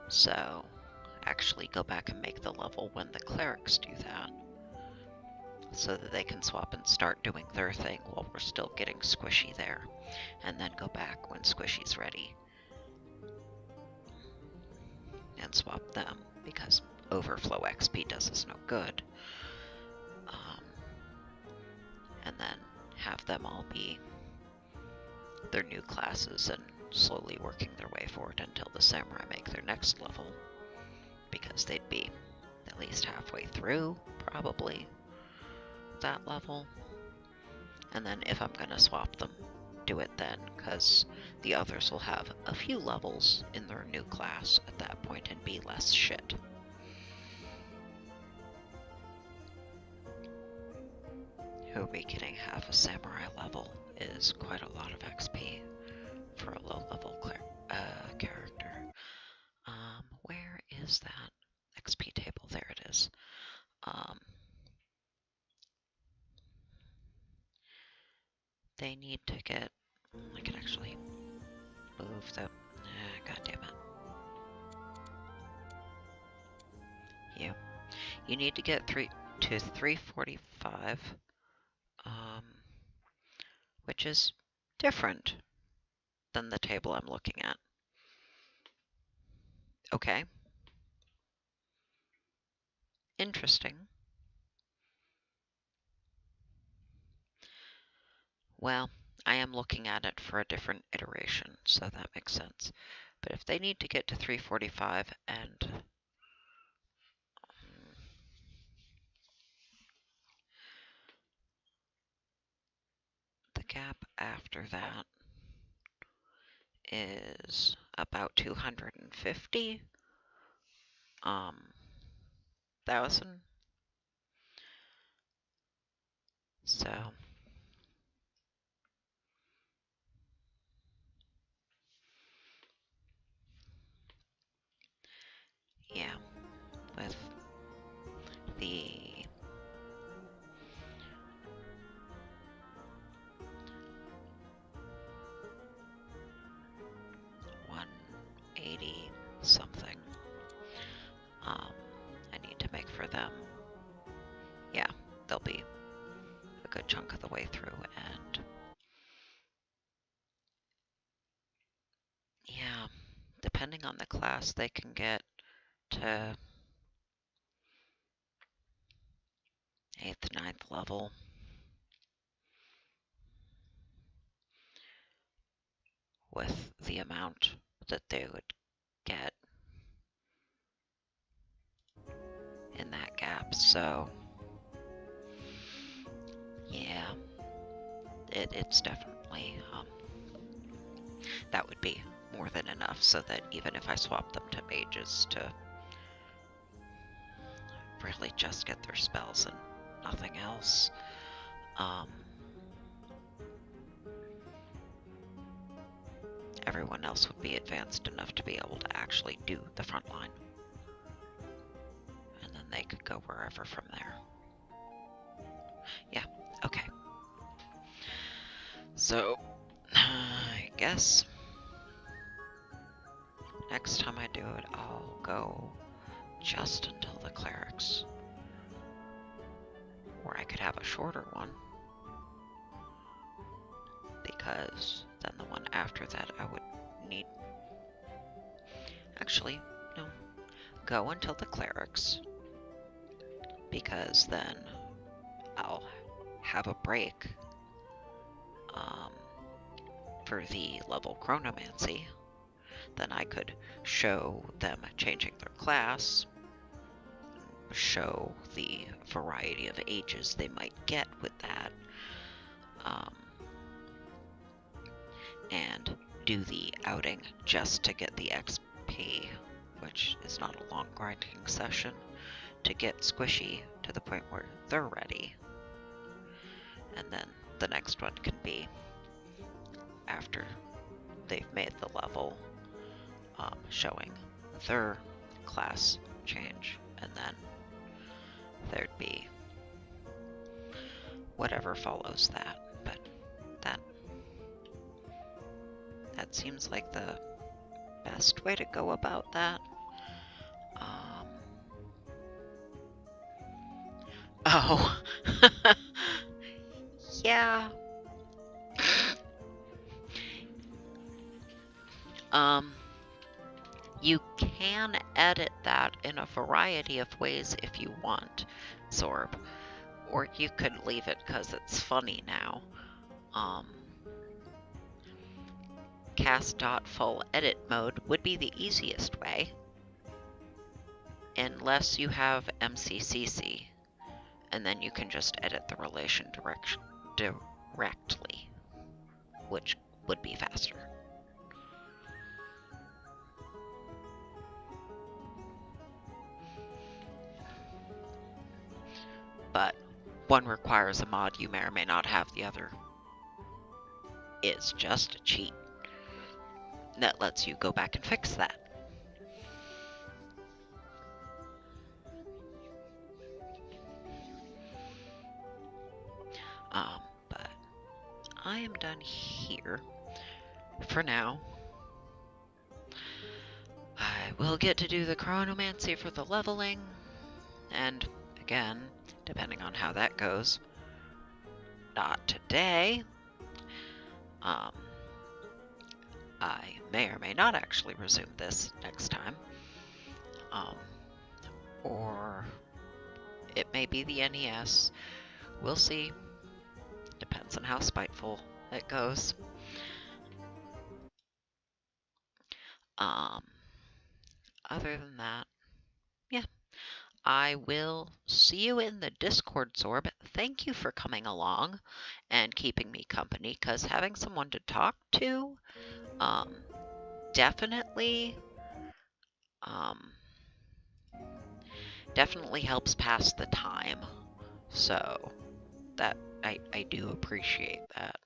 So actually go back and make the level when the clerics do that, so that they can swap and start doing their thing while we're still getting Squishy there, and then go back when Squishy's ready and swap them, because overflow XP does us no good. And then have them all be their new classes and slowly working their way forward until the samurai make their next level, because they'd be at least halfway through, probably, that level. And then if I'm gonna swap them, do it then, because the others will have a few levels in their new class at that point and be less shit. Who be getting half a samurai level is quite a lot of XP for a low level character. is that? XP table, there it is. They need to get, I can actually move the, god damn it. You need to get 345, which is different than the table I'm looking at. Okay. Interesting. Well, I am looking at it for a different iteration, so that makes sense. But if they need to get to 345 and the gap after that is about 250 thousand. So yeah, with the 180 something, I need to make for them. Yeah, they'll be a good chunk of the way through, and yeah, depending on the class, they can get to 8th, 9th level. With the amount that they would get in that gap. So yeah, it's definitely, that would be more than enough so that even if I swap them to mages to really just get their spells and nothing else, everyone else would be advanced enough to be able to actually do the front line. And then they could go wherever from there. Yeah, okay. So, I guess next time I do it, I'll go just until the clerics. Or I could have a shorter one, because then the one after that I would need... Actually, no. Go until the clerics, because then I'll have a break for the level chronomancy. Then I could show them changing their class, show the variety of ages they might get with that, and do the outing just to get the XP, which is not a long grinding session, to get squishy to the point where they're ready. And then the next one can be after they've made the level, showing their class change, and then there'd be whatever follows that. But that seems like the best way to go about that. Oh, yeah. You can edit that in a variety of ways if you want, Zorb. Or you could leave it because it's funny now. Cast.full edit mode would be the easiest way. Unless you have MCCC. And then you can just edit the relation directly, which would be faster. But one requires a mod you may or may not have, the other is just a cheat that lets you go back and fix that. done here for now. I will get to do the chronomancy for the leveling, and again, depending on how that goes, not today. I may or may not actually resume this next time. Or it may be the NES. We'll see. Depends on how spiteful it goes. Other than that, yeah. I will see you in the Discord, Zorb. Thank you for coming along and keeping me company, because having someone to talk to, definitely helps pass the time. So that I do appreciate that.